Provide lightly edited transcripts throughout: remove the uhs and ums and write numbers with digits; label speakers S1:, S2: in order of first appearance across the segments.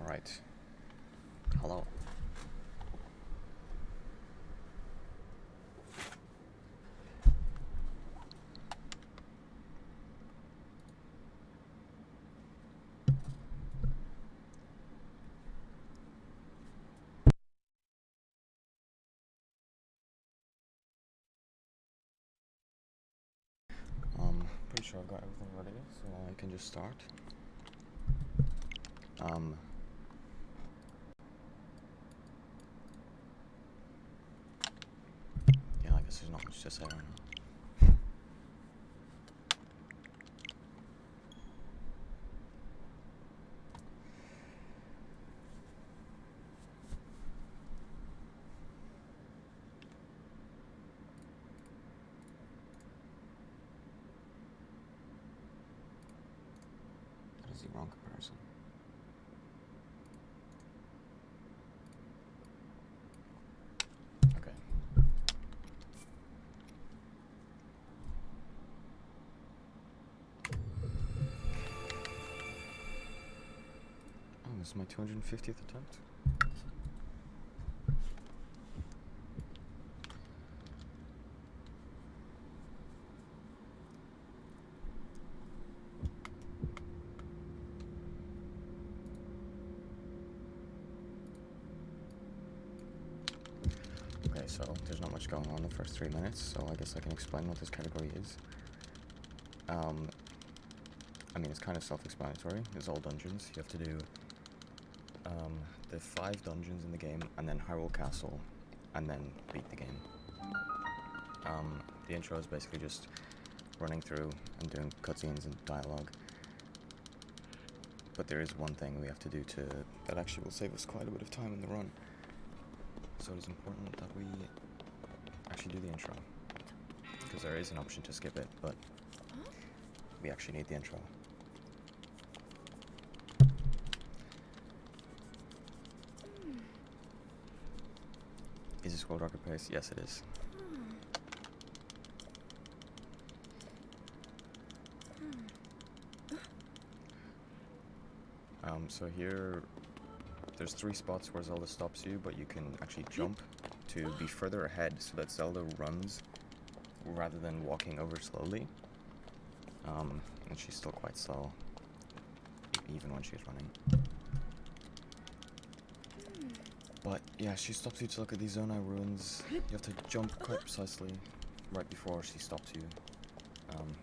S1: Alright. Hello. Pretty sure I've got everything ready, so I can just start. Yeah, I guess there's not much to say right now. That is the wrong comparison. Okay. Oh, this is my 250th attempt. Okay, so there's not much going on the first 3 minutes, so I guess I can explain what this category is. I mean, it's kind of self-explanatory. It's all dungeons. You have to do the 5 dungeons in the game, and then Hyrule Castle, and then beat the game. The intro is basically just running through and doing cutscenes and dialogue. But there is one thing we have to do that actually will save us quite a bit of time in the run. So it is important that we actually do the intro. Because there is an option to skip it, but we actually need the intro. Is this World Record pace? Yes, it is. So here, there's 3 spots where Zelda stops you, but you can actually jump to be further ahead so that Zelda runs rather than walking over slowly. And she's still quite slow, even when she's running. But yeah, she stops you to look at these Zonai ruins. You have to jump quite precisely right before she stops you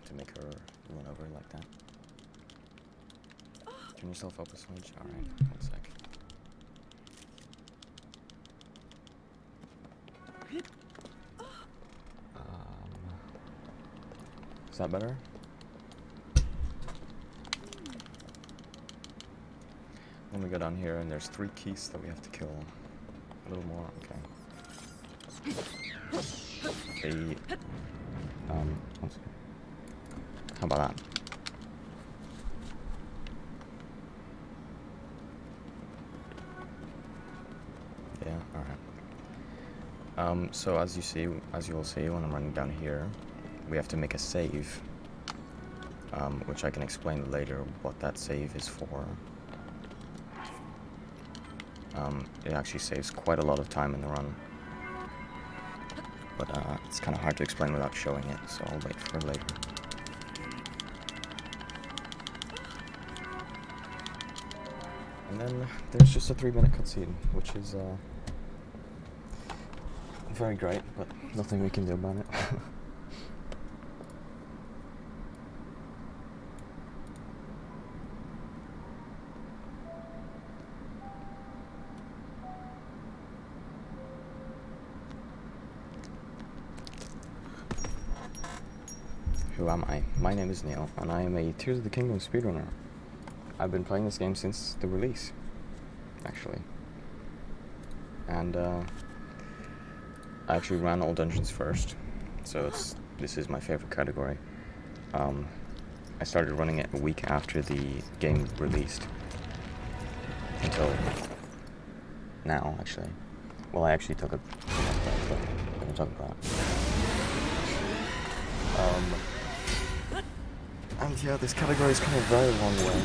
S1: to make her run over like that. Turn yourself up a smidge. Alright, 1 sec. Is that better? Then we go down here and there's 3 keys that we have to kill. A little more, okay. Okay, 1 second. How about that? Yeah, alright. So as you will see when I'm running down here, we have to make a save, which I can explain later what that save is for. It actually saves quite a lot of time in the run, but it's kind of hard to explain without showing it, so I'll wait for later. And then there's just a 3-minute cutscene, which is very great, but nothing we can do about it. Who am I? My name is Neil, and I am a Tears of the Kingdom speedrunner. I've been playing this game since the release, actually. And I actually ran all dungeons first, so this is my favorite category. I started running it a week after the game released, until now, actually. Well, I actually took a but I'm gonna talk about it. And yeah, this category is kind of very long way.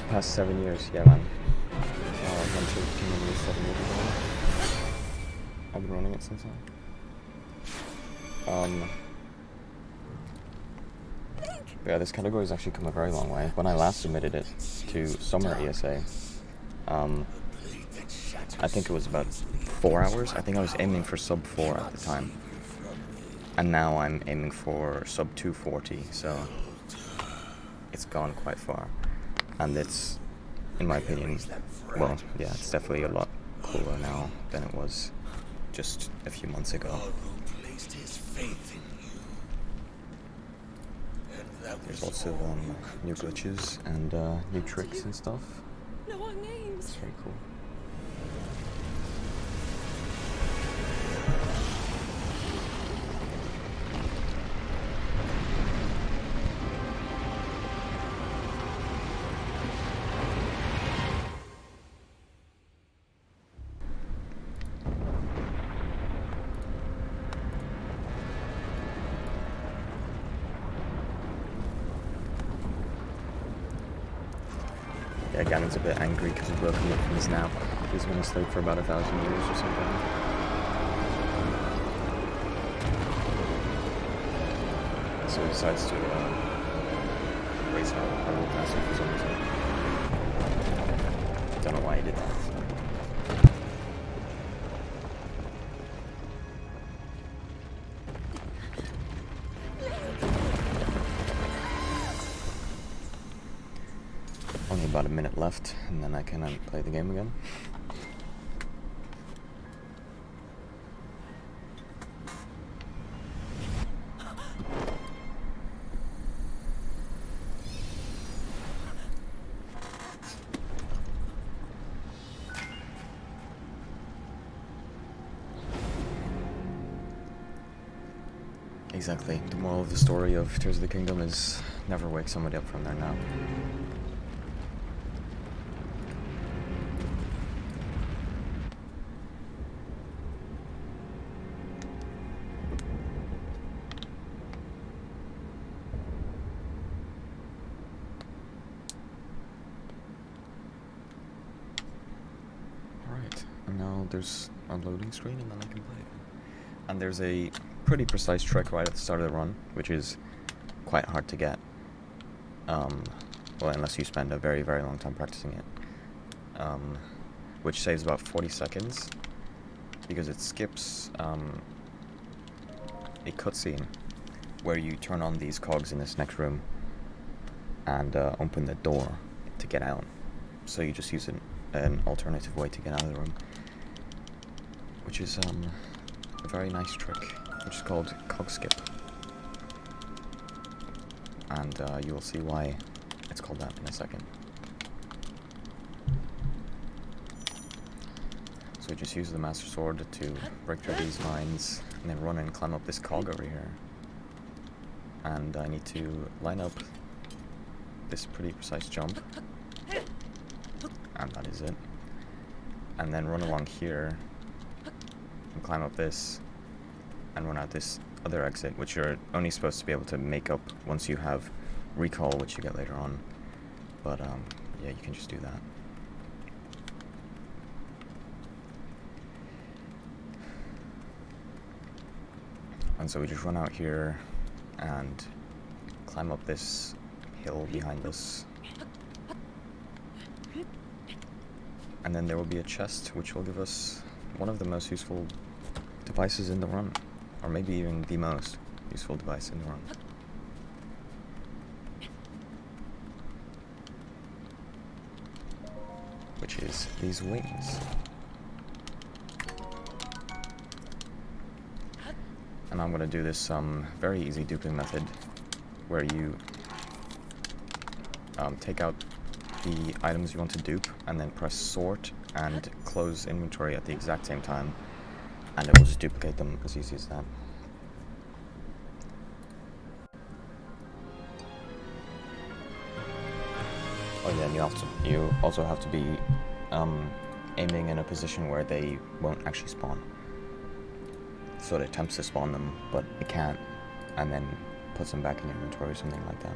S1: past 7 years, yeah, man. When Tears of the Kingdom was 7 years ago. I've been running it since then. Yeah, this category has actually come a very long way. When I last submitted it to Summer ESA, I think it was about 4 hours. I think I was aiming for sub 4 at the time. And now I'm aiming for sub 240, so it's gone quite far. And it's, in my opinion, well, yeah, it's definitely a lot cooler now than it was just a few months ago. There's also new glitches and new tricks and stuff. It's very cool. Yeah, Ganon's a bit angry because he's woken up from his nap. He's been asleep for about 1,000 years or something. So he decides to race out a little faster for some reason. Don't know why he did that. Only about a minute left, and then I can play the game again. Exactly. The moral of the story of Tears of the Kingdom is never wake somebody up from their nap. Alright, and now there's a loading screen and then I can play. And there's a pretty precise trick right at the start of the run, which is quite hard to get. Well, unless you spend a very, very long time practicing it. Which saves about 40 seconds, because it skips a cutscene where you turn on these cogs in this next room and open the door to get out. So you just use an alternative way to get out of the room, which is a very nice trick, which is called cog skip. And you will see why it's called that in a second. So we just use the Master Sword to break through these mines, and then run and climb up this cog over here. And I need to line up this pretty precise jump, and that is it. And then run along here, and climb up this, and run out this other exit, which you're only supposed to be able to make up once you have recall, which you get later on. But yeah, you can just do that. And so we just run out here and climb up this hill behind us. And then there will be a chest which will give us one of the most useful devices in the run. Or maybe even the most useful device in the run. Which is these wings. And I'm going to do this very easy duping method where you take out the items you want to dupe and then press sort and close inventory at the exact same time, and it will just duplicate them as easy as that. Oh yeah, and you also have to be aiming in a position where they won't actually spawn. So it attempts to spawn them, but it can't, and then puts them back in your inventory or something like that.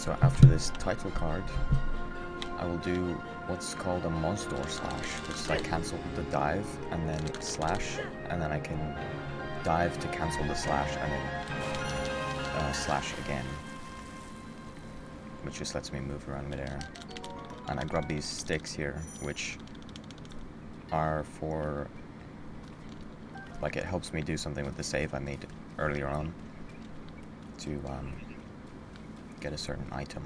S1: So after this title card, I will do what's called a monster slash, which is I cancel the dive and then slash, and then I can dive to cancel the slash and then slash again, which just lets me move around midair. And I grab these sticks here, which are for, like, it helps me do something with the save I made earlier on to get a certain item,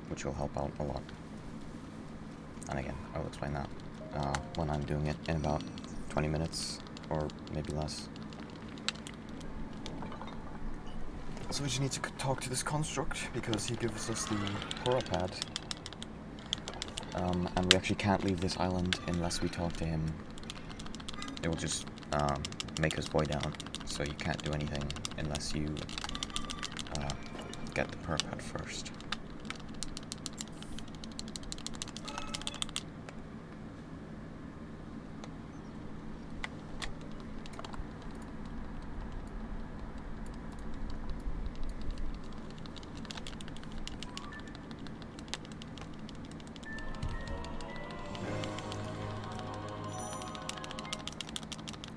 S1: which will help out a lot. And again, I'll explain that when I'm doing it in about 20 minutes, or maybe less. So we just need to talk to this construct, because he gives us the horror pad. And we actually can't leave this island unless we talk to him. It will just make us boy down, so you can't do anything unless you get the perp pad first.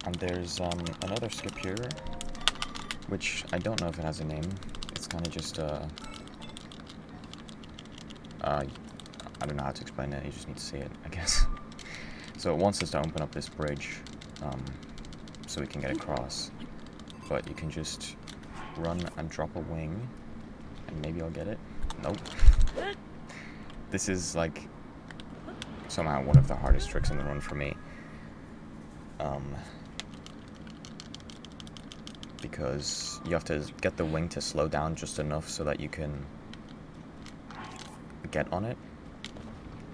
S1: And there's another skip here, which I don't know if it has a name. It's kind of just I don't know how to explain it. You just need to see it, I guess. So it wants us to open up this bridge, so we can get across. But you can just run and drop a wing, and maybe I'll get it. Nope. This is like somehow one of the hardest tricks in the run for me. Because you have to get the wing to slow down just enough so that you can get on it.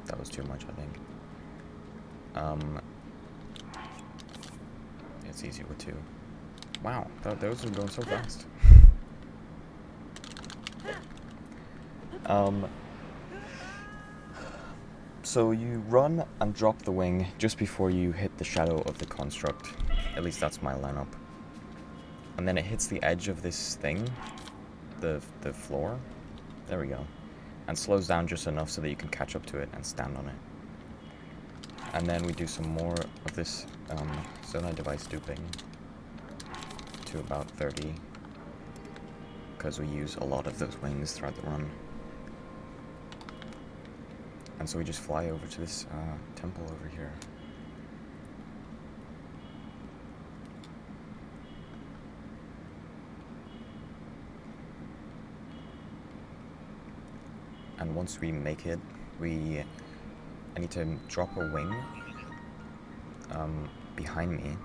S1: That was too much, I think. It's easier with two. Wow, those are going so fast. So you run and drop the wing just before you hit the shadow of the construct. At least that's my lineup. And then it hits the edge of this thing, the floor. There we go. And slows down just enough so that you can catch up to it and stand on it. And then we do some more of this Zonai device duping to about 30, because we use a lot of those wings throughout the run. And so we just fly over to this temple over here. And once we make it, I need to drop a wing behind me,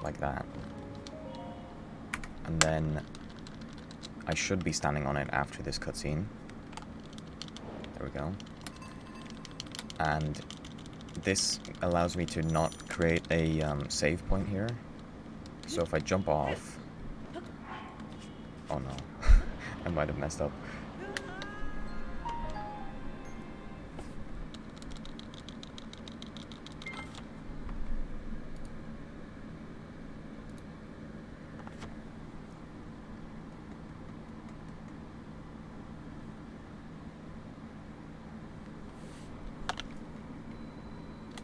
S1: like that. And then I should be standing on it after this cutscene. There we go. And this allows me to not create a save point here. So if I jump off... Oh no, I might have messed up.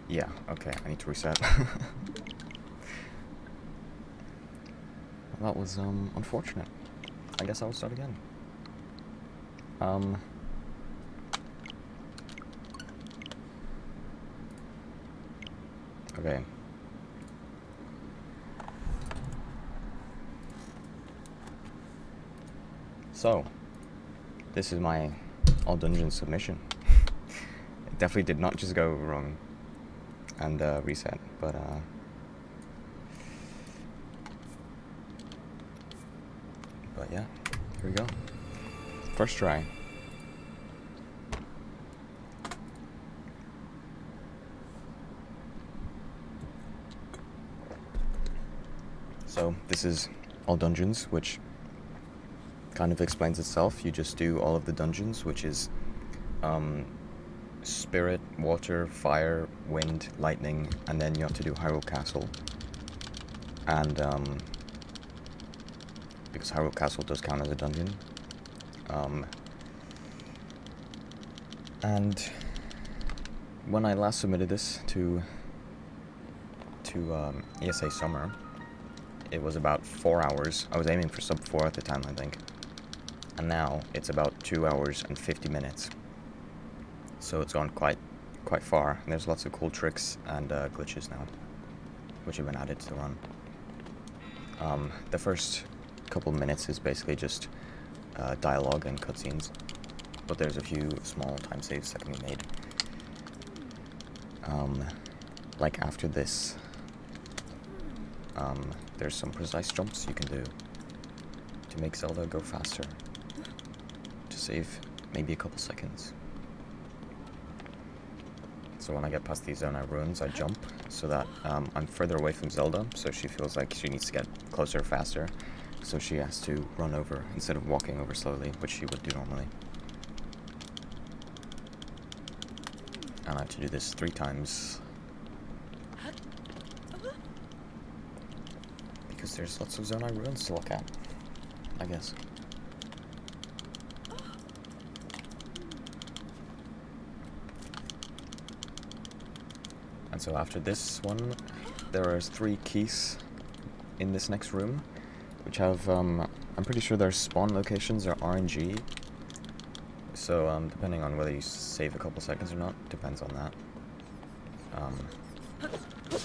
S1: Yeah, okay, I need to reset. That was unfortunate. I guess I'll start again. Okay. So, this is my all dungeon submission. It definitely did not just go wrong and reset, but yeah, here we go. First try. So this is all dungeons, which kind of explains itself. You just do all of the dungeons, which is spirit, water, fire, wind, lightning, and then you have to do Hyrule Castle. And because Hyrule Castle does count as a dungeon, And when I last submitted this to ESA Summer, it was about 4 hours. I was aiming for sub 4 at the time, I think. And now it's about 2 hours and 50 minutes. So it's gone quite far. And there's lots of cool tricks and glitches now, which have been added to the run. The first couple minutes is basically just dialogue and cutscenes, but there's a few small time saves that can be made. Like after this, there's some precise jumps you can do to make Zelda go faster, to save maybe a couple seconds. So when I get past these Zonai ruins, I jump so that I'm further away from Zelda, so she feels like she needs to get closer faster, so she has to run over instead of walking over slowly, which she would do normally. And I have to do this 3 times, because there's lots of Zonai ruins to look at, I guess. And so after this one, there are 3 keys in this next room, which have, I'm pretty sure their spawn locations are RNG. So, depending on whether you save a couple seconds or not, depends on that.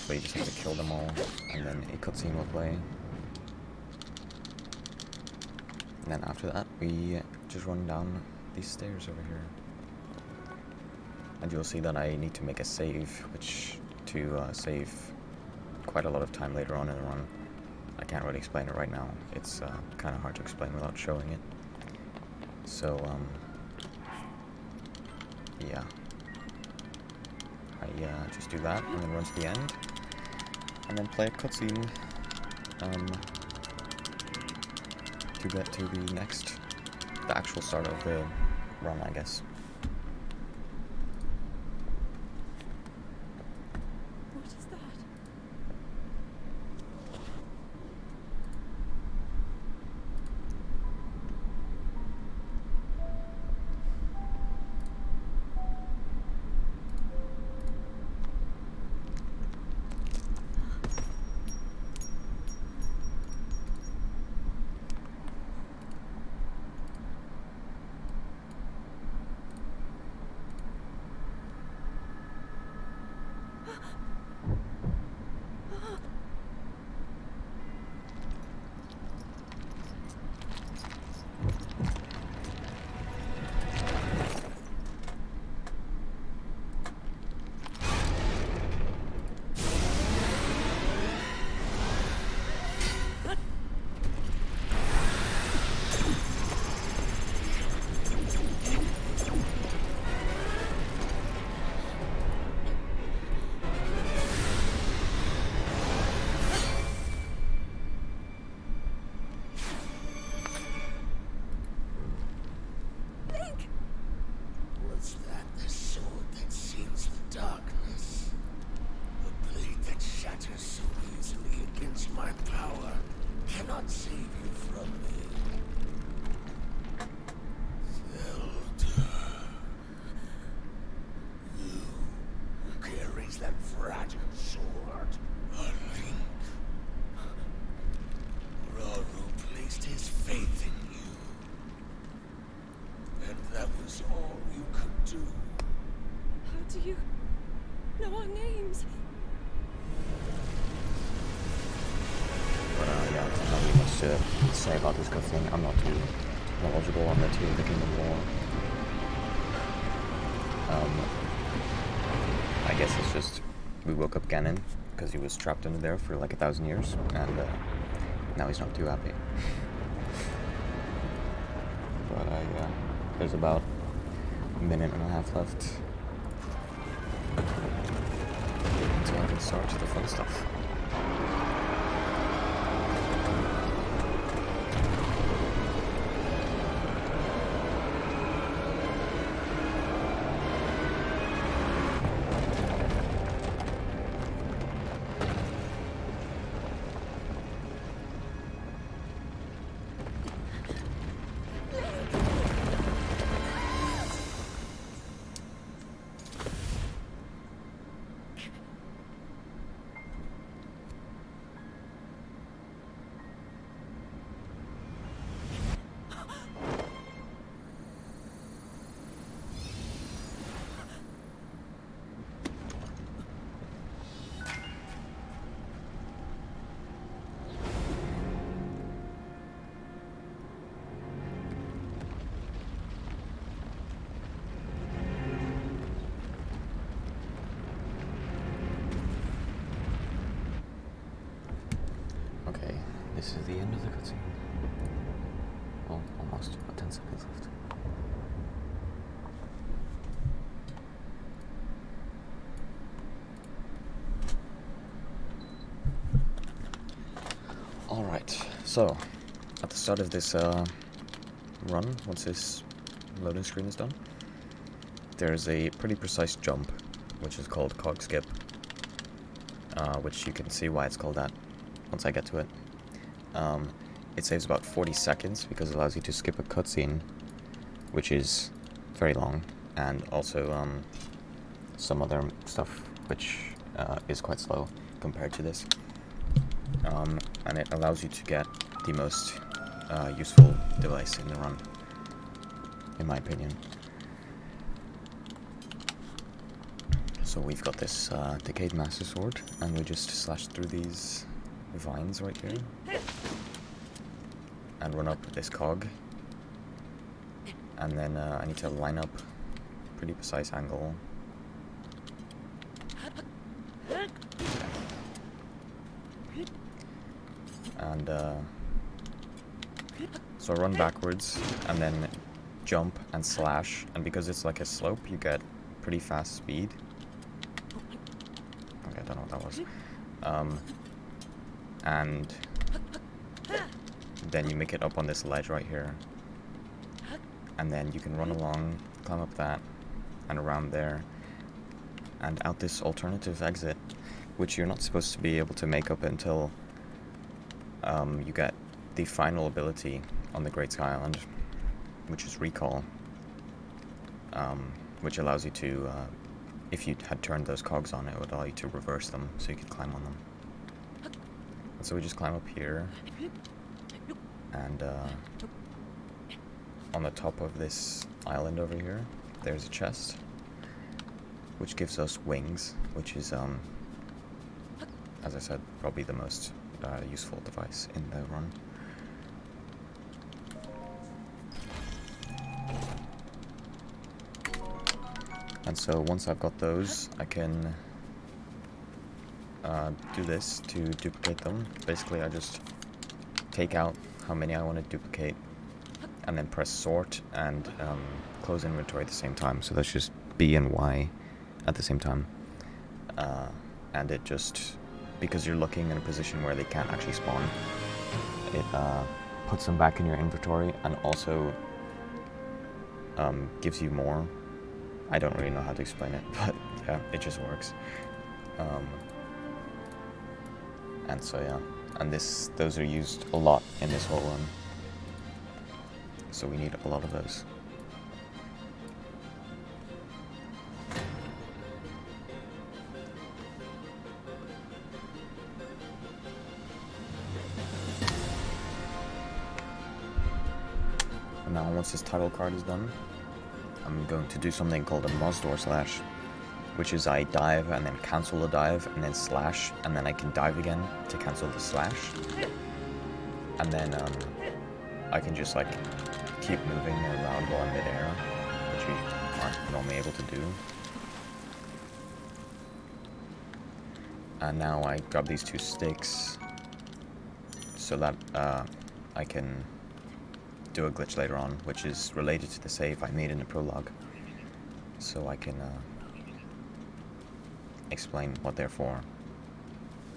S1: But you just have to kill them all, and then a cutscene will play. And then after that, we just run down these stairs over here. And you'll see that I need to make a save, which to save quite a lot of time later on in the run. I can't really explain it right now. It's kind of hard to explain without showing it. So, yeah. I just do that, and then run to the end, and then play a cutscene to get to the actual start of the run, I guess.
S2: What is that?
S1: To say about this cutscene. I'm not too knowledgeable on the Tears of the Kingdom lore. I guess it's just we woke up Ganon because he was trapped under there for like 1,000 years, and now he's not too happy. But there's about a minute and a half left until I can start the fun stuff. This is the end of the cutscene. Well, almost. About 10 seconds left. Alright, so at the start of this run, once this loading screen is done, there's a pretty precise jump, which is called cog skip, which you can see why it's called that once I get to it. It saves about 40 seconds because it allows you to skip a cutscene, which is very long, and also some other stuff which is quite slow compared to this. And it allows you to get the most useful device in the run, in my opinion. So we've got this Decayed Master Sword, and we just slash through these vines right here, and run up this cog, and then I need to line up pretty precise angle. And so I run backwards and then jump and slash, and because it's like a slope, you get pretty fast speed. Okay, I don't know what that was. And then you make it up on this ledge right here, and then you can run along, climb up that, and around there, and out this alternative exit, which you're not supposed to be able to make up until you get the final ability on the Great Sky Island, which is Recall, which allows you to, if you had turned those cogs on, it would allow you to reverse them, so you could climb on them. And so we just climb up here, and on the top of this island over here, there's a chest, which gives us wings, which is, as I said, probably the most useful device in the run. And so once I've got those, I can do this to duplicate them. Basically, I just take out how many I want to duplicate, and then press sort and close inventory at the same time. So that's just B and Y at the same time. And it just, because you're looking in a position where they can't actually spawn, it puts them back in your inventory, and also gives you more. I don't really know how to explain it, but yeah, it just works. And so yeah, and those are used a lot in this whole run, so we need a lot of those. And now once this title card is done, I'm going to do something called a Mozdor slash, which is I dive and then cancel the dive and then slash, and then I can dive again to cancel the slash. And then I can just like keep moving around while I'm mid-air, which you aren't normally able to do. And now I grab these two sticks so that I can do a glitch later on, which is related to the save I made in the prologue, so I can explain what they're for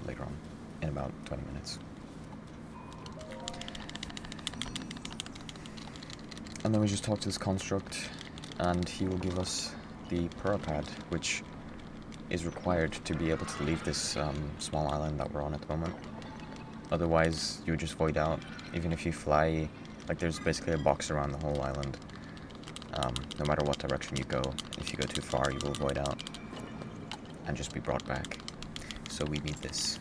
S1: later on in about 20 minutes. And then we just talk to this construct, and he will give us the Purapad, which is required to be able to leave this small island that we're on at the moment. Otherwise, you would just void out, even if you fly. Like, there's basically a box around the whole island. No matter what direction you go, if you go too far, you will void out and just be brought back. So we need this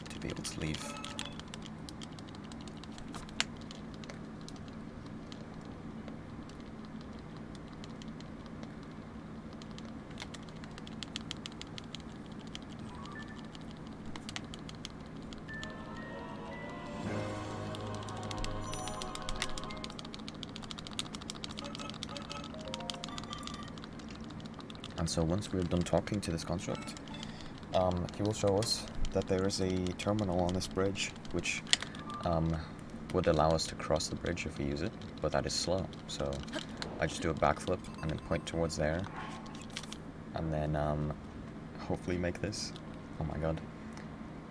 S1: to be able to leave. And so once we're done talking to this construct, he will show us that there is a terminal on this bridge, which would allow us to cross the bridge if we use it, but that is slow. So I just do a backflip and then point towards there, and then hopefully make this. Oh my god.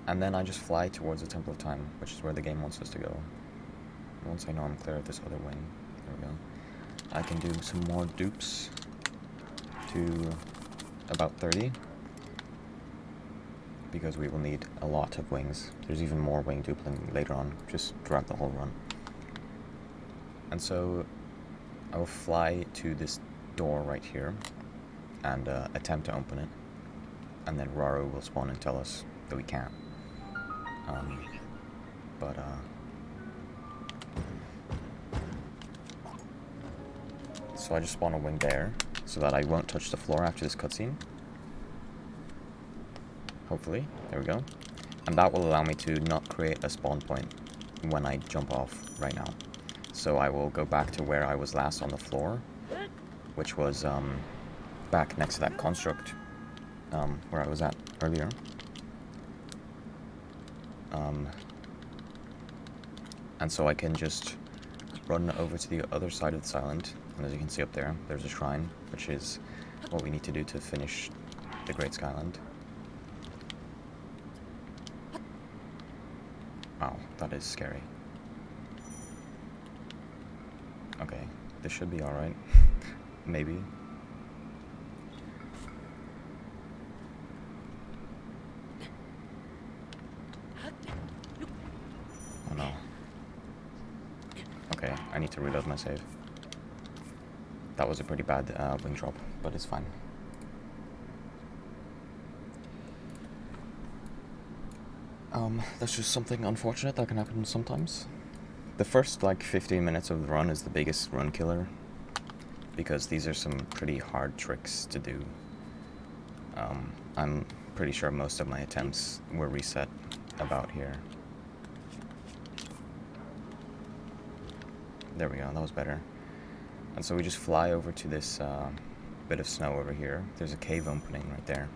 S1: And then I just fly towards the Temple of Time, which is where the game wants us to go. Once I know I'm clear of this other wing, there we go. I can do some more dupes to about 30, because we will need a lot of wings. There's even more wing dupling later on, just throughout the whole run. And so I will fly to this door right here and attempt to open it, and then Raru will spawn and tell us that we can't. So I just spawn a wing there, so that I won't touch the floor after this cutscene. Hopefully. There we go. And that will allow me to not create a spawn point when I jump off right now. So I will go back to where I was last on the floor, which was back next to that construct where I was at earlier. And so I can just run over to the other side of this island, and as you can see up there, there's a shrine, which is what we need to do to finish the Great Skyland. Wow, that is scary. Okay, this should be alright. Maybe. Oh no. Okay, I need to reload my save. That was a pretty bad wing drop, but it's fine. That's just something unfortunate that can happen sometimes. The first, like, 15 minutes of the run is the biggest run killer, because these are some pretty hard tricks to do. I'm pretty sure most of my attempts were reset about here. There we go, that was better. And so we just fly over to this bit of snow over here. There's a cave opening right there,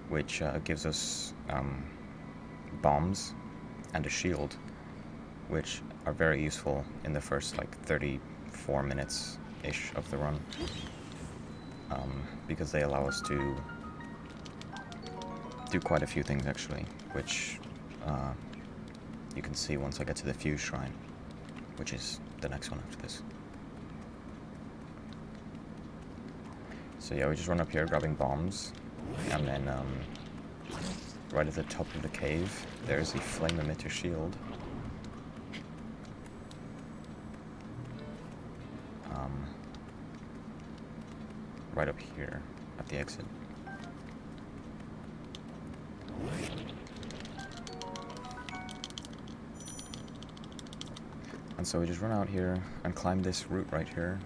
S1: which gives us bombs and a shield, which are very useful in the first like 34 minutes-ish of the run, because they allow us to do quite a few things actually, which you can see once I get to the Fuse Shrine, which is the next one after this. So yeah, we just run up here grabbing bombs, and then right at the top of the cave, there's the flame emitter shield. Right up here at the exit. And so we just run out here and climb this route right here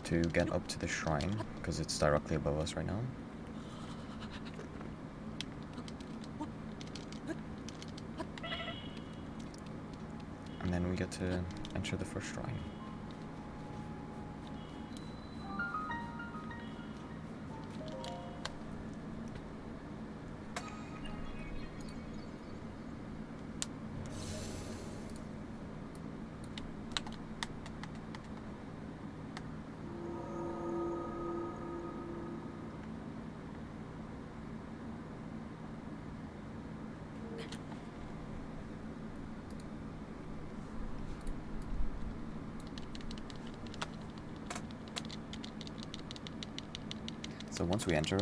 S1: to get up to the shrine, because it's directly above us right now. And then we get to enter the first shrine. So once we enter,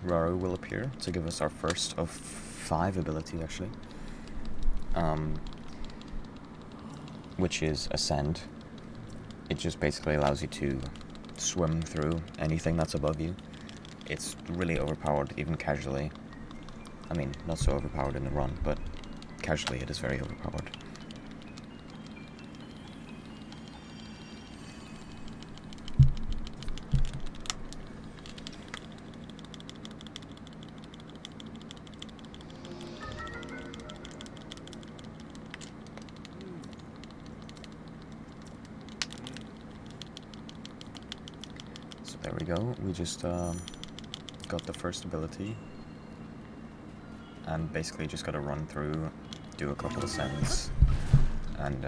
S1: Raru will appear to give us our first of 5 ability, actually, which is Ascend. It just basically allows you to swim through anything that's above you. It's really overpowered, even casually. I mean, not so overpowered in the run, but casually it is very overpowered. There we go, we just got the first ability, and basically just gotta run through do a couple of sends, and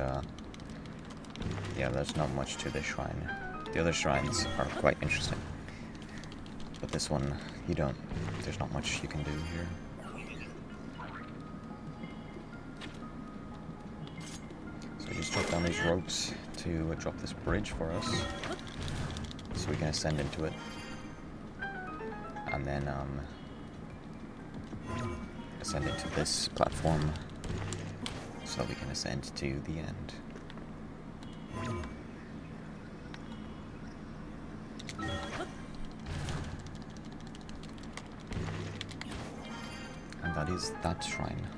S1: yeah, there's not much to this shrine. The other shrines are quite interesting, but this one, there's not much you can do here. So we just drop down these ropes to drop this bridge for us, so we can ascend into it, and then ascend into this platform so that we can ascend to the end. And that is that shrine.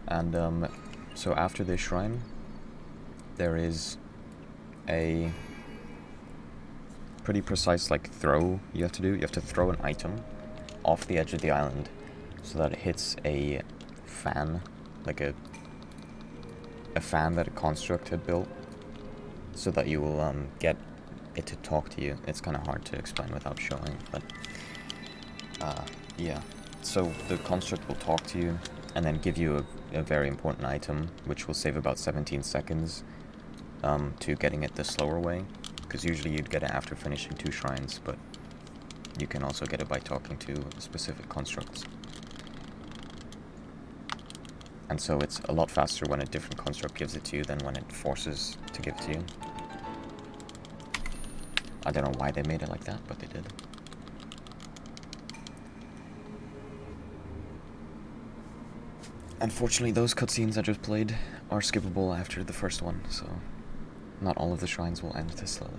S1: And so after this shrine, there is a pretty precise like throw you have to do. You have to throw an item off the edge of the island so that it hits a fan, like a fan that a construct had built, so that you will get it to talk to you. It's kind of hard to explain without showing, but yeah. So the construct will talk to you and then give you a very important item, which will save about 17 seconds to getting it the slower way, because usually you'd get it after finishing 2 shrines, but you can also get it by talking to specific constructs. And so it's a lot faster when a different construct gives it to you than when it forces to give it to you. I don't know why they made it like that, but they did. Unfortunately, those cutscenes I just played are skippable after the first one, so not all of the shrines will end this slowly.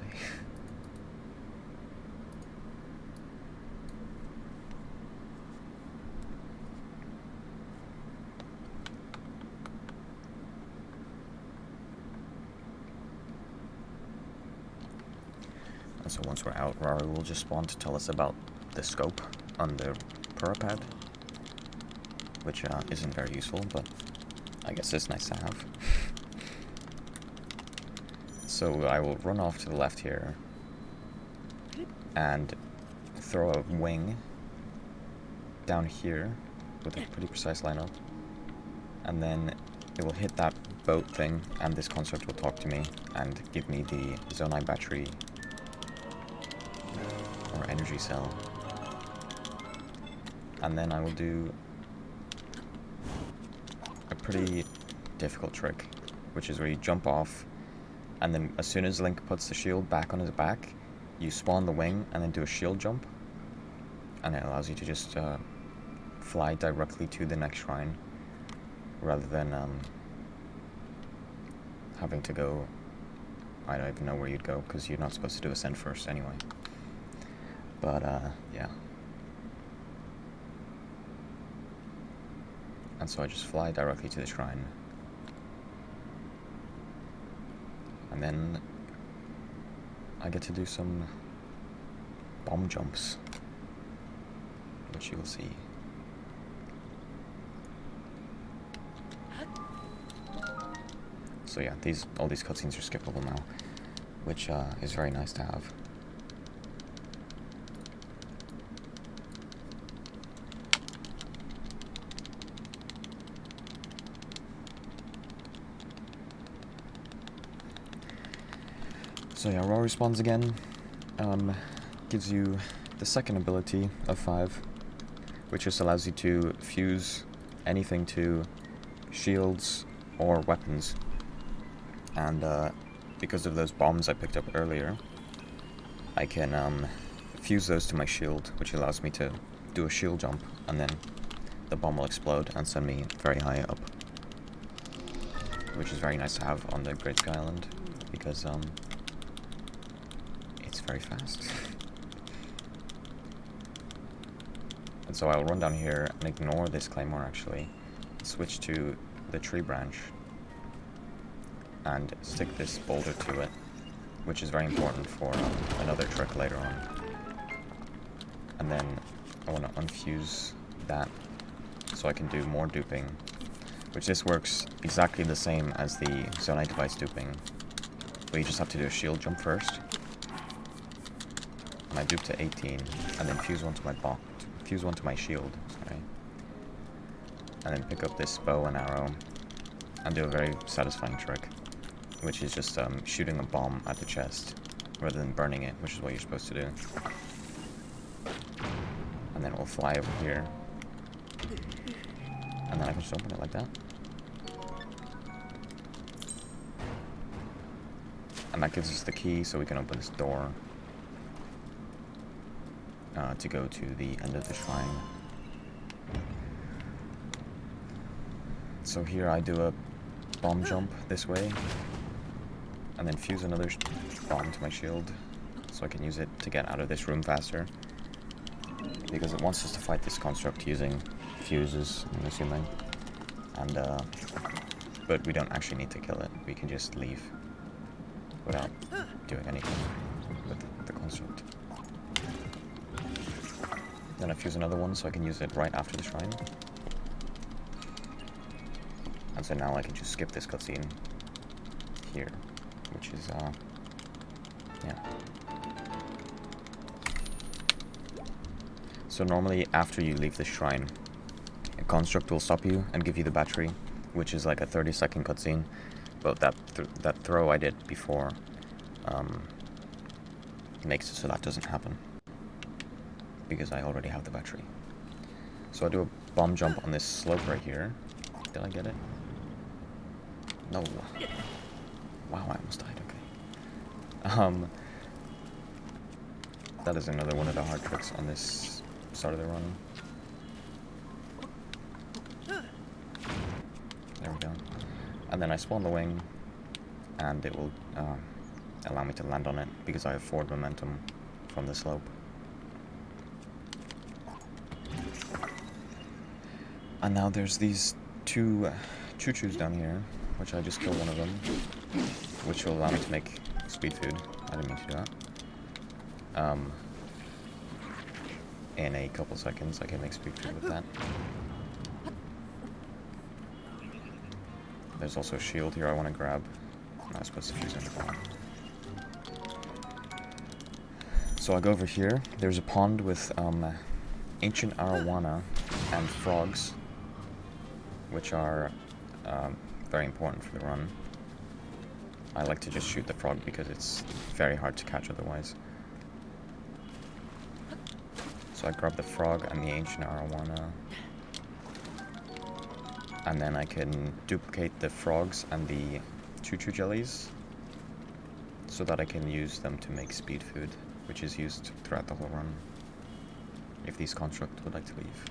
S1: And so once we're out, Rari will just spawn to tell us about the scope on the Purapad, which isn't very useful, but I guess it's nice to have. So I will run off to the left here and throw a wing down here with a pretty precise lineup, and then it will hit that boat thing, and this construct will talk to me and give me the Zonai battery or energy cell. And then I will do a pretty difficult trick, which is where you jump off, and then as soon as Link puts the shield back on his back, you spawn the wing and then do a shield jump, and it allows you to just fly directly to the next shrine, rather than having to go, I don't even know where you'd go, because you're not supposed to do ascent first anyway. But yeah. And so I just fly directly to the shrine. And then I get to do some bomb jumps, which you will see. So yeah, all these cutscenes are skippable now, which is very nice to have. So yeah, Raw respawns again, gives you the second ability of 5, which just allows you to fuse anything to shields or weapons. And because of those bombs I picked up earlier, I can fuse those to my shield, which allows me to do a shield jump, and then the bomb will explode and send me very high up, which is very nice to have on the Great Sky Island, because it's very fast. And so I'll run down here and ignore this claymore actually, switch to the tree branch, and stick this boulder to it, which is very important for another trick later on. And then I want to unfuse that so I can do more duping, which this works exactly the same as the Zonai device duping, but you just have to do a shield jump first. And I dupe to 18, and then fuse one to my shield, sorry. and then pick up this bow and arrow and do a very satisfying trick, which is just shooting a bomb at the chest rather than burning it, which is what you're supposed to do. And then it will fly over here, and then I can just open it like that. And that gives us the key so we can open this door to go to the end of the shrine. So here I do a bomb jump this way, and then fuse another bomb to my shield so I can use it to get out of this room faster. Because it wants us to fight this construct using fuses, I'm assuming. And, but we don't actually need to kill it. We can just leave without doing anything with the construct. Then I fuse another one so I can use it right after the shrine. And so now I can just skip this cutscene here, which is, yeah. So normally after you leave the shrine, a construct will stop you and give you the battery, which is like a 30-second cutscene. But that throw I did before makes it so that doesn't happen, because I already have the battery. So I do a bomb jump on this slope right here. Did I get it? No. Wow, I almost died, okay. That is another one of the hard tricks on this start of the run. There we go. And then I spawn the wing, and it will allow me to land on it, because I have forward momentum from the slope. And now there's these two choo-choos down here, which I just killed one of them, which will allow me to make speed food. I didn't mean to do that. In a couple seconds I can make speed food with that. There's also a shield here I want to grab. I'm not supposed to fuse anything. So I go over here. There's a pond with ancient arowana and frogs, which are very important for the run. I like to just shoot the frog because it's very hard to catch otherwise. So I grab the frog and the ancient arowana, and then I can duplicate the frogs and the choo-choo jellies so that I can use them to make speed food, which is used throughout the whole run if these constructs would like to leave.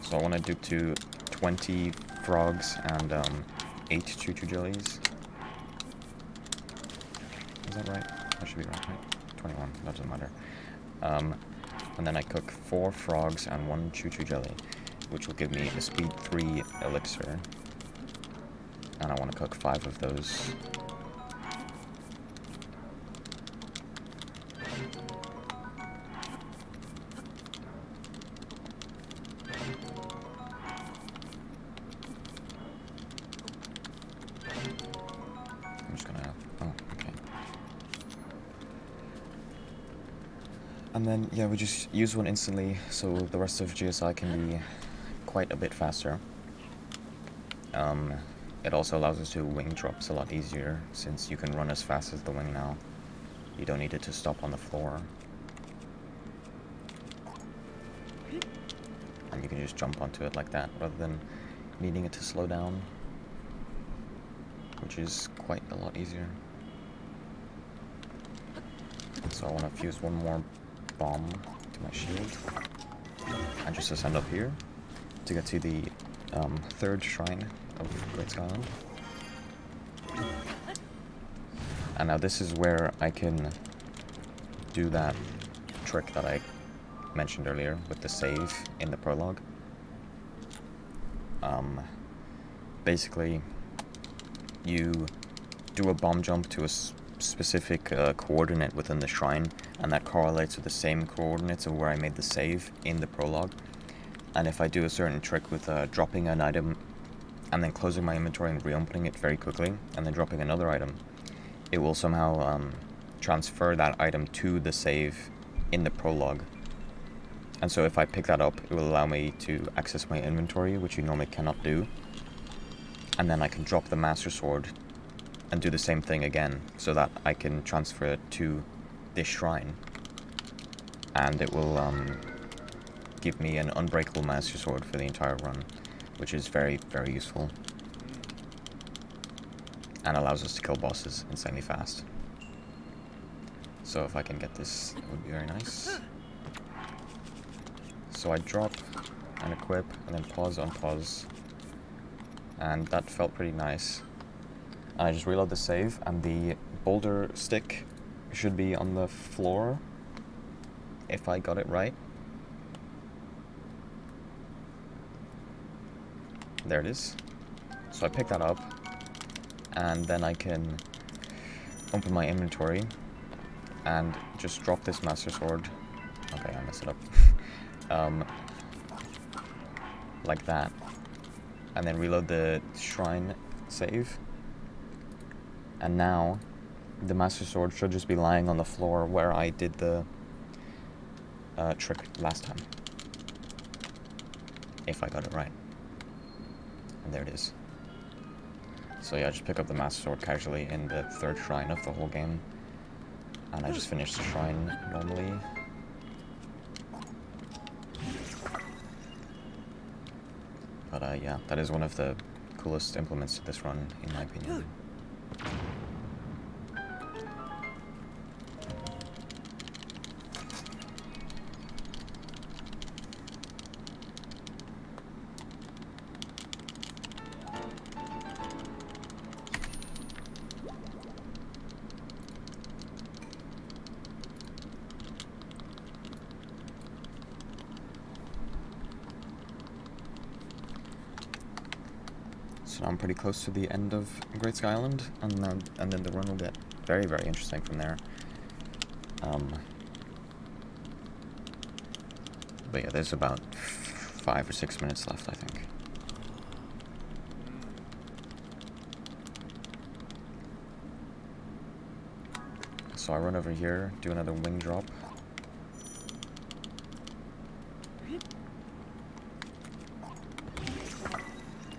S1: So I want to dupe to 20 frogs and 8 choo-choo jellies. Is that right? That should be right, right? 21, that doesn't matter. And then I cook 4 frogs and 1 choo-choo jelly, which will give me a speed 3 elixir. And I want to cook 5 of those. I'm just gonna, oh, okay. And then, yeah, we just use one instantly, so the rest of GSI can be quite a bit faster. It also allows us to wing drops a lot easier, since you can run as fast as the wing now. You don't need it to stop on the floor. And you can just jump onto it like that, rather than needing it to slow down, which is quite a lot easier. So I want to fuse one more bomb to my shield, and just ascend up here to get to the 3rd shrine of Great Skyland. And now this is where I can do that trick that I mentioned earlier with the save in the prologue. Basically, you do a bomb jump to a specific coordinate within the shrine, and that correlates with the same coordinates of where I made the save in the prologue. And if I do a certain trick with dropping an item and then closing my inventory and reopening it very quickly, and then dropping another item, it will somehow transfer that item to the save in the prologue. And so if I pick that up, it will allow me to access my inventory, which you normally cannot do. And then I can drop the Master Sword and do the same thing again, so that I can transfer it to this shrine. And it will give me an unbreakable Master Sword for the entire run, which is very, very useful. And allows us to kill bosses insanely fast. So if I can get this, it would be very nice. So I drop and equip, and then pause, unpause. And that felt pretty nice. And I just reload the save, and the boulder stick should be on the floor, if I got it right. There it is. So I pick that up, and then I can open my inventory and just drop this Master Sword. Okay, I messed it up. Like that. And then reload the shrine save. And now the Master Sword should just be lying on the floor where I did the trick last time. If I got it right. And there it is. So yeah, just pick up the Master Sword casually in the third shrine of the whole game. And I just finished the shrine normally. But yeah, that is one of the coolest implements to this run, in my opinion. So I'm pretty close to the end of Great Sky Island, and then the run will get very, very interesting from there. But yeah, there's about 5 or 6 minutes left, I think. So I run over here, do another wing drop.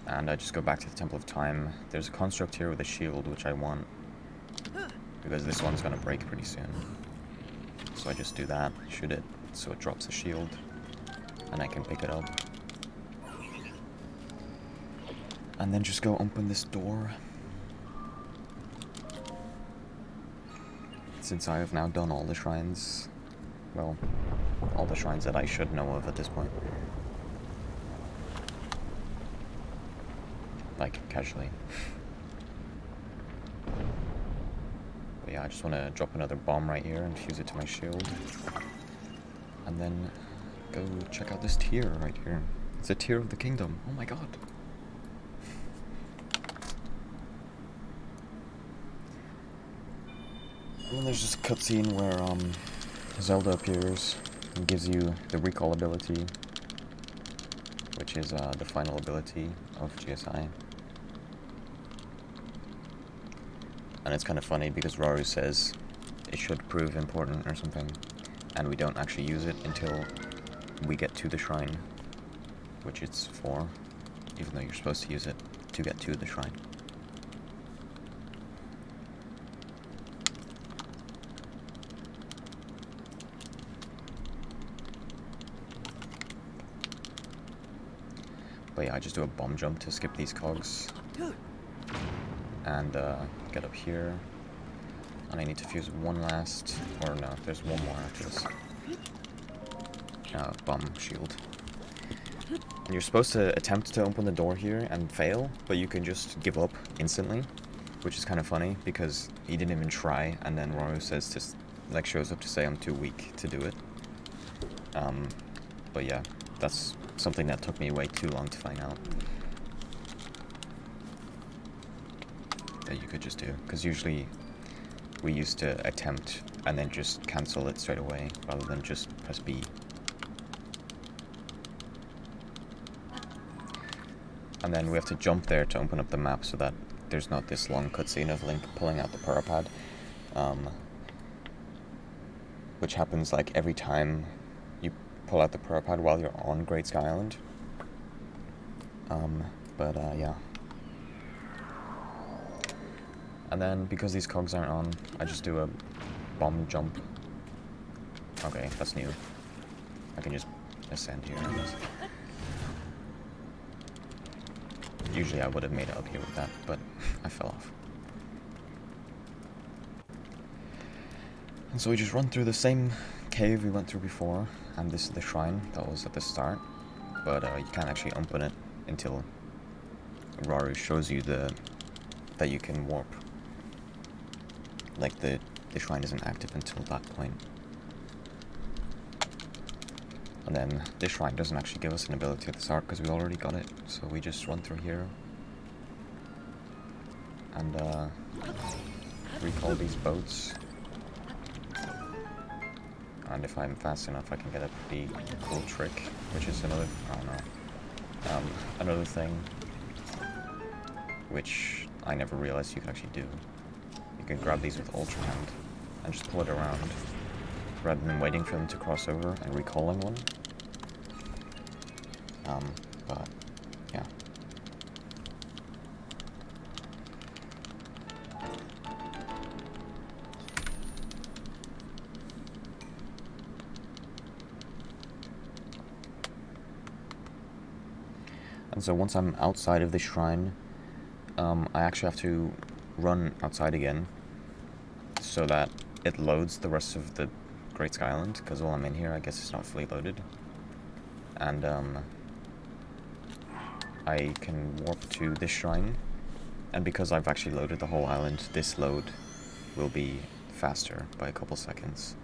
S1: And I just go back to the Temple of Time. There's a construct here with a shield, which I want, because this one's gonna break pretty soon. So I just do that, shoot it, so it drops a shield, and I can pick it up. And then just go open this door. Since I have now done all the shrines, well, all the shrines that I should know of at this point. Like, casually. But yeah, I just want to drop another bomb right here and fuse it to my shield. And then go check out this tier right here. It's a tier of the kingdom. Oh my god. And then there's just a cutscene where Zelda appears and gives you the recall ability, which is the final ability of GSI. And it's kind of funny because Rauru says it should prove important or something, and we don't actually use it until we get to the shrine, which it's for, even though you're supposed to use it to get to the shrine. But yeah, I just do a bomb jump to skip these cogs. And get up here. And I need to fuse one last, or no, there's one more after this. Bomb shield. And you're supposed to attempt to open the door here and fail, but you can just give up instantly, which is kind of funny because he didn't even try, and then Rauru says shows up to say I'm too weak to do it. But yeah, that's something that took me way too long to find out. That you could just do, because usually we used to attempt and then just cancel it straight away rather than just press B. And then we have to jump there to open up the map so that there's not this long cutscene of Link pulling out the power pad. Which happens like every time you pull out the power pad while you're on Great Sky Island. Yeah. And then, because these cogs aren't on, I just do a bomb jump. Okay, that's new. I can just ascend here, I guess. Usually I would have made it up here with that, but I fell off. And so we just run through the same cave we went through before, and this is the shrine that was at the start, but you can't actually open it until Raru shows you that you can warp. Like, the shrine isn't active until that point. And then this shrine doesn't actually give us an ability at the start because we already got it, so we just run through here and recall these boats. And if I'm fast enough, I can get a pretty cool trick, which is another, I don't know, another thing which I never realized you could actually do. You can grab these with Ultra Hand and just pull it around, rather than waiting for them to cross over and recalling one. But, yeah. And so once I'm outside of the shrine, I actually have to run outside again so that it loads the rest of the Great Sky Island, because while I'm in here, I guess it's not fully loaded. And I can warp to this shrine, and because I've actually loaded the whole island, this load will be faster by a couple seconds.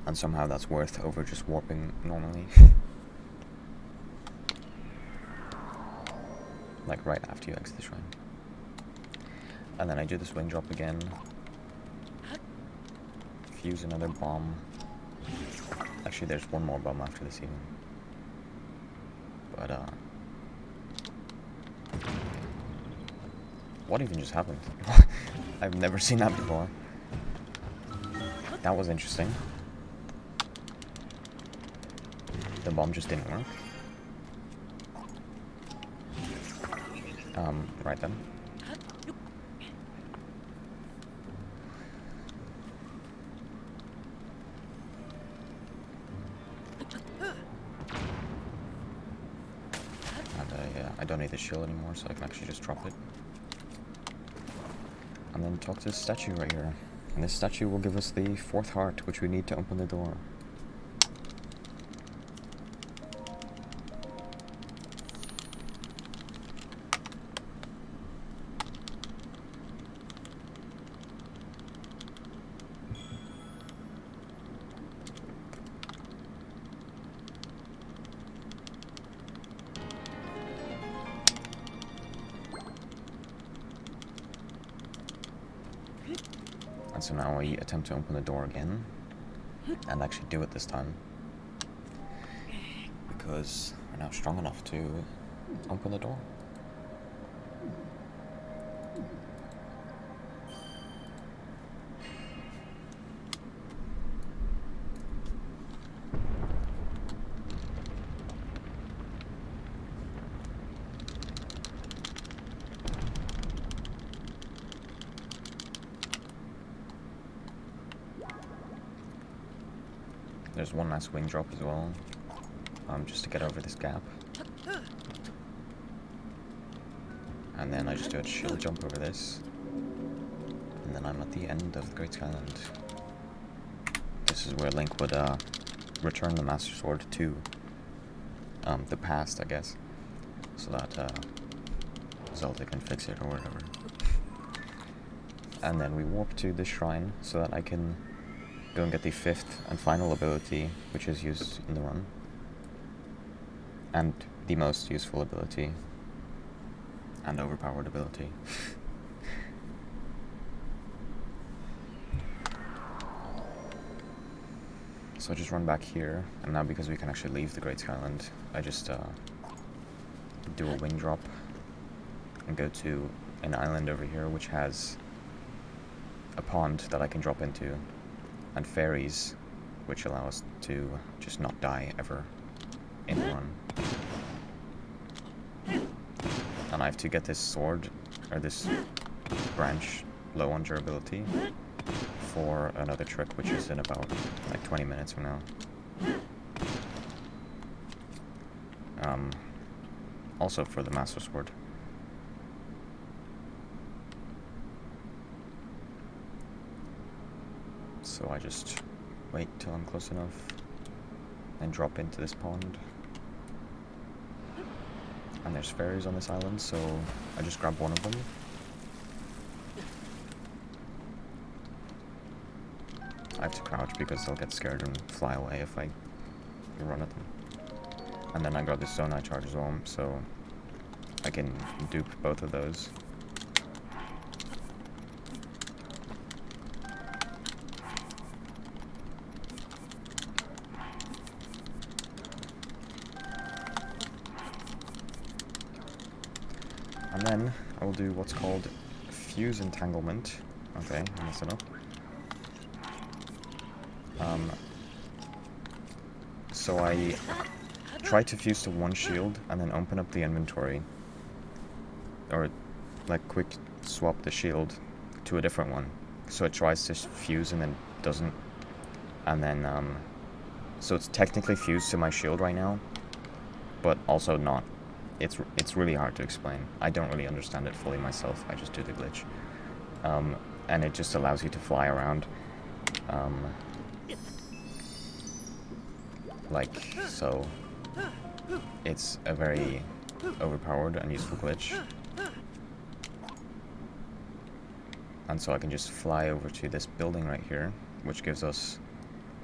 S1: And somehow that's worth over just warping normally. Like right after you exit the shrine. And then I do this wing drop again. Fuse another bomb. Actually, there's one more bomb after this even. But, what even just happened? I've never seen that before. That was interesting. The bomb just didn't work. Right then. And I don't need the shield anymore, so I can actually just drop it. And then talk to this statue right here. And this statue will give us the 4th heart, which we need to open the door. And so now I attempt to open the door again, and actually do it this time, because we're now strong enough to open the door. There's one last wing drop as well, just to get over this gap. And then I just do a shield jump over this. And then I'm at the end of the Great Sky Island. This is where Link would return the Master Sword to the past, I guess. So that Zelda can fix it or whatever. And then we warp to this shrine so that I can go and get the 5th and final ability, which is used in the run. And the most useful ability. And overpowered ability. So I just run back here, and now because we can actually leave the Great Skyland, I just do a wing drop and go to an island over here which has a pond that I can drop into, and ferries which allow us to just not die ever in the run. And I have to get this sword, or this branch, low on durability for another trick, which is in about like 20 minutes from now. Also for the Master Sword. So I just wait till I'm close enough and drop into this pond. And there's ferries on this island, so I just grab one of them. I have to crouch because they'll get scared and fly away if I run at them. And then I got this Zonai charge as well, so I can dupe both of those. And then I will do what's called fuse entanglement. Okay, I messed it up. So I try to fuse to one shield and then open up the inventory, or like quick swap the shield to a different one. So it tries to fuse and then doesn't, and then so it's technically fused to my shield right now, but also not. It's really hard to explain. I don't really understand it fully myself. I just do the glitch, and it just allows you to fly around. Like so. It's a very overpowered and useful glitch. And so I can just fly over to this building right here, which gives us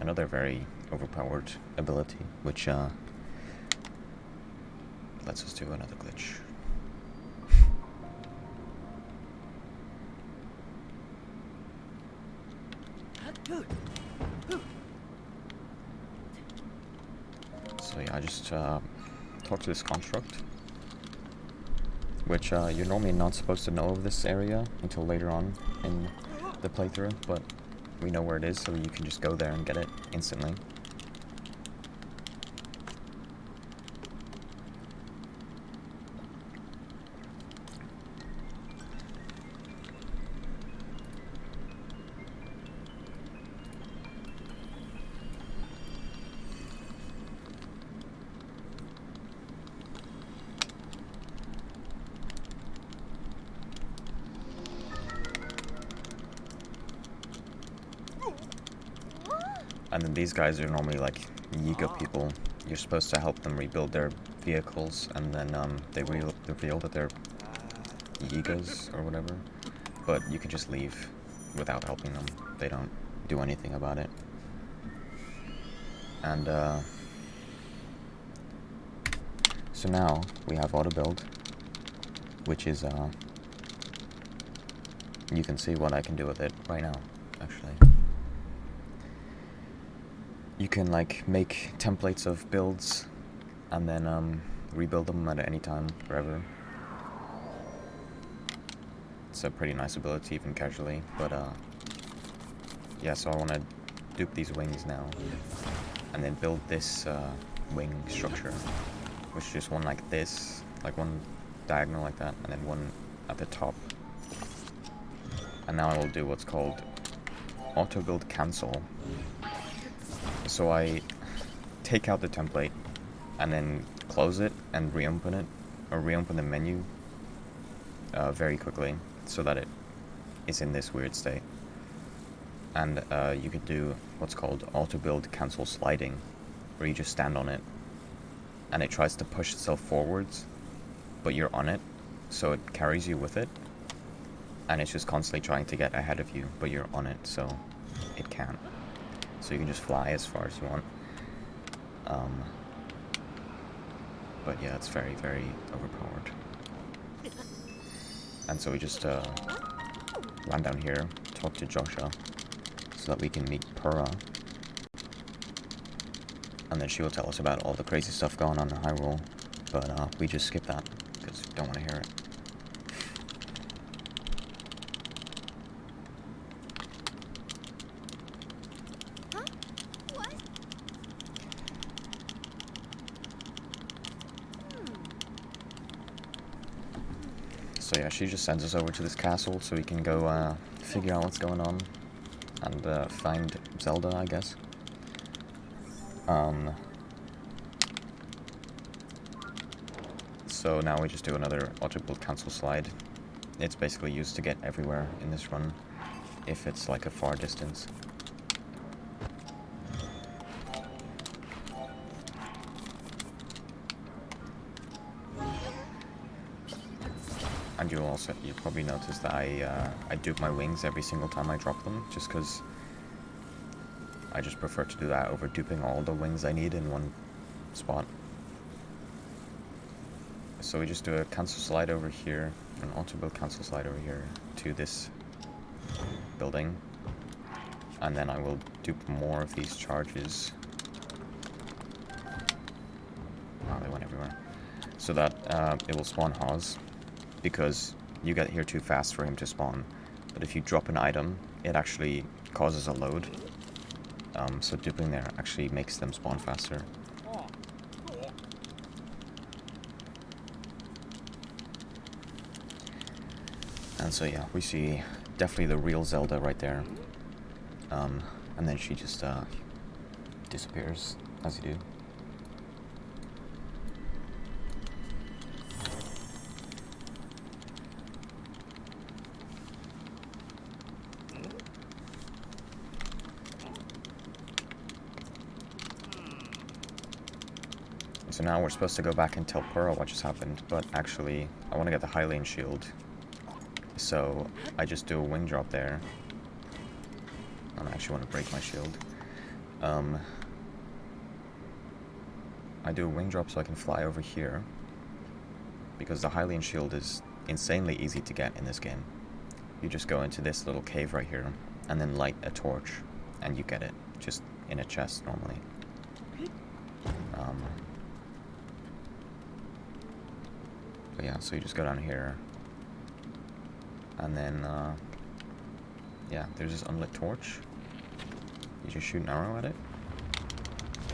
S1: another very overpowered ability, which lets us do another glitch. So yeah, I just talk to this construct, which you're normally not supposed to know of this area until later on in the playthrough, but we know where it is, so you can just go there and get it instantly. And then these guys are normally like Yiga people. You're supposed to help them rebuild their vehicles, and then they reveal that they're Yigas or whatever. But you can just leave without helping them. They don't do anything about it. And so now we have auto build, which is you can see what I can do with it right now, actually. You can like make templates of builds and then rebuild them at any time, forever. It's a pretty nice ability, even casually, but yeah, so I want to dupe these wings now and then build this wing structure, which is just one like this, like one diagonal like that, and then one at the top. And now I will do what's called auto build cancel. So I take out the template and then close it and reopen it, or reopen the menu very quickly so that it is in this weird state. And you could do what's called auto build cancel sliding, where you just stand on it and it tries to push itself forwards, but you're on it, so it carries you with it, and it's just constantly trying to get ahead of you, but you're on it, so it can't. So you can just fly as far as you want. But yeah, it's very, very overpowered. And so we just land down here, talk to Joshua, so that we can meet Pura. And then she will tell us about all the crazy stuff going on in Hyrule, but we just skip that, because we don't want to hear it.
S2: Huh? What?
S1: So yeah, she just sends us over to this castle so we can go figure out what's going on and find Zelda, I guess. So now we just do another auto-build cancel slide. It's basically used to get everywhere in this run, if it's like a far distance. And you'll probably notice that I dupe my wings every single time I drop them, just because I just prefer to do that over duping all the wings I need in one spot. So we just do a cancel slide over here, an auto-build cancel slide over here to this building, and then I will dupe more of these charges. Oh, they went everywhere. So that it will spawn Haws, because you get here too fast for him to spawn. But if you drop an item, it actually causes a load. So duping there actually makes them spawn faster. And so yeah, we see definitely the real Zelda right there. And then she just disappears, as you do. So now we're supposed to go back and tell Pearl what just happened, but actually I want to get the Hylian shield. So I just do a wing drop there. I don't actually want to break my shield. I do a wing drop so I can fly over here, because the Hylian shield is insanely easy to get in this game. You just go into this little cave right here and then light a torch and you get it, just in a chest normally. But yeah, so you just go down here, and then, yeah, there's this unlit torch. You just shoot an arrow at it,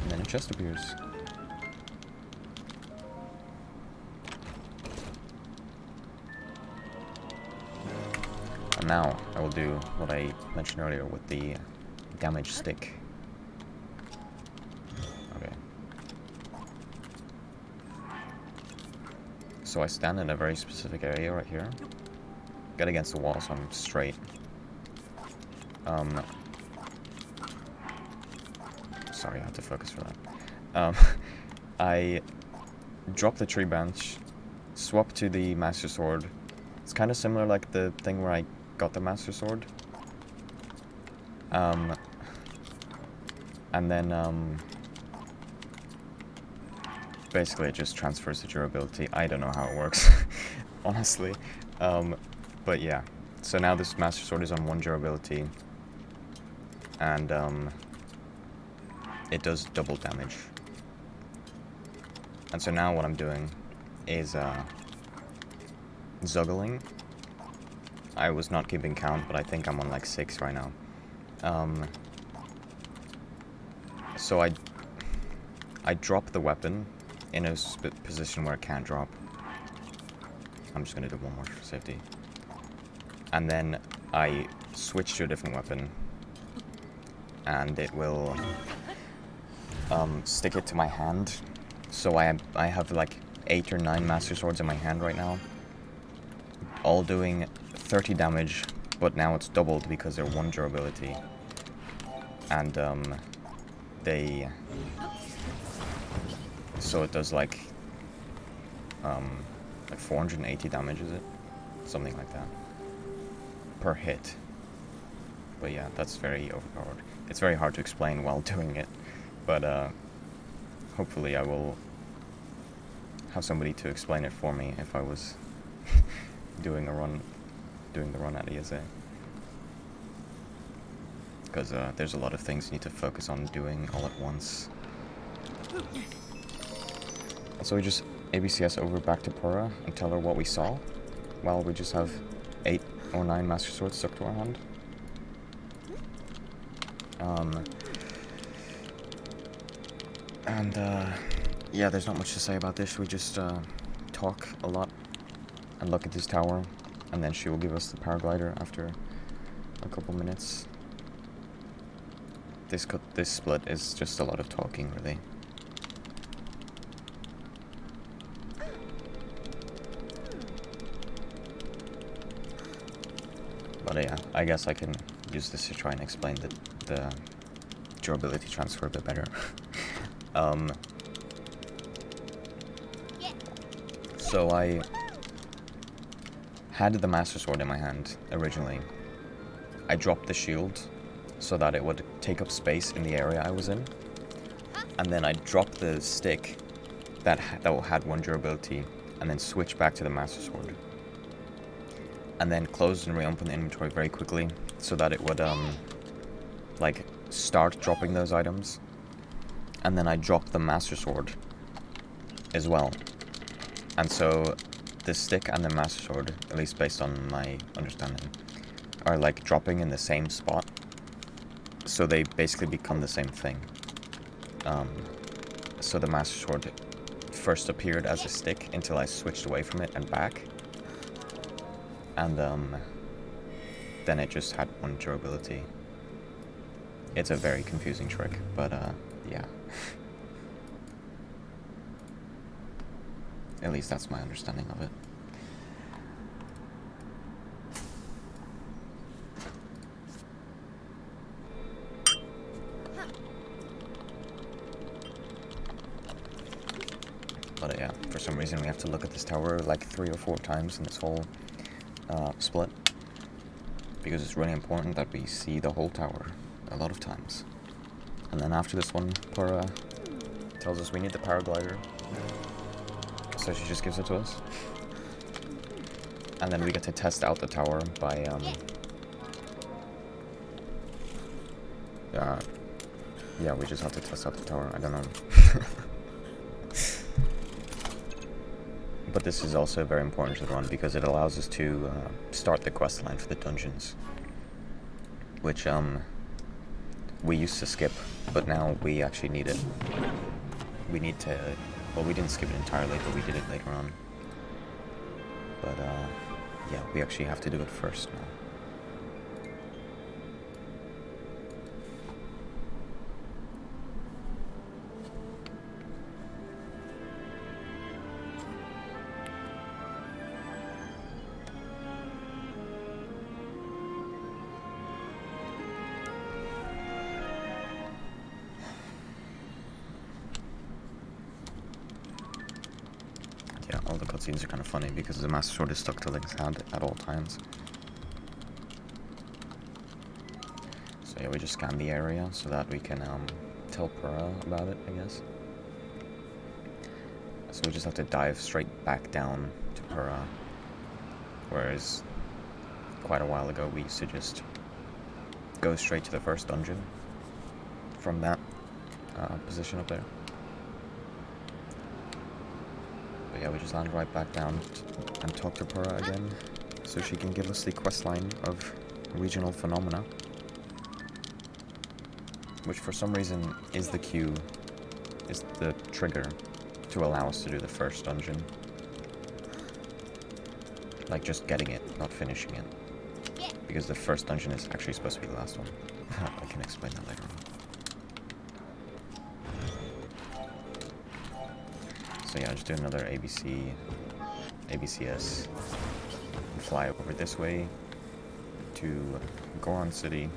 S1: and then a chest appears. And now, I will do what I mentioned earlier with the damage stick. So I stand in a very specific area right here. Get against the wall so I'm straight. Sorry, I have to focus for that. I drop the tree branch, swap to the Master Sword. It's kind of similar like the thing where I got the Master Sword. And then, basically it just transfers the durability. I don't know how it works, honestly. But yeah, so now this Master Sword is on 1 durability, and it does double damage. And so now what I'm doing is zuggling. I was not keeping count, but I think I'm on like 6 right now. So I drop the weapon in a position where it can't drop. I'm just gonna do one more for safety. And then I switch to a different weapon, and it will stick it to my hand. So I have like 8 or 9 Master Swords in my hand right now, all doing 30 damage, but now it's doubled because they're 1 durability. And so it does like 480 damage, is it? Something like that. Per hit. But yeah, that's very overpowered. It's very hard to explain while doing it, but hopefully I will have somebody to explain it for me if I was doing the run at ESA. Because there's a lot of things you need to focus on doing all at once. So we just ABCS over back to Pura and tell her what we saw, while we just have 8 or 9 Master Swords stuck to our hand. Yeah, there's not much to say about this. We just talk a lot and look at this tower, and then she will give us the paraglider after a couple minutes. This split is just a lot of talking, really. But yeah, I guess I can use this to try and explain the durability transfer a bit better. So I had the Master Sword in my hand originally. I dropped the shield so that it would take up space in the area I was in. And then I dropped the stick that had 1 durability and then switched back to the Master Sword. And then closed and reopened the inventory very quickly so that it would like start dropping those items. And then I dropped the Master Sword as well. And so the stick and the Master Sword, at least based on my understanding, are like dropping in the same spot. So they basically become the same thing. So the Master Sword first appeared as a stick until I switched away from it and back. And then it just had 1 durability. It's a very confusing trick, but yeah. At least that's my understanding of it. But yeah, for some reason we have to look at this tower like 3 or 4 times in this whole split. Because it's really important that we see the whole tower a lot of times. And then after this one, Pura tells us we need the paraglider. So she just gives it to us. And then we get to test out the tower by, yeah, we just have to test out the tower, I don't know. But this is also very important to the run because it allows us to start the quest line for the dungeons. Which, we used to skip, but now we actually need it. We need to, well, we didn't skip it entirely, but we did it later on. But, yeah, we actually have to do it first now. Yeah, all the cutscenes are kind of funny because the Master Sword is stuck to Link's hand at all times. So yeah, we just scan the area so that we can tell Pura about it, I guess. So we just have to dive straight back down to Pura. Whereas quite a while ago we used to just go straight to the first dungeon from that position up there. But yeah, we just land right back down and talk to Pura again, so she can give us the questline of regional phenomena, which for some reason is the trigger to allow us to do the first dungeon. Like just getting it, not finishing it. Because the first dungeon is actually supposed to be the last one. I can explain that later on. So yeah, just do another ABCS, and fly over this way to Goron City.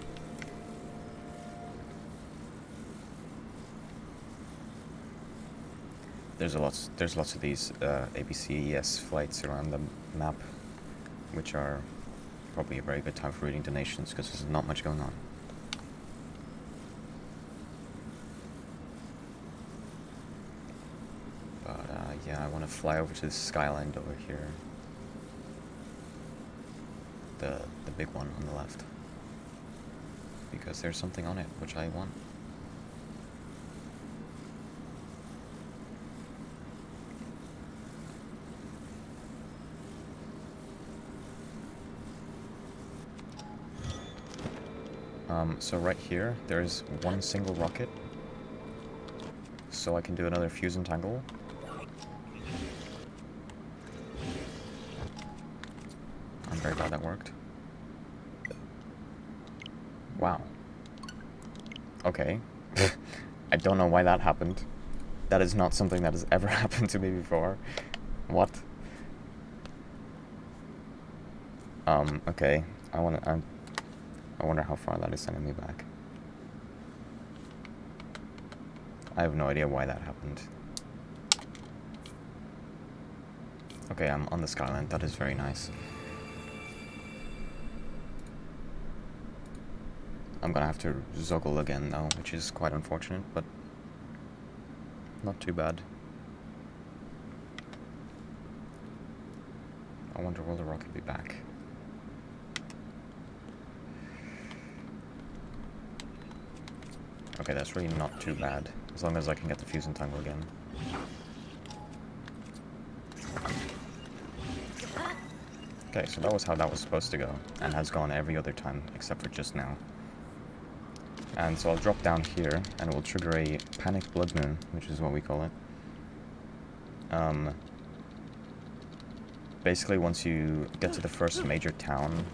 S1: There's lots of these ABCS flights around the map, which are probably a very good time for reading donations because there's not much going on. Yeah, I want to fly over to the Skyland over here. The big one on the left. Because there's something on it which I want. So right here, there's one single rocket. So I can do another fuse and tangle. I'm very glad that worked. Wow. Okay. I don't know why that happened. That is not something that has ever happened to me before. What? Okay. I wonder how far that is sending me back. I have no idea why that happened. Okay, I'm on the skyline. That is very nice. I'm gonna have to zoggle again now, which is quite unfortunate, but not too bad. I wonder will the rocket be back? Okay, that's really not too bad, as long as I can get the fuse and tangle again. Okay, so that was how that was supposed to go, and has gone every other time, except for just now. And so I'll drop down here, and it will trigger a panic blood moon, which is what we call it. Basically, once you get to the first major town,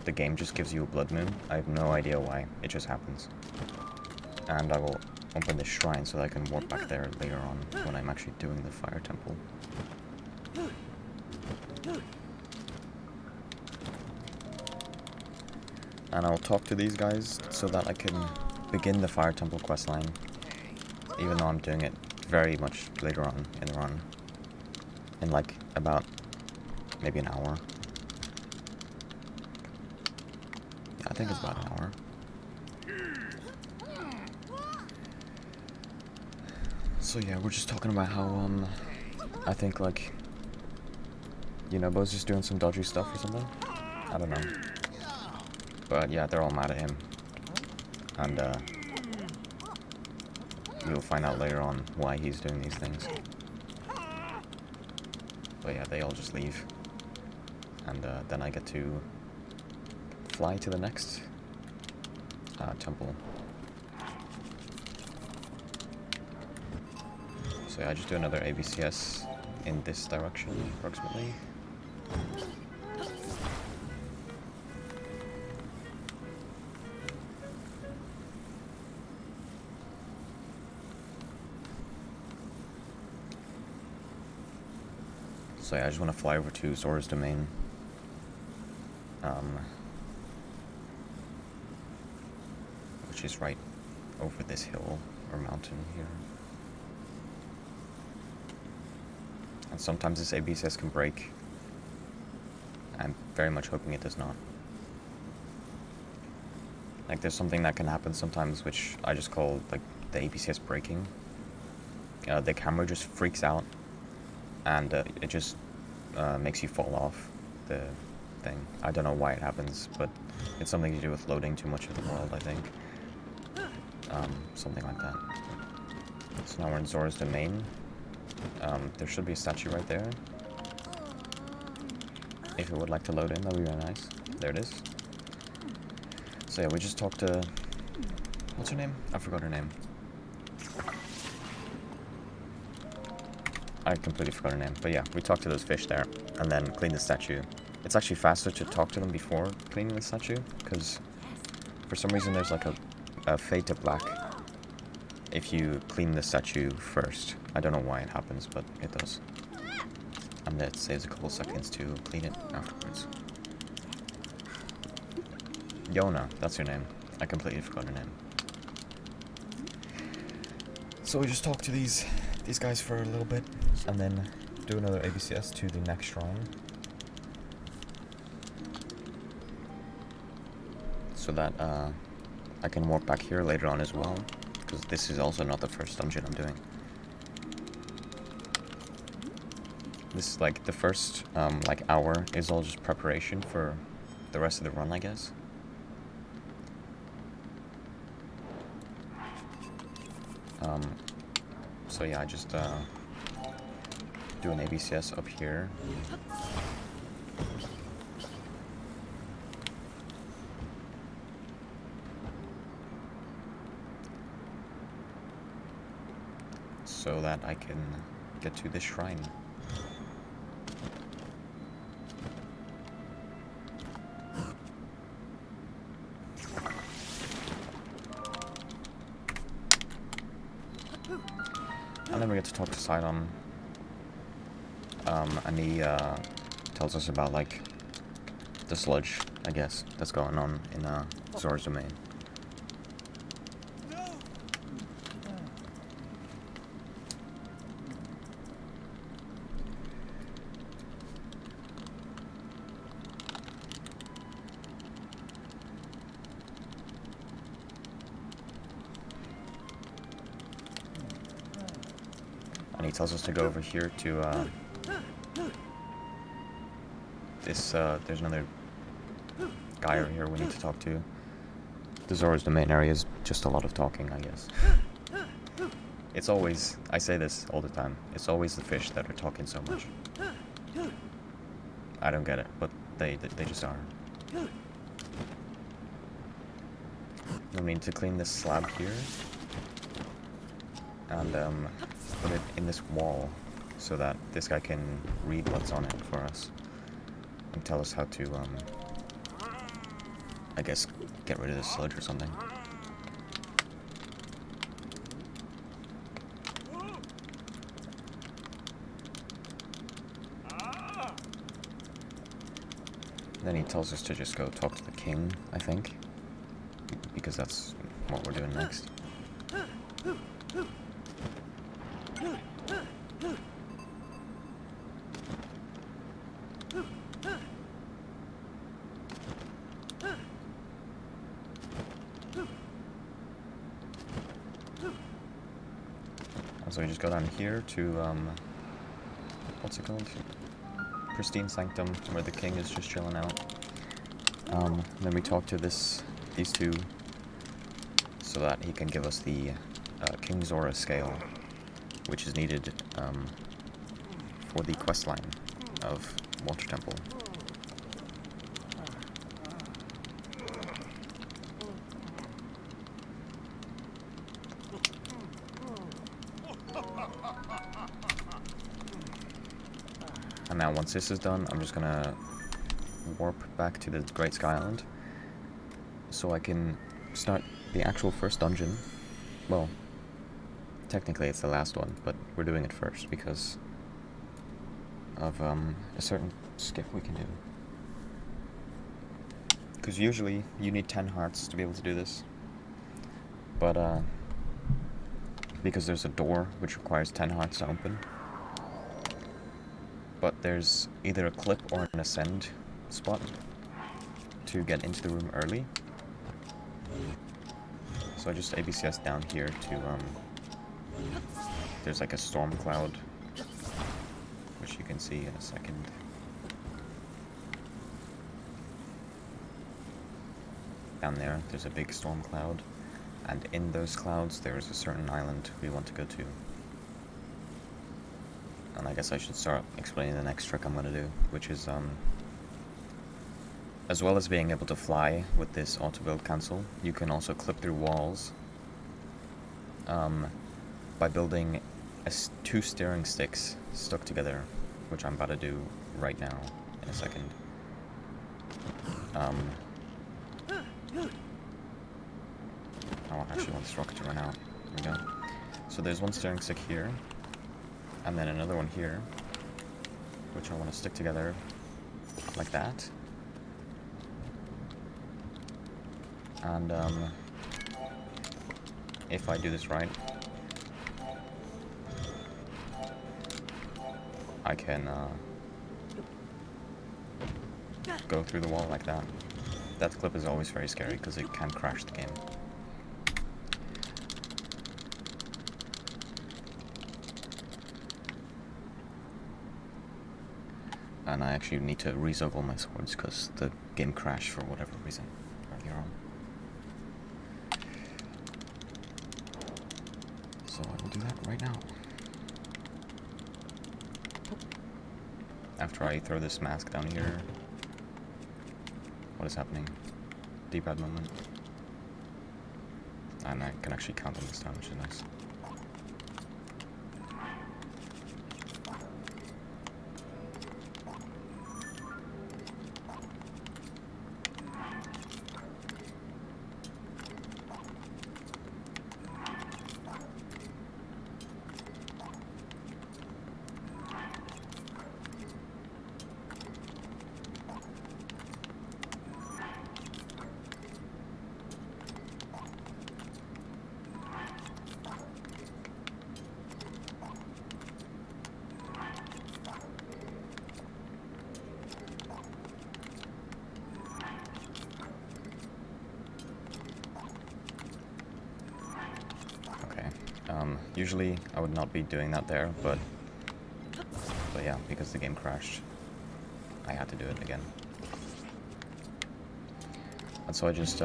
S1: the game just gives you a blood moon. I have no idea why, it just happens. And I will open this shrine so that I can warp back there later on, when I'm actually doing the fire temple. And I'll talk to these guys so that I can begin the Fire Temple questline, even though I'm doing it very much later on in the run. In like about maybe an hour. Yeah, I think it's about an hour. So yeah, we're just talking about how I think like, you know, Bo's just doing some dodgy stuff or something. I don't know. But yeah, they're all mad at him. And we'll find out later on why he's doing these things. But yeah, they all just leave. And then I get to fly to the next temple. So yeah, I just do another ABCS in this direction, approximately. So yeah, I just want to fly over to Zora's Domain. Which is right over this hill or mountain here. And sometimes this ABCS can break. I'm very much hoping it does not. Like there's something that can happen sometimes which I just call like the ABCS breaking. The camera just freaks out and it just makes you fall off the thing. I don't know why it happens, but it's something to do with loading too much of the world, I think. Something like that. So now we're in Zora's Domain. There should be a statue right there. If it would like to load in, that would be very nice. There it is. So yeah, we just talked to... What's her name? I forgot her name. I completely forgot her name. But yeah, we talked to those fish there, and then cleaned the statue. It's actually faster to talk to them before cleaning the statue, because for some reason there's like a fade to black if you clean the statue first. I don't know why it happens, but it does. And it saves a couple seconds to clean it afterwards. Yona, that's her name. I completely forgot her name. So we just talked to these guys for a little bit, and then do another ABCS to the next shrine. So that I can warp back here later on as well, because this is also not the first dungeon I'm doing. This is like the first like hour is all just preparation for the rest of the run, I guess. So yeah, I just do an ABCS up here. so that I can get to this shrine. And then we get to talk to Sidon. And he tells us about, like, the sludge, I guess, that's going on in Zora's domain. And he tells us to go over here to this, there's another guy over here we need to talk to. The Zora's domain area is just a lot of talking, I guess. It's always, I say this all the time, it's always the fish that are talking so much. I don't get it, but they just are. We need to clean this slab here. And put it in this wall so that this guy can read what's on it for us and tell us how to I guess get rid of the sludge or something. Then he tells us to just go talk to the king, I think, because that's what we're doing next. So we just go down here to, what's it called? Pristine Sanctum, where the king is just chilling out. Then we talk to these two, so that he can give us the King Zora scale, which is needed for the questline of Water Temple. And now once this is done, I'm just gonna warp back to the Great Sky Island so I can start the actual first dungeon. Well, technically it's the last one, but we're doing it first because of a certain skip we can do. Because usually you need 10 hearts to be able to do this, but because there's a door which requires 10 hearts to open, but there's either a clip or an ascend spot to get into the room early. So I just ABCS down here to, there's like a storm cloud, which you can see in a second. Down there's a big storm cloud, and in those clouds there's a certain island we want to go to. And I guess I should start explaining the next trick I'm gonna do, which is, as well as being able to fly with this auto-build cancel, you can also clip through walls by building two steering sticks stuck together, which I'm about to do right now in a second. I actually want this rocket to run out. There we go. So there's one steering stick here, and then another one here, which I want to stick together like that. And if I do this right, I can go through the wall like that. That clip is always very scary because it can crash the game. And I actually need to resolve all my swords because the game crashed for whatever reason earlier on. So I will do that right now. After I throw this mask down here. What is happening? D-pad moment. And I can actually count them this time, which is nice. Usually I would not be doing that there, but yeah, because the game crashed, I had to do it again. And so I just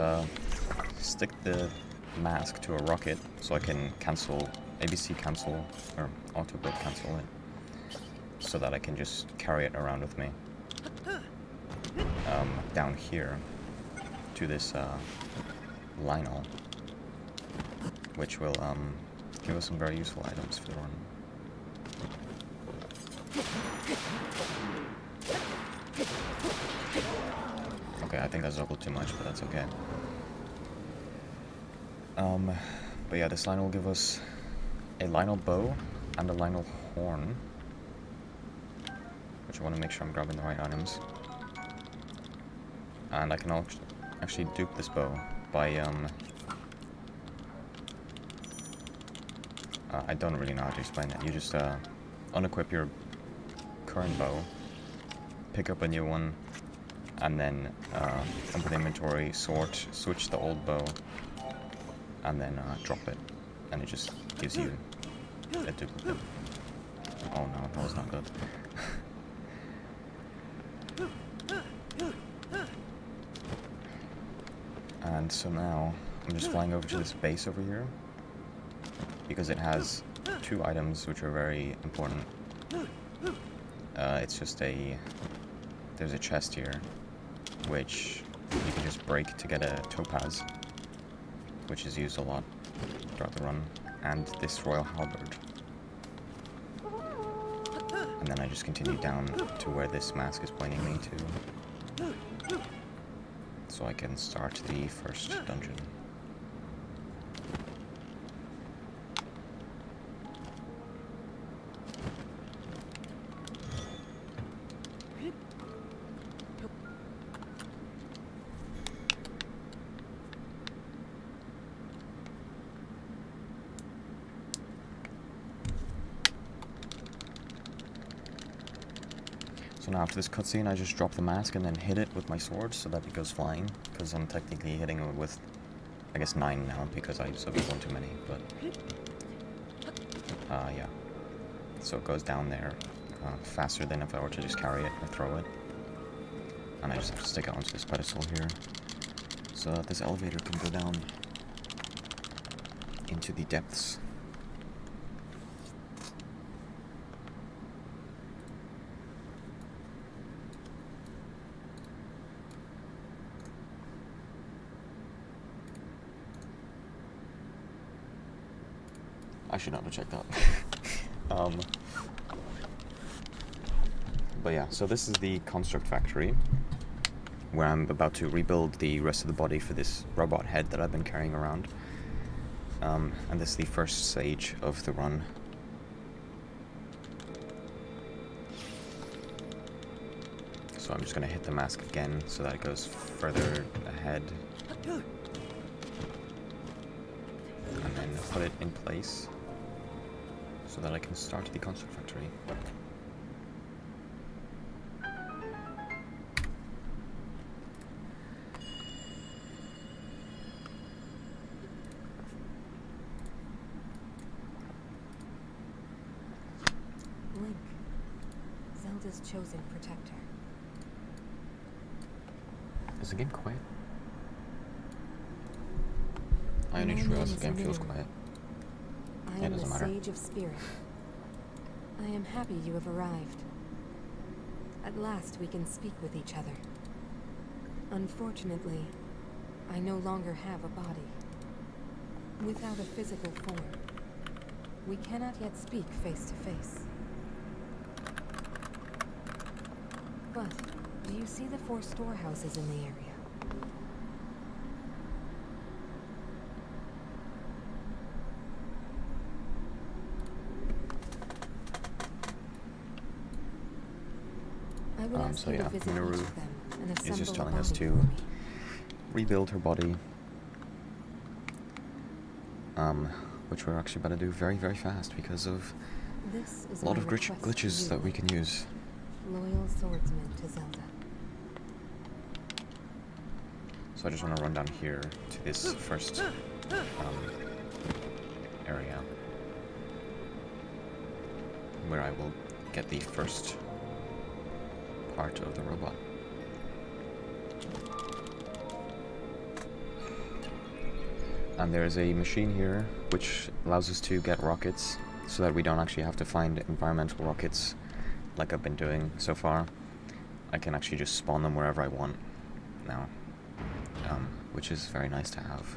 S1: stick the mask to a rocket so I can cancel, ABC cancel, or auto-build cancel it, so that I can just carry it around with me. Down here to this Lionel, which will give us some very useful items for the run. Okay, I think that's a little too much, but that's okay. But yeah, this Lionel will give us a Lionel bow and a Lionel horn, which I want to make sure I'm grabbing the right items. And I can actually dupe this bow by I don't really know how to explain it. You just unequip your current bow, pick up a new one, and then open the inventory, switch the old bow, and then drop it, and it just gives you a duplicate. Oh no, that was not good. And so now I'm just flying over to this base over here, because it has two items which are very important. It's just there's a chest here, which you can just break to get a topaz, which is used a lot throughout the run, and this royal halberd. And then I just continue down to where this mask is pointing me to, so I can start the first dungeon. So now after this cutscene, I just drop the mask and then hit it with my sword so that it goes flying, because I'm technically hitting it with, I guess, 9 now, because I used one too many, but yeah. So it goes down there faster than if I were to just carry it or throw it. And I just have to stick it onto this pedestal here, so that this elevator can go down into the depths. I should not have checked that. But yeah, so this is the construct factory, where I'm about to rebuild the rest of the body for this robot head that I've been carrying around. And this is the first stage of the run. So I'm just going to hit the mask again so that it goes further ahead. And then put it in place so that I can start the construct factory.
S3: Link, Zelda's chosen protector.
S1: Is the game quiet? I only just realized the game feels quiet.
S3: I am the Sage of Spirit. I am happy you have arrived. At last we can speak with each other. Unfortunately, I no longer have a body. Without a physical form, we cannot yet speak face to face. But, do you see the 4 storehouses in the area?
S1: So yeah, Minoru is just telling us to rebuild her body, which we're actually about to do very, very fast because of a lot of glitches that we can use.
S3: Loyal swordsman to Zelda.
S1: So I just want to run down here to this first area. where I will get the first part of the robot. And there's a machine here which allows us to get rockets so that we don't actually have to find environmental rockets like I've been doing so far. I can actually just spawn them wherever I want now, which is very nice to have.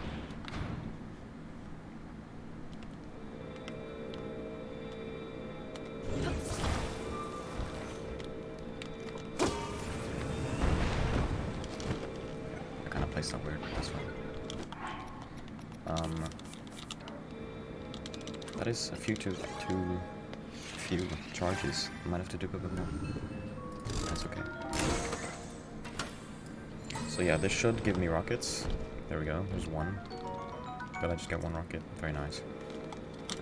S1: I kind of placed that weird this one. That is a few too few charges. I might have to do a bit more. That's okay. So yeah, this should give me rockets. There we go, there's one. But I just get one rocket. Very nice.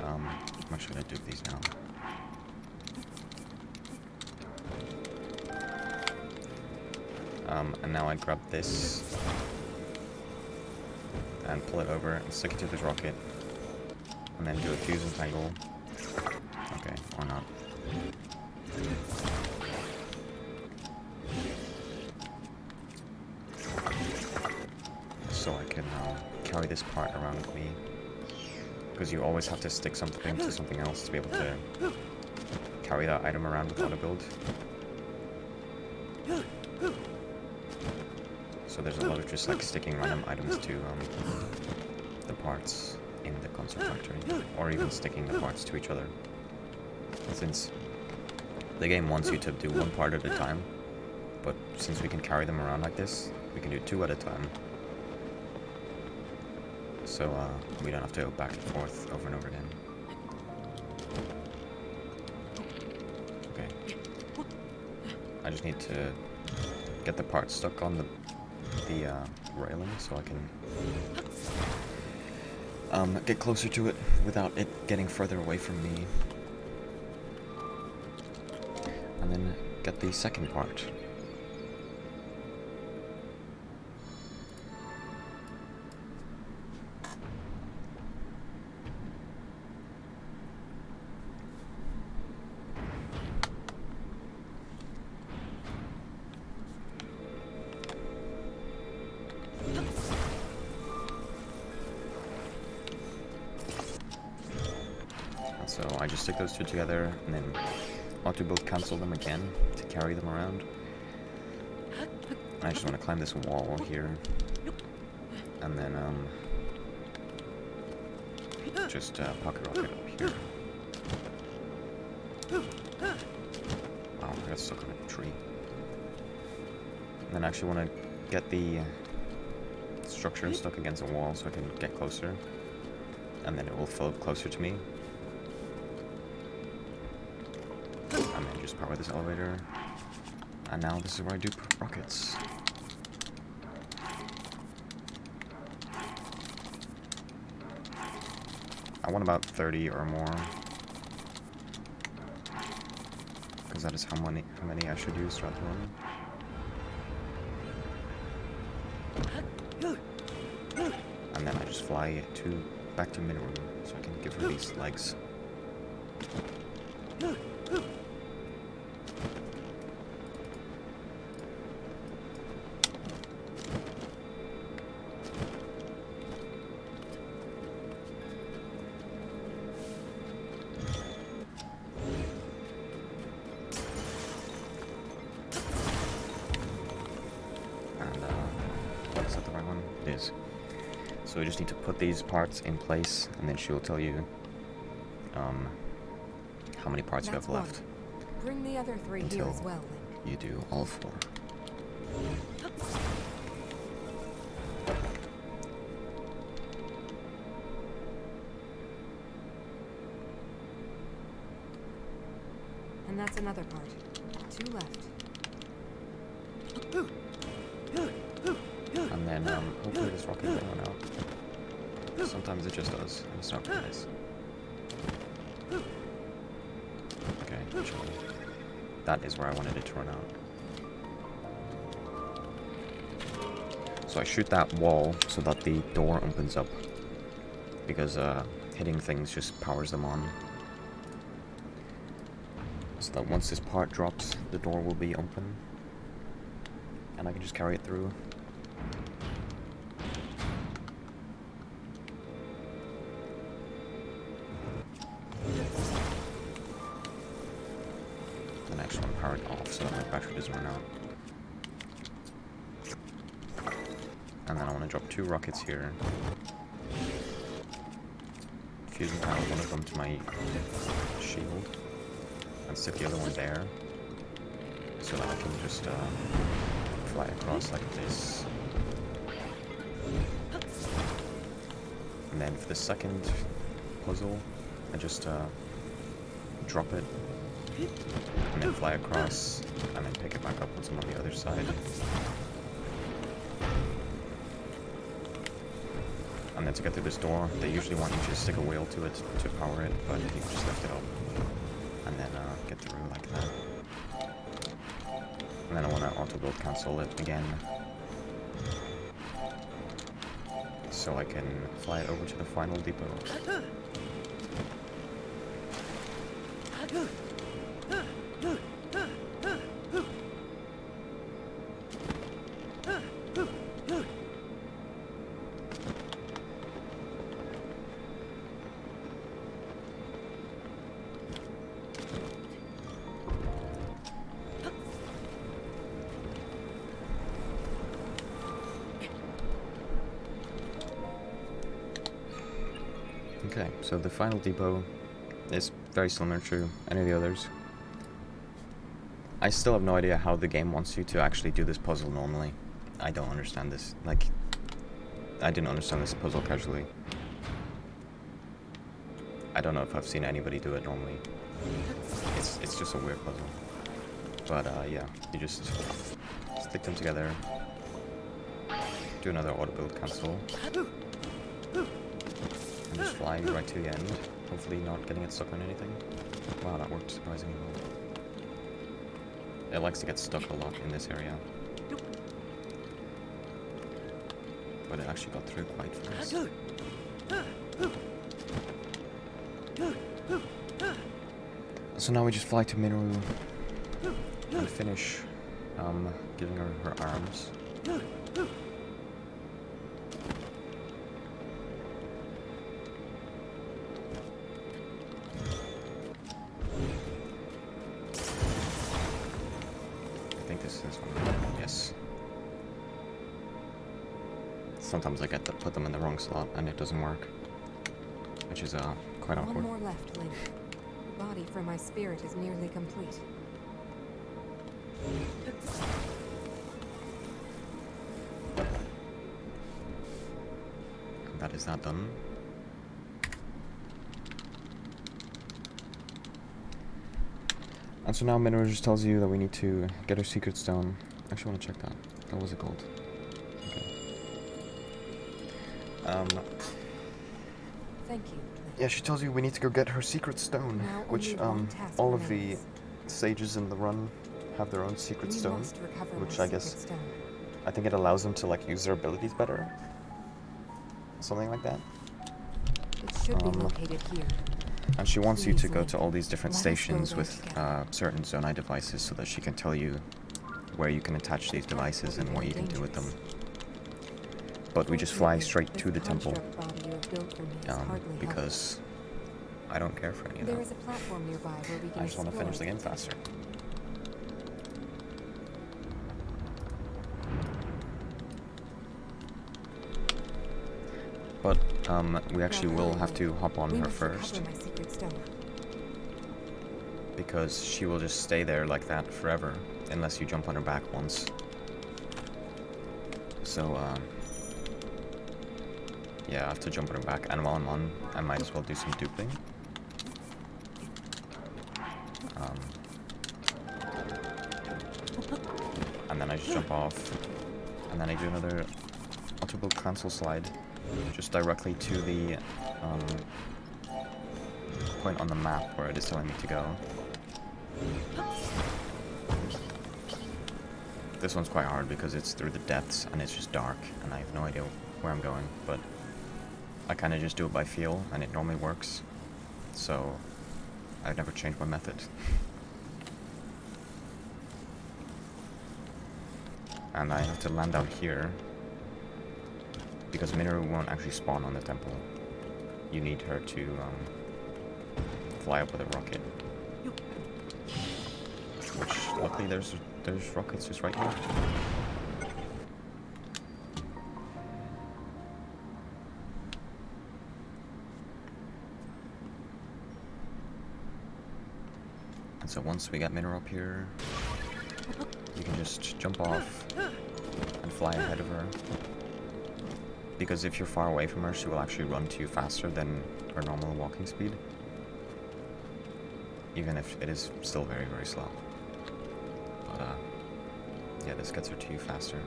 S1: I'm actually gonna do these now. And now I grab this and pull it over and stick it to this rocket, and then do a fuse and tangle. Okay, or not. So I can carry this part around with me, because you always have to stick something to something else to be able to carry that item around without a build. So there's a lot of just like sticking random items to the parts in the console factory, or even sticking the parts to each other. Since the game wants you to do one part at a time, but since we can carry them around like this, we can do two at a time. So we don't have to go back and forth over and over again. Okay. I just need to get the part stuck on the railing so I can get closer to it without it getting further away from me. And then get the second part. So I just stick those two together and then auto-build cancel them again to carry them around. I just want to climb this wall here, and then just pocket rocket up here. Wow, I got stuck on a tree. And then I actually want to get the structure stuck against a wall so I can get closer, and then it will float closer to me. And then just power this elevator. And now this is where I do rockets. I want about 30 or more, because that is how many I should use throughout the run. And then I just fly back to mid-room so I can give her these legs. Is that the right one? It is. So we just need to put these parts in place, and then she'll tell you how many parts you have left.
S3: Bring the other three here as well, then.
S1: You do all 4.
S3: And that's another part. 2 left.
S1: And then hopefully this rocket will run out. Sometimes it just does, and it's not very nice. Okay, actually, that is where I wanted it to run out. So I shoot that wall so that the door opens up, because hitting things just powers them on. So that once this part drops, the door will be open. And I can just carry it through. The next one, power it off so that my battery doesn't run out. And then I want to drop 2 rockets here. Fusing power one of them to my shield. And stick the other one there. So that I can just fly across like this. And then for the second puzzle, I just drop it. And then fly across. And then pick it back up once I'm on the other side. And then to get through this door, they usually want you to stick a wheel to it to power it, but you can just lift it up and then get through like that. And then I want to auto-build cancel it again, so I can fly it over to the final depot. Okay, so the final depot is very similar to any of the others. I still have no idea how the game wants you to actually do this puzzle normally. I don't understand this. Like, I didn't understand this puzzle casually. I don't know if I've seen anybody do it normally. It's just a weird puzzle. But yeah, you just stick them together. Do another auto build cancel. And just fly right to the end, hopefully not getting it stuck on anything. Wow, that worked surprisingly well. It likes to get stuck a lot in this area. But it actually got through quite fast. So now we just fly to Minoru and finish giving her her arms. This one. Yes. Sometimes I get to put them in the wrong slot and it doesn't work, which is quite awkward.
S3: One more left, Link. The body for my spirit is nearly complete.
S1: That is not done. And so now Minoru just tells you that we need to get her secret stone. I actually want to check that. That was a gold. Okay.
S3: Thank you.
S1: Yeah, she tells you we need to go get her secret stone,
S3: Now
S1: which all of the sages in the run have their own secret stone, which I guess I think it allows them to like use their abilities better. Something like that.
S3: It should be located here.
S1: And she wants you to go to all these different stations with certain Zonai devices so that she can tell you where you can attach these devices and what you can do with them. But we just fly straight to the temple, because I don't care for any of that. I just want to finish the game faster. But we actually will have to hop on her first, because she will just stay there like that forever unless you jump on her back once. So yeah, I have to jump on her back, and while I'm on, I might as well do some duping. And then I just jump off, and then I do another auto-build cancel slide, just directly to the point on the map where it is telling me to go. This one's quite hard because it's through the depths and it's just dark and I have no idea where I'm going, but I kind of just do it by feel and it normally works, so I've never changed my method. And I have to land out here because Minoru won't actually spawn on the temple. You need her to fly up with a rocket. Which, luckily, there's rockets just right here. And so once we get Minoru up here, you can just jump off and fly ahead of her. Because if you're far away from her, she will actually run to you faster than her normal walking speed. Even if it is still very, very slow. But, yeah, this gets her to you faster.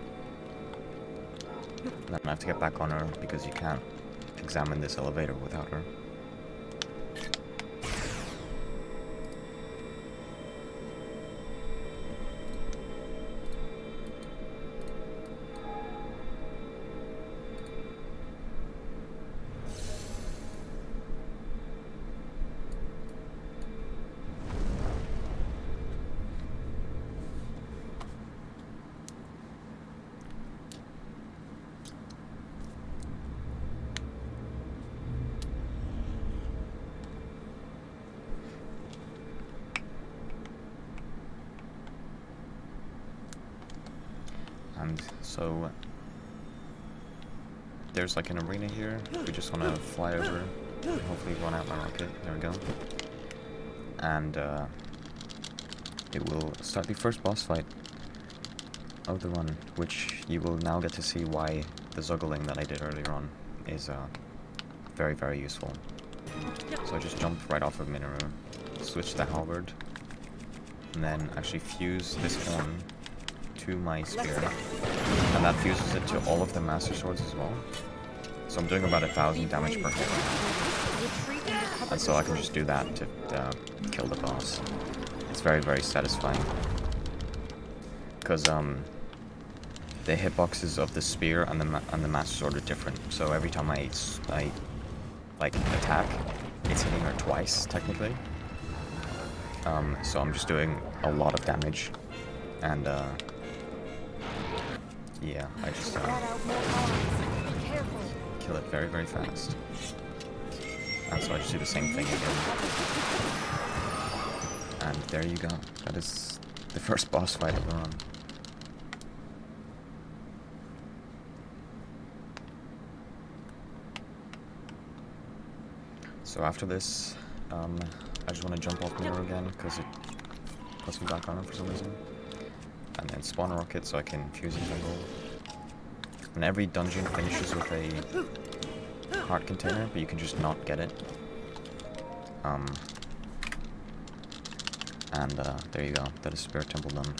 S1: Then I have to get back on her because you can't examine this elevator without her. And so there's like an arena here. We just want to fly over and hopefully run out my rocket. There we go. And it will start the first boss fight of the run, which you will now get to see why the zuggling that I did earlier on is very, very useful. So I just jumped right off of Minoru, switch the halberd, and then actually fuse this horn to my spear, and that fuses it to all of the master swords as well. So I'm doing about 1,000 damage per hit, and so I can just do that to kill the boss. It's very, very satisfying because the hitboxes of the spear and the master sword are different. So every time I like attack, it's hitting her twice technically. So I'm just doing a lot of damage, and yeah, I just kill it very, very fast. And so I just do the same thing again. And there you go. That is the first boss fight of the run. So after this, I just want to jump off Minoru again because it puts me back on it for some reason. And then spawn a rocket so I can fuse and jungle. And every dungeon finishes with a heart container, but you can just not get it. And there you go. That is Spirit Temple done.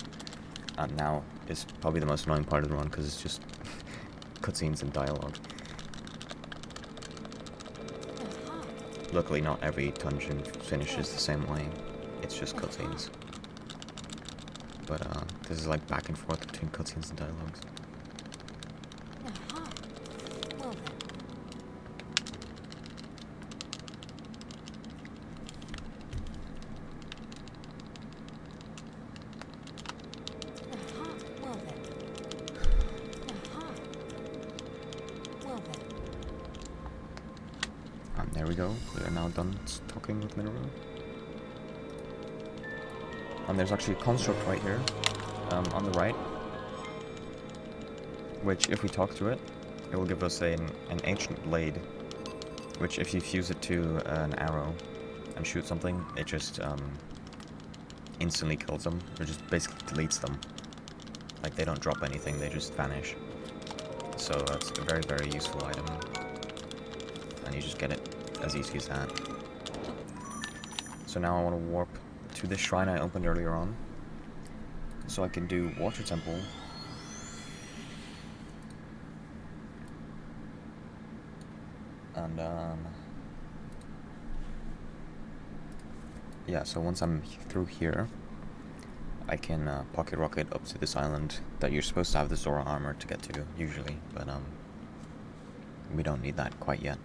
S1: And now is probably the most annoying part of the run because it's just cutscenes and dialogue. Luckily, not every dungeon finishes the same way. It's just cutscenes. But this is like back and forth between cutscenes and dialogues. And there we go. We are now done talking with Minoru. And there's actually a construct right here, on the right, which if we talk to it, it will give us an ancient blade, which if you fuse it to an arrow and shoot something, it just instantly kills them, or just basically deletes them. Like they don't drop anything, they just vanish. So that's a very, very useful item, and you just get it as easy as that. So now I want to warp to this shrine I opened earlier on, so I can do Water Temple, and yeah, so once I'm through here, I can pocket rocket up to this island that you're supposed to have the Zora armor to get to, usually, but we don't need that quite yet.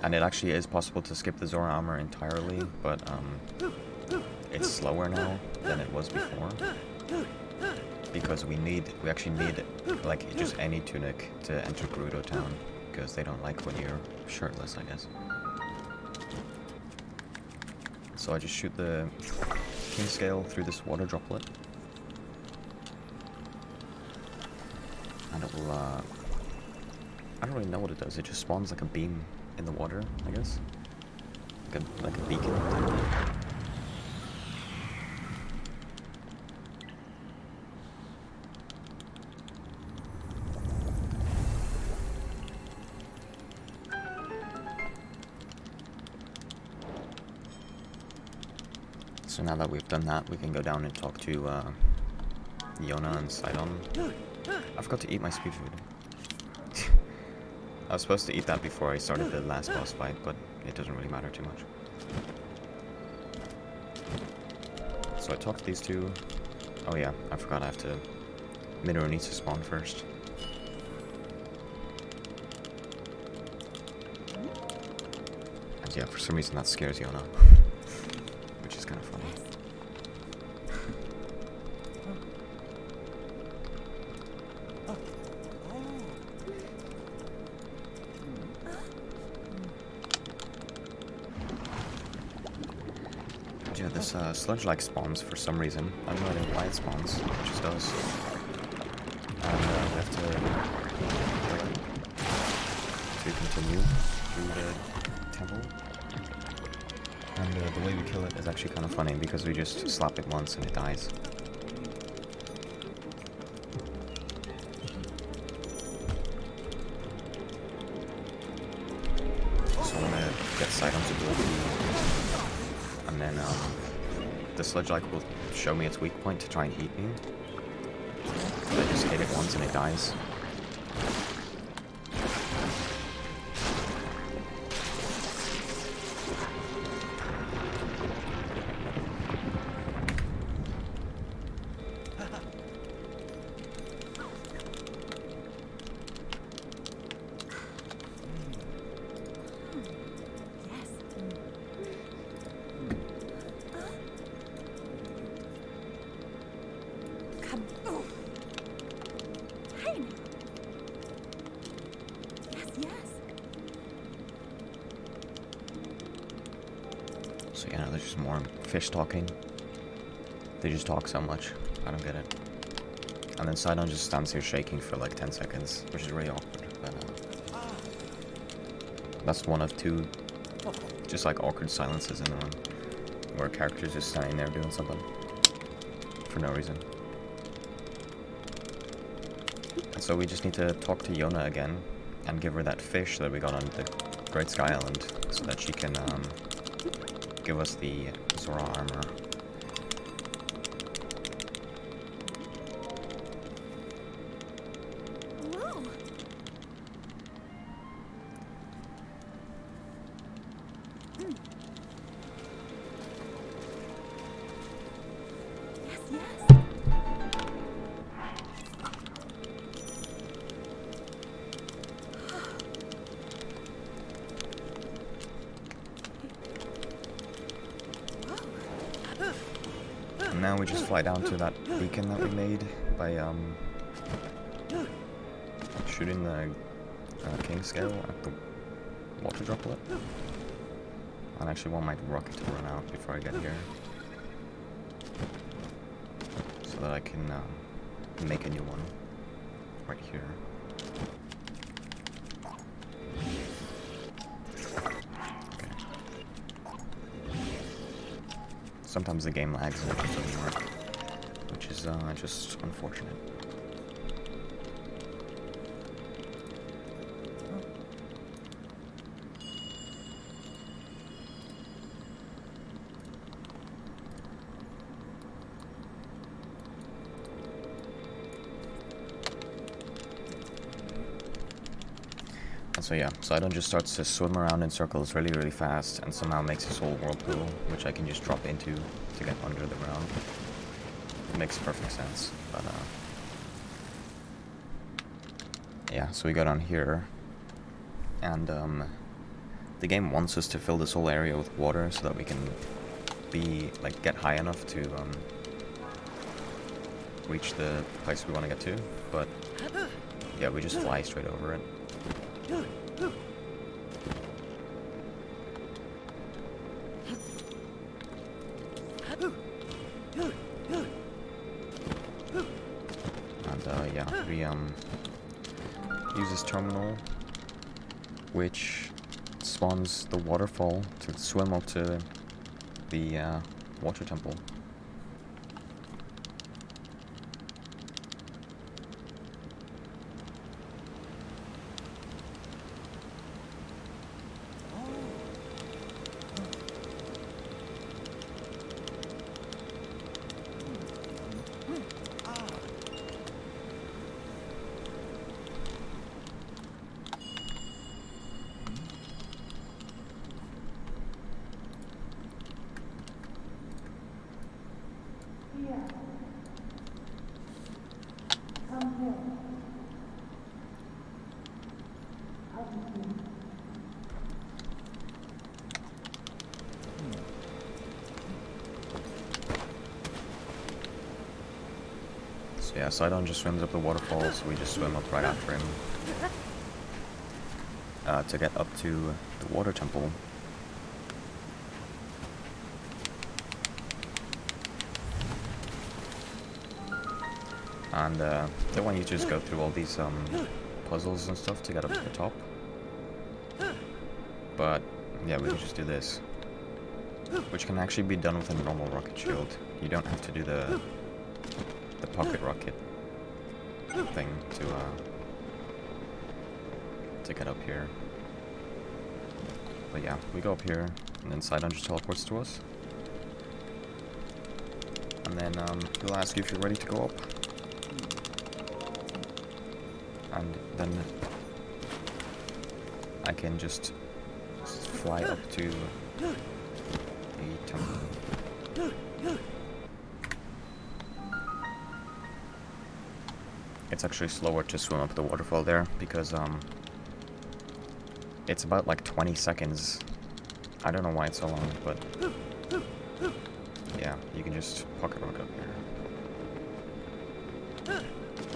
S1: And it actually is possible to skip the Zora armor entirely, but it's slower now than it was before. Because we actually need, like, just any tunic to enter Gerudo Town. Because they don't like when you're shirtless, I guess. So I just shoot the king scale through this water droplet. And it will, I don't really know what it does. It just spawns like a beam in the water, I guess. Like a beacon. So now that we've done that, we can go down and talk to Yona and Sidon. I forgot to eat my speed food. I was supposed to eat that before I started the last boss fight, but it doesn't really matter too much. So I talked to these two. Oh yeah, I forgot I have to... Minoru needs to spawn first. And yeah, for some reason that scares Yona. Which is kind of funny. Yeah, this sludge-like spawns for some reason. I have no idea why it spawns. It just does. And we have to continue through the temple. And the way we kill it is actually kind of funny because we just slap it once and it dies. So I'm gonna get Sidon to build me. And then the sludge-like will show me its weak point to try and eat me. But I just hit it once and it dies. So yeah, there's just more fish talking. They just talk so much. I don't get it. And then Sidon just stands here shaking for like 10 seconds, which is really awkward. But that's one of two just like awkward silences in the room, where a character's just standing there doing something for no reason. And so we just need to talk to Yona again and give her that fish that we got on the Great Sky Island so that she can give us the Zora armor.
S2: Whoa. Yes, yes.
S1: And now we just fly down to that beacon that we made by shooting the king scale at the water droplet. I actually want my rocket to run out before I get here, so that I can make a new one right here. Sometimes the game lags and it just doesn't work, which is just unfortunate. So yeah, Sidon just starts to swim around in circles really, really fast, and somehow makes his whole whirlpool, which I can just drop into to get under the ground. It makes perfect sense, but yeah, so we go down here, and the game wants us to fill this whole area with water so that we can be like get high enough to reach the place we want to get to, but yeah, we just fly straight over it. And yeah, we use this terminal, which spawns the waterfall to swim up to the water temple. So yeah, Sidon just swims up the waterfall, so we just swim up right after him to get up to the water temple. And they want you to just go through all these puzzles and stuff to get up to the top. But yeah, we can just do this, which can actually be done with a normal rocket shield. You don't have to do the pocket rocket thing to get up here. But yeah, we go up here, and then Sidon just teleports to us. And then he'll ask you if you're ready to go up. And then I can just fly up to the temple. It's actually slower to swim up the waterfall there because it's about like 20 seconds. I don't know why it's so long, but yeah, you can just pocket rocket up here.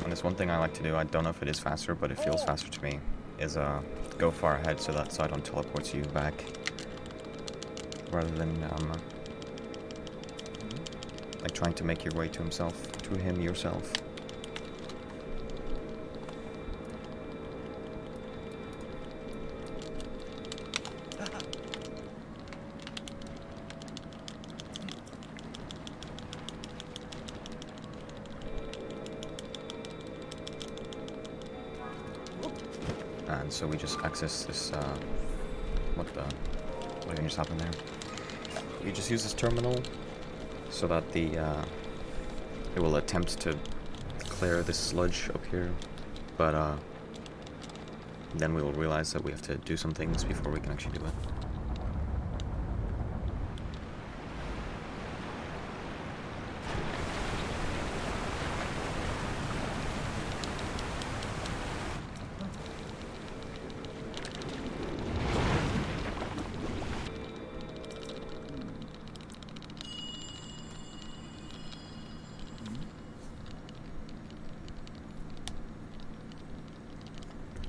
S1: And there's one thing I like to do, I don't know if it is faster, but it feels faster to me, is go far ahead so that Sidon teleports you back, rather than like trying to make your way to him yourself. And so we just access this, what even just happened there? We just use this terminal so that it will attempt to clear this sludge up here, but then we will realize that we have to do some things before we can actually do it.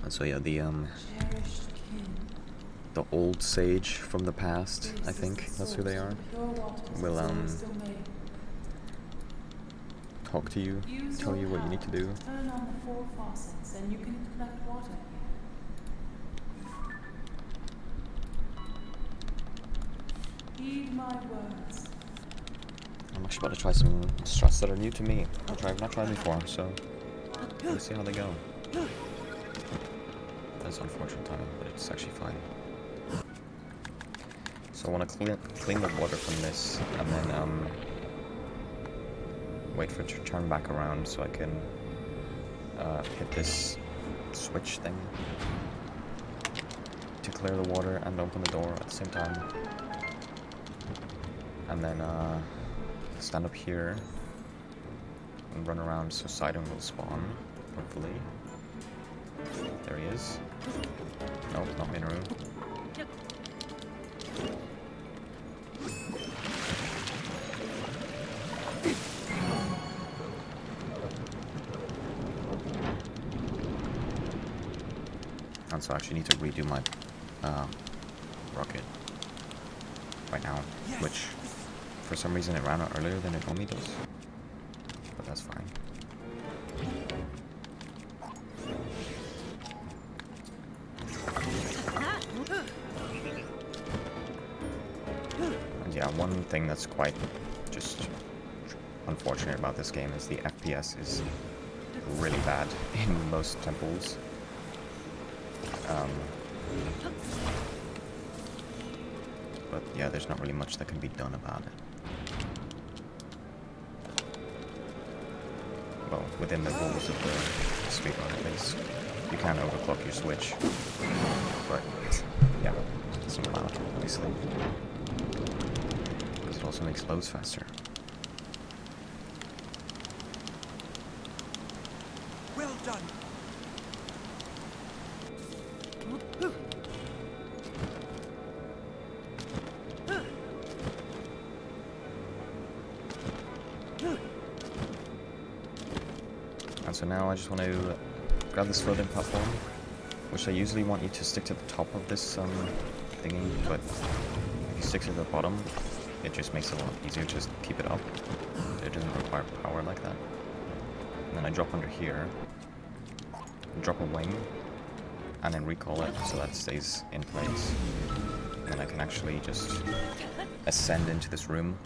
S1: So yeah, the old sage from the past, I think that's who they are, will talk to you, tell you what you need to do.
S4: Turn on the 4 faucets and you can collect water. Heed my words.
S1: I'm actually about to try some struts that are new to me, which I've not tried before, so let's see how they go. That's unfortunate timing, but it's actually fine. So I want to clean the water from this, and then wait for it to turn back around so I can hit this switch thing to clear the water and open the door at the same time. And then stand up here and run around so Sidon will spawn, hopefully. There he is. Nope, not Minoru. And so I actually need to redo my rocket right now, which for some reason it ran out earlier than it normally does, but that's fine. And yeah, one thing that's quite just unfortunate about this game is the FPS is really bad in most temples. But yeah, there's not really much that can be done about it. Well, within the rules of the speedrun at least. You can overclock your switch. But yeah, it's not allowed, obviously. Because it also makes loads faster.
S5: Well done.
S1: And so now I just want to grab this floating platform, which I usually want you to stick to the top of this thingy, but if you stick to the bottom, it just makes it a lot easier to just keep it up. It doesn't require power like that. And then I drop under here, drop a wing, and then recall it so that stays in place. And then I can actually just ascend into this room,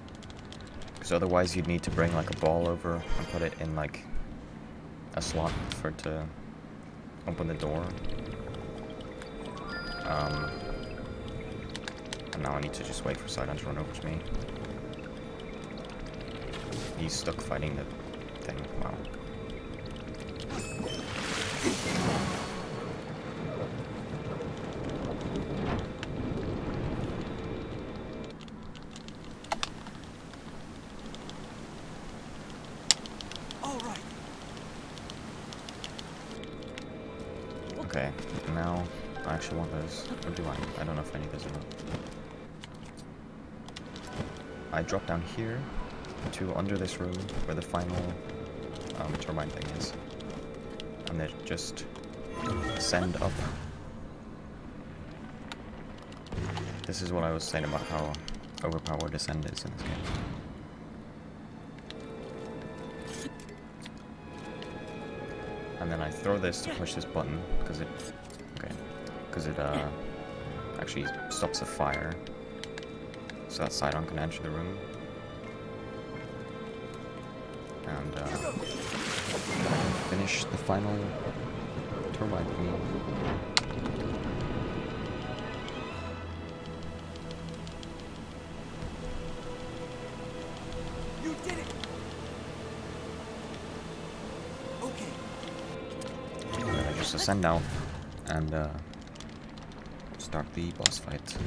S1: because otherwise you'd need to bring like a ball over and put it in like a slot for it to open the door. And now I need to just wait for Sidon to run over to me. He's stuck fighting the thing. Wow. Okay, now I actually want those. Or do I? I don't know if I need those or not. I drop down here to under this room where the final turbine thing is. And then just send up. This is what I was saying about how overpowered Ascend is in this game. And then I throw this to push this button because it actually stops the fire, so that Sidon can enter the room. And finish the final turbine thingy.
S5: You did it. Okay.
S1: And then I just ascend out and start the boss fight.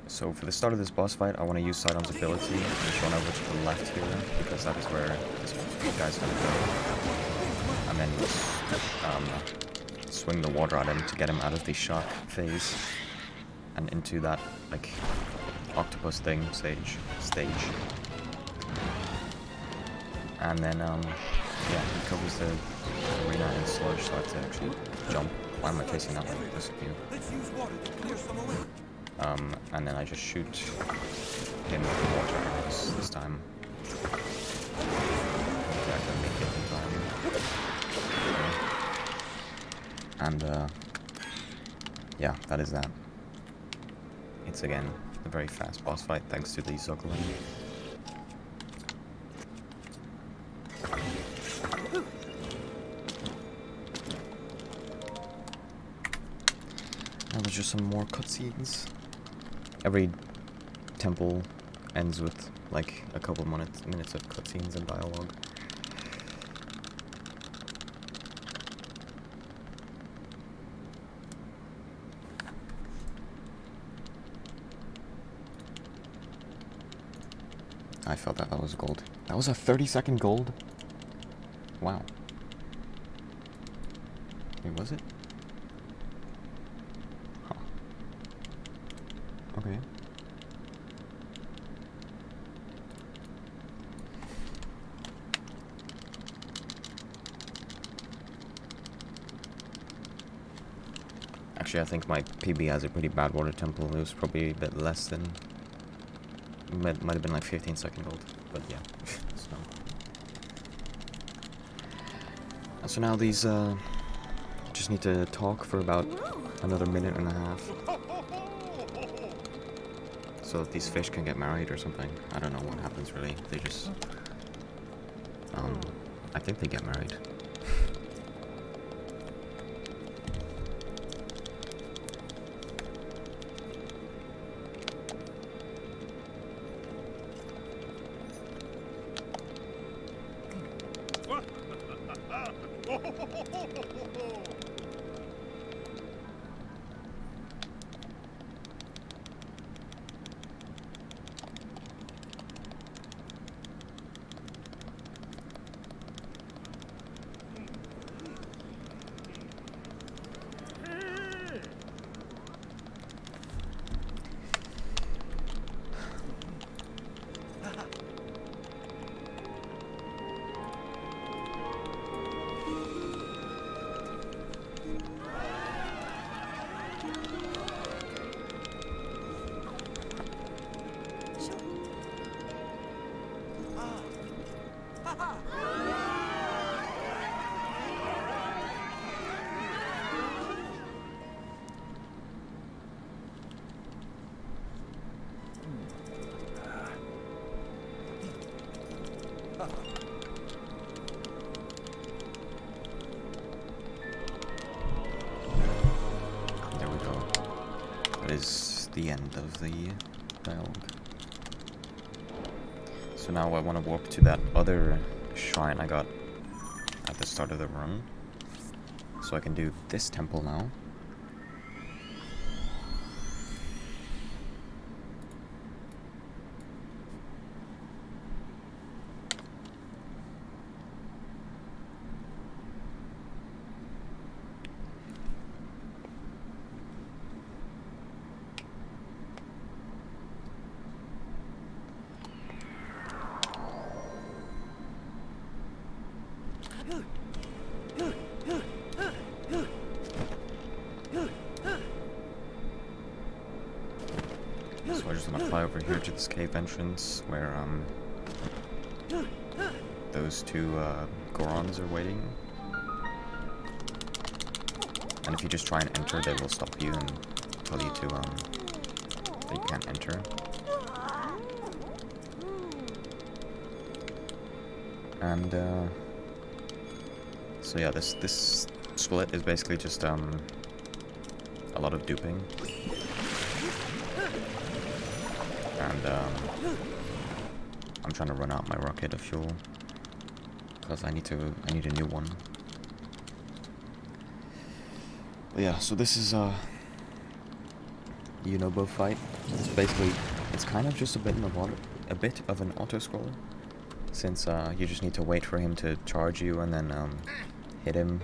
S1: So for the start of this boss fight, I want to use Sidon's ability and just run over to the left here, because that is where this guy's going to go. And then swing the water at him to get him out of the shock phase and into that, like, octopus thing stage. And then, yeah, he covers the arena in sludge, so I have to actually jump. Why am I chasing that like this view?
S5: Let's use water to clear some away.
S1: And then I just shoot him with the water arrows this time. Yeah, I can make it in time. And, yeah, that is that. It's again a very fast boss fight thanks to the Zuggling. Now there's just some more cutscenes. Every temple ends with like a couple minutes of cutscenes and dialogue. I felt that was gold. That was a 30-second gold? Wow. Wait, was it? Actually, I think my PB has a pretty bad water temple. It was probably a bit less than... Might have been like 15-second gold, but yeah. So now these, just need to talk for about another minute and a half. So that these fish can get married or something. I don't know what happens really. They just... I think they get married. There we go. That is the end of the dialogue. So now I want to warp to that other shrine I got at the start of the run. So I can do this temple now. So I just want to fly over here to this cave entrance where those two Gorons are waiting. And if you just try and enter, they will stop you and tell you to that you can't enter. And so yeah, this split is basically just a lot of duping. And I'm trying to run out my rocket of fuel because I need a new one. But yeah, so this is Yunobo fight. It's kind of just a bit of an auto scroller, since you just need to wait for him to charge you and then hit him.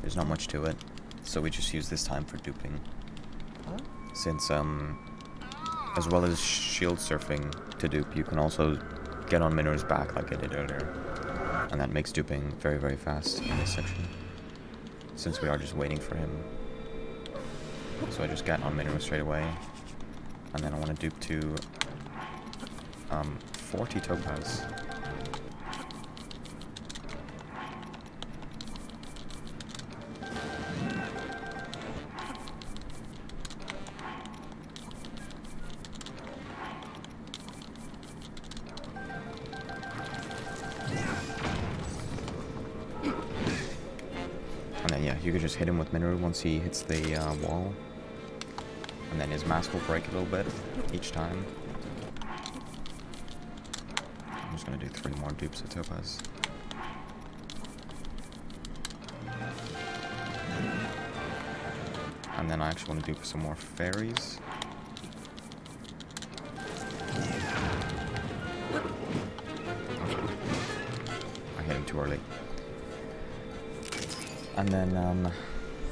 S1: There's not much to it, so we just use this time for duping. Since as well as shield surfing to dupe, you can also get on Minoru's back like I did earlier. And that makes duping very, very fast in this section, since we are just waiting for him. So I just get on Minoru straight away. And then I want to dupe to 40 topaz. You could just hit him with Minoru once he hits the wall. And then his mask will break a little bit each time. I'm just going to do 3 more dupes of Topaz. And then I actually want to dupe some more fairies. I hit him too early. And then,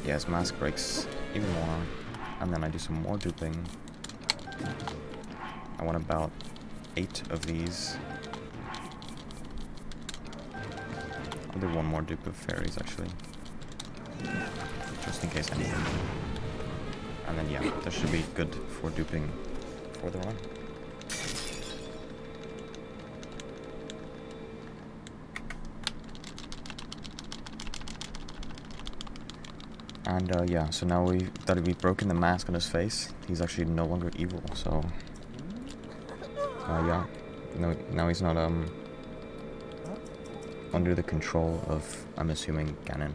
S1: yeah, his mask breaks even more. And then I do some more duping. I want about 8 of these. I'll do 1 more dupe of fairies, actually. just in case anything. And then yeah, that should be good for duping further on. And yeah, so now that we've broken the mask on his face, he's actually no longer evil, so yeah. No, now he's not under the control of, I'm assuming, Ganon.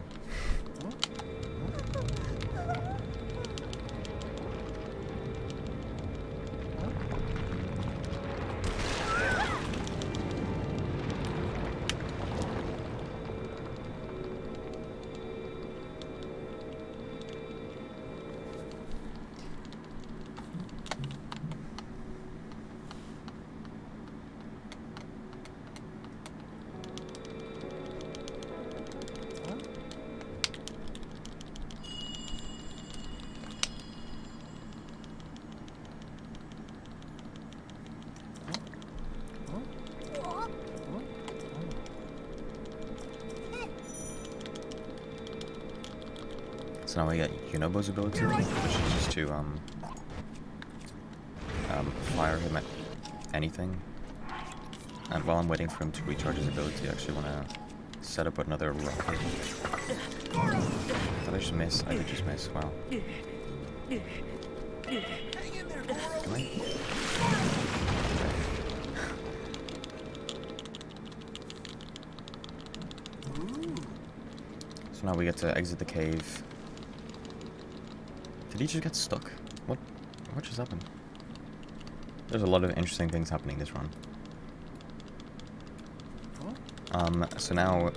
S1: So now we get Yunobo's ability, which is just to fire him at anything. And while I'm waiting for him to recharge his ability, I actually want to set up another rocket. Did I just miss? I did just miss. Wow. Can I? So now we get to exit the cave. Did he just get stuck? What just happened? There's a lot of interesting things happening this run. So now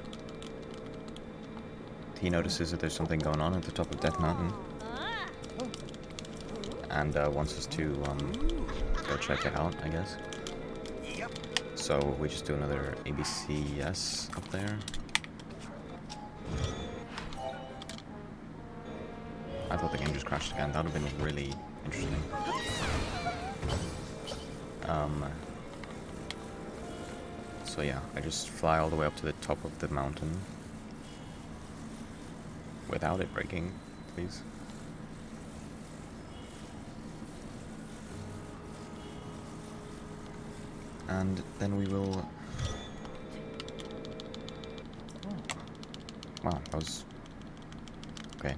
S1: he notices that there's something going on at the top of Death Mountain, and wants us to go check it out, I guess. So we just do another ABCS up there. I thought the game just crashed again. That would have been really interesting. So yeah, I just fly all the way up to the top of the mountain. Without it breaking, please. And then we will... Wow, that was... Okay.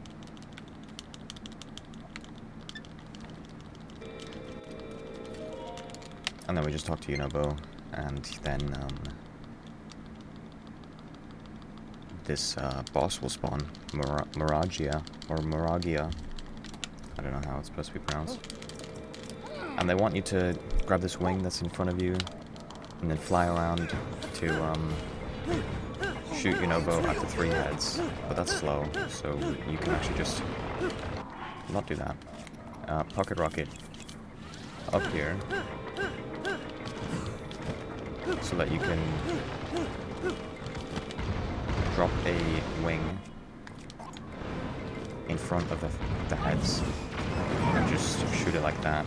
S1: And then we just talk to Yunobo, and then this boss will spawn, Miragia, or Miragia, I don't know how it's supposed to be pronounced. And they want you to grab this wing that's in front of you, and then fly around to shoot Yunobo at the 3 heads, but that's slow, so you can actually just not do that. Pocket rocket up here, so that you can drop a wing in front of the heads and just shoot it like that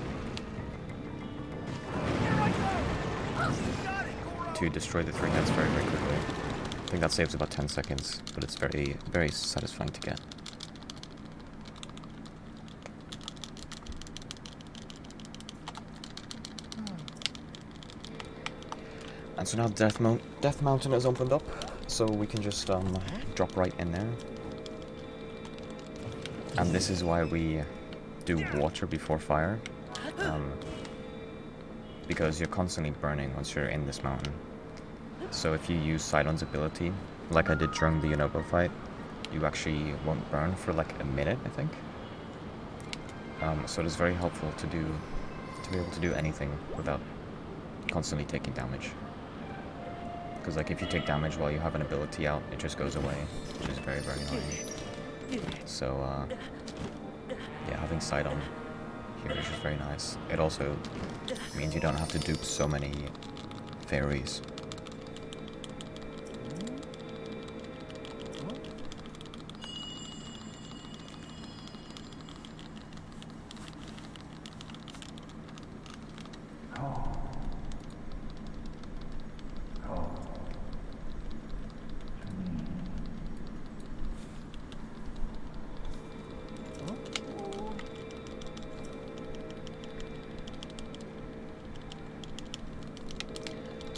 S1: to destroy the 3 heads very, very quickly. I think that saves about 10 seconds, but it's very, very satisfying to get. And so now Death Mountain is opened up, so we can just drop right in there. And this is why we do water before fire, because you're constantly burning once you're in this mountain. So if you use Sidon's ability, like I did during the Yunobo fight, you actually won't burn for like a minute, I think. So it is very helpful to be able to do anything without constantly taking damage. Because like if you take damage while you have an ability out, it just goes away, which is very, very annoying. So yeah, having Sidon here is just very nice. It also means you don't have to dupe so many fairies.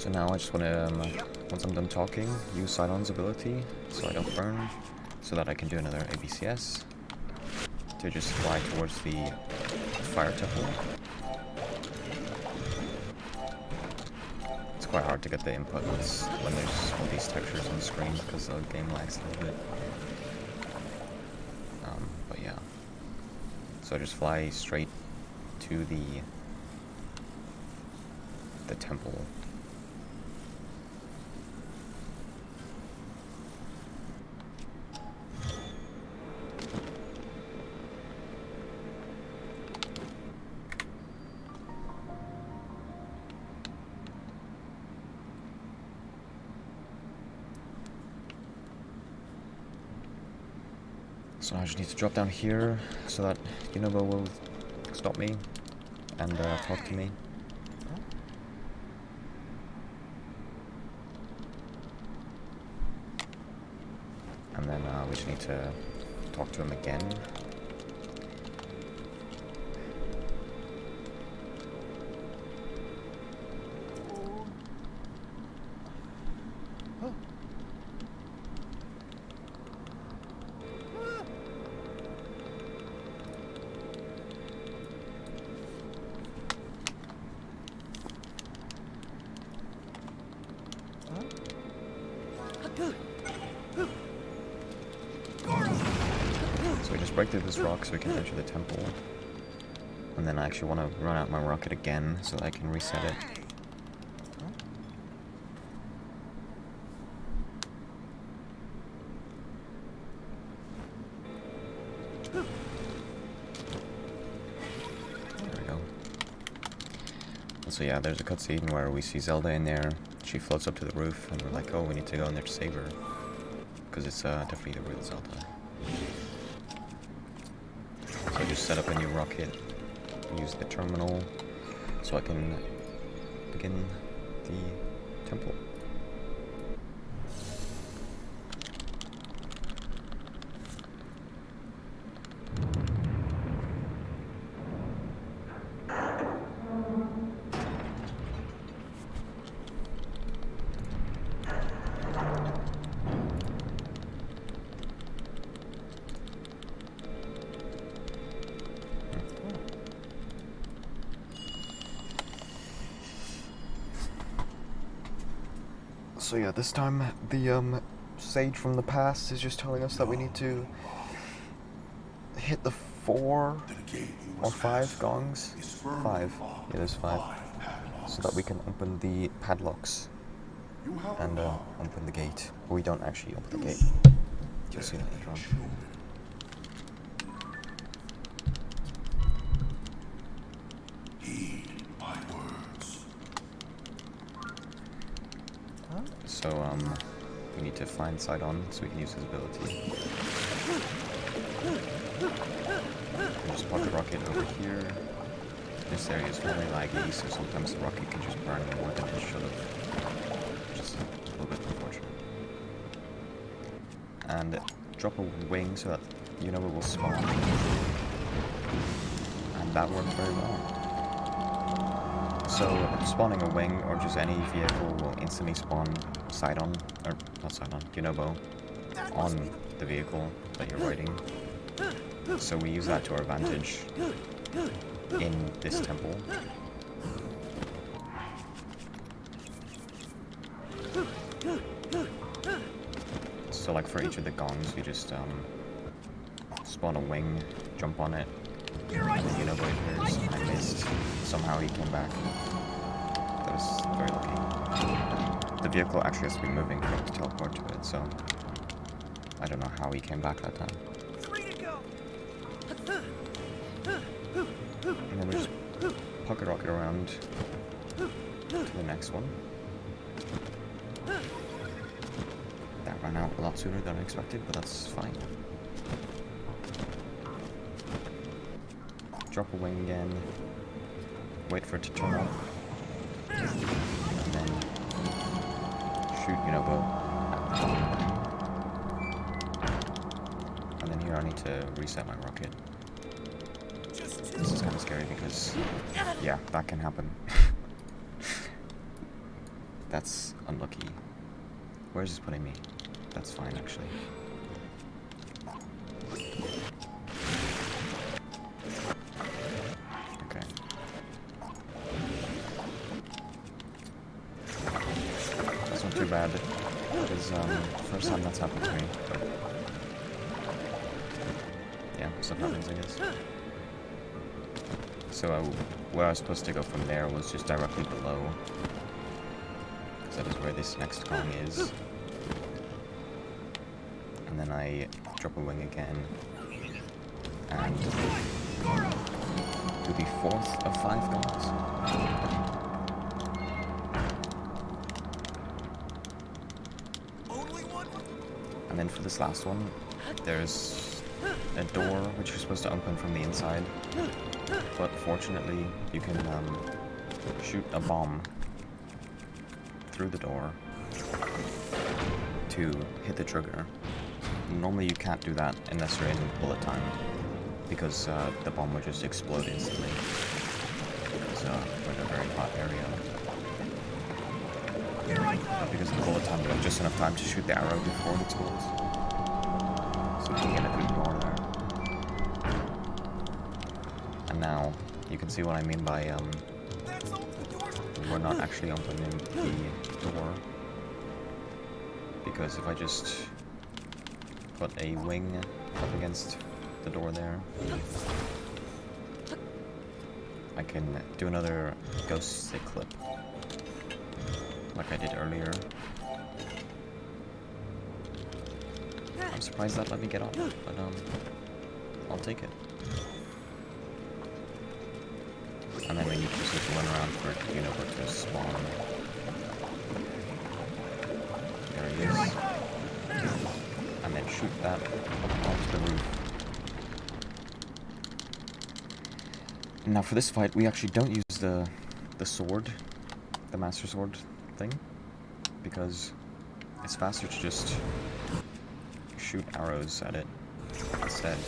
S1: So now I just want to, once I'm done talking, use Sidon's ability so I don't burn, so that I can do another ABCS to just fly towards the fire temple. It's quite hard to get the input when there's all these textures on the screen because the game lags a little bit. But yeah. So I just fly straight to the temple. So I just need to drop down here so that Yunobo will stop me and talk to me. And then we just need to talk to him again. So we just break through this rock so we can enter the temple. And then I actually want to run out my rocket again so that I can reset it. There we go. So yeah, there's a cutscene where we see Zelda in there. She floats up to the roof and we're like, oh, we need to go in there to save her. Because it's definitely the real Zelda. So I just set up a new rocket, use the terminal, so I can begin the temple. So yeah, this time the sage from the past is just telling us that we need to hit the 4 or 5 gongs. 5. Yeah, there's 5. So that we can open the padlocks and open the gate. We don't actually open the gate. You'll see that later on. So, we need to find Sidon so we can use his ability. We'll just park the rocket over here. This area is really laggy, so sometimes the rocket can just burn more than it should have. Which is a little bit unfortunate. And drop a wing so that Yunobo will spawn. And that worked very well. So, spawning a wing or just any vehicle will instantly spawn Sidon, or not Sidon, Yunobo, on the vehicle that you're riding. So we use that to our advantage in this temple. So like for each of the gongs, you just spawn a wing, jump on it, and then Yunobo appears. I missed. Somehow he came back. That was very lucky. The vehicle actually has to be moving for it to teleport to it, so I don't know how he came back that time. And then we just pocket rocket around to the next one. That ran out a lot sooner than I expected, but that's fine. Drop a wing again, wait for it to turn up, and then shoot Yunobo. And then here I need to reset my rocket. This is kind of scary because, yeah, that can happen. That's unlucky. Where's this putting me? That's fine, actually. Okay. That's not too bad. That is, first time that's happened to me, but... yeah, stuff happens, I guess. So, where I was supposed to go from there was just directly below. Because that is where this next gong is. And then I drop a wing again. And do the fourth of 5 gongs. And then for this last one, there's a door which you're supposed to open from the inside. But fortunately, you can shoot a bomb through the door to hit the trigger. Normally you can't do that unless you're in bullet time, because the bomb would just explode instantly. Because we're in a very hot area. But because of the bullet time, you have just enough time to shoot the arrow before it explodes. So you can get it through the door there. And now, you can see what I mean by, we're not actually opening the door. Because if I just put a wing up against the door there, I can do another ghost stick clip, like I did earlier. I'm surprised that let me get off, but I'll take it. And then we just need to run around for it, you know, where to spawn. There he is. And then shoot that up onto the roof. Now for this fight, we actually don't use the sword, the Master Sword thing, because it's faster to just shoot arrows at it instead.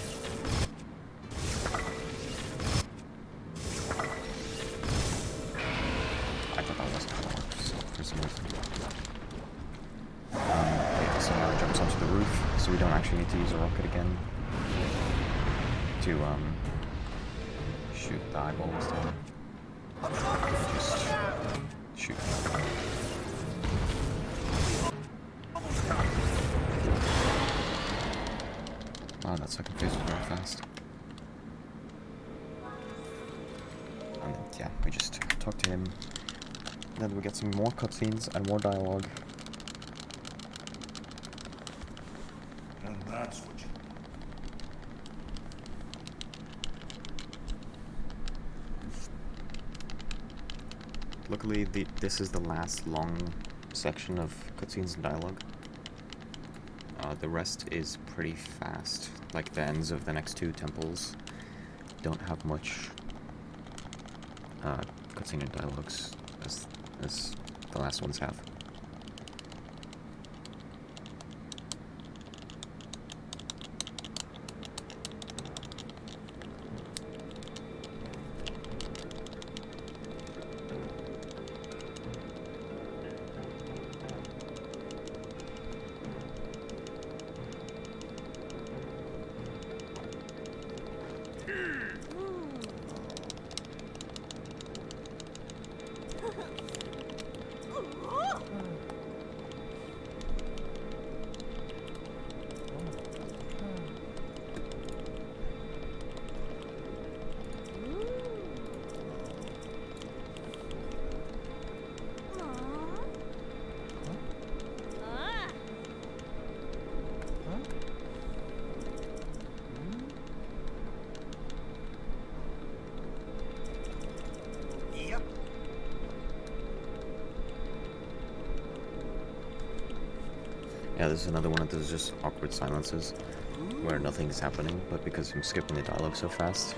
S1: I thought that wasn't gonna work for some reason. Yeah, so now it jumps onto the roof, so we don't actually need to use a rocket again to shoot the eyeball instead. Just shoot. Wow, that second phase was very fast. And then, yeah, we just talk to him. Then we get some more cutscenes and more dialogue.
S5: And that's what you...
S1: Luckily, this is the last long section of cutscenes and dialogue. The rest is pretty fast. Like the ends of the next 2 temples don't have much cutscene and dialogues as the last ones have.
S5: Yep.
S1: Yeah, this is another one of those just awkward silences where nothing's happening, but because I'm skipping the dialogue so fast,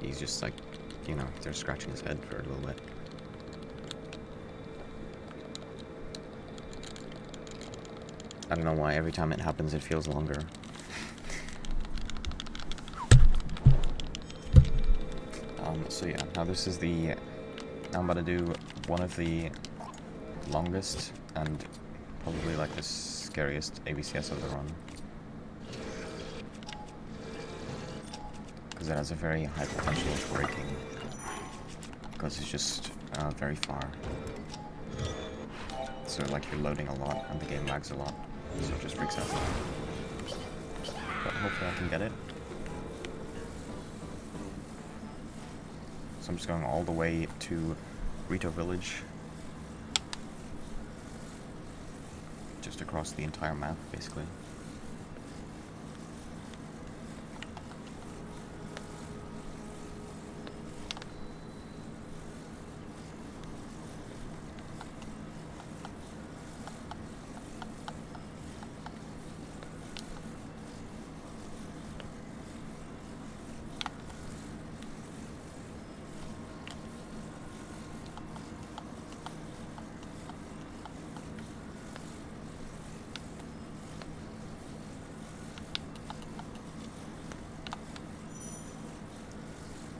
S1: he's just like, you know, they're scratching his head for a little bit. I don't know why, every time it happens it feels longer. So yeah, now this is the I'm about to do one of the longest and probably like the scariest ABCS of the run. Because it has a very high potential of breaking. Because it's just very far. So like you're loading a lot and the game lags a lot. So it just freaks out. But hopefully I can get it. So I'm just going all the way to Rito Village. Just across the entire map, basically.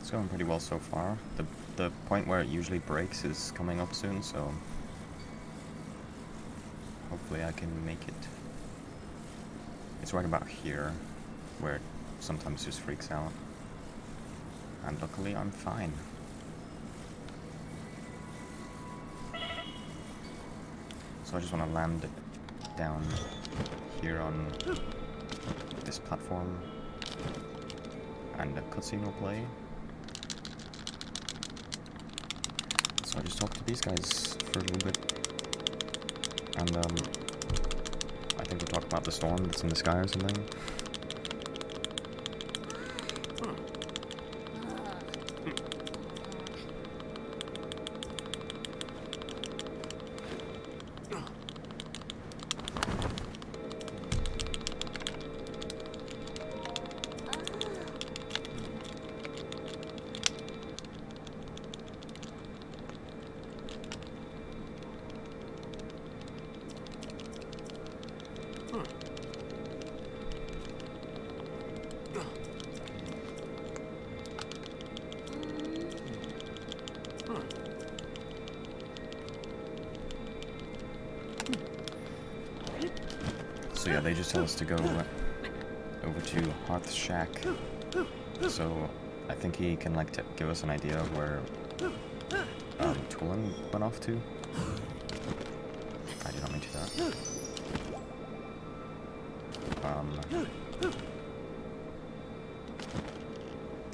S1: It's going pretty well so far. The point where it usually breaks is coming up soon, so hopefully I can make it. It's right about here, where it sometimes just freaks out. And luckily I'm fine. So I just want to land down here on this platform, and a cutscene will play. So I just talked to these guys for a little bit, and I think we'll talk about the storm that's in the sky or something. So yeah, they just tell us to go over to Hearth's Shack. So I think he can like give us an idea of where Tulin went off to. I did not mean to do that.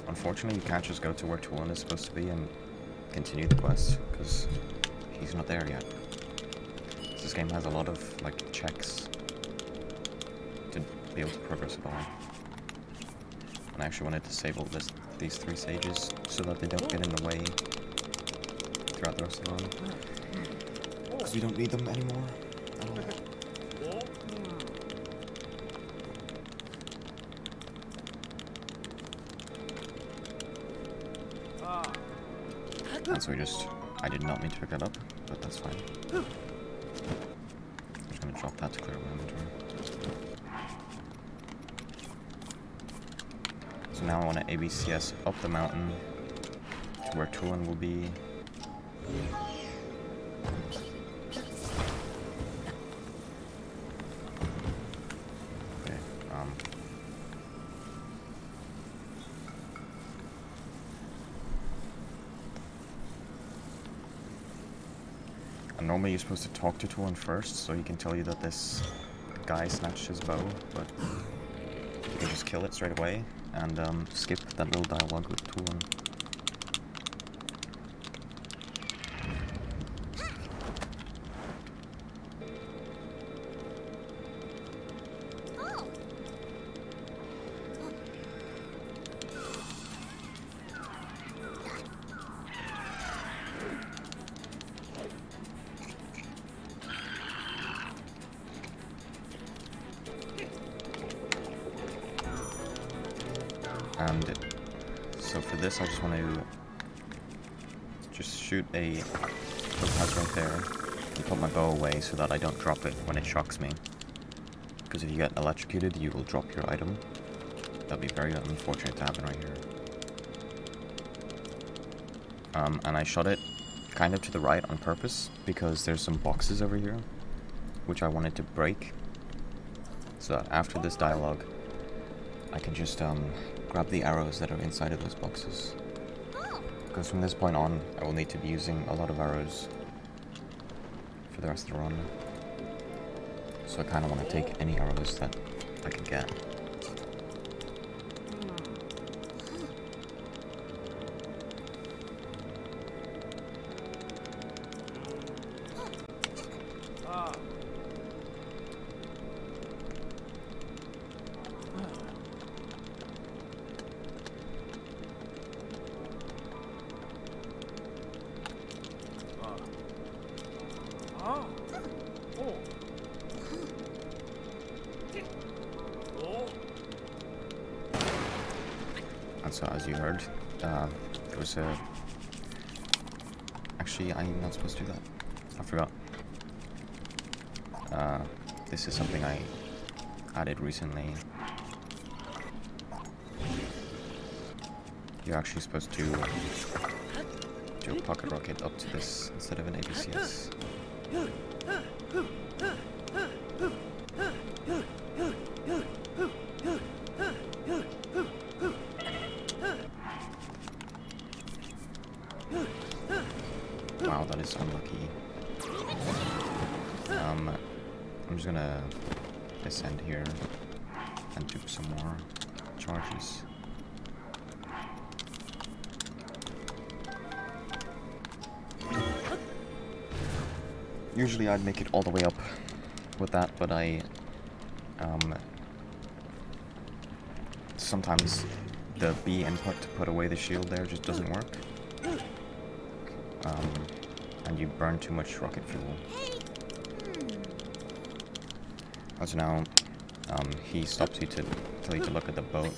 S1: Unfortunately, you can't just go to where Tulin is supposed to be and continue the quest, because he's not there yet. This game has a lot of like checks to be able to progress at all. And I actually want to disable these 3 sages so that they don't get in the way throughout the rest of the run. Because we don't need them anymore at all. And so I did not mean to pick that up, but that's fine. I'm just going to drop that to clear my inventory. So now I want to ABCS up the mountain to where Tulin will be. Okay, and normally you're supposed to talk to Tulin first, so he can tell you that this guy snatched his bow, but you can just kill it straight away and skip that little dialogue with Tulin. And so for this, I just want to just shoot a topaz right there and put my bow away so that I don't drop it when it shocks me. Because if you get electrocuted, you will drop your item. That'd be very unfortunate to happen right here. And I shot it kind of to the right on purpose, because there's some boxes over here, which I wanted to break, so that after this dialogue, I can just grab the arrows that are inside of those boxes. Because from this point on, I will need to be using a lot of arrows for the rest of the run. So I kind of want to take any arrows that I can get. And so, as you heard, there was a... Actually, I'm not supposed to do that. I forgot. This is something I added recently. You're actually supposed to do a pocket rocket up to this instead of an ABCS. Wow, that is unlucky. I'm just gonna descend here and do some more charges. Usually I'd make it all the way up with that, but sometimes the B input to put away the shield there just doesn't work. And you burn too much rocket fuel. So now, he stops you to tell you to look at the boat,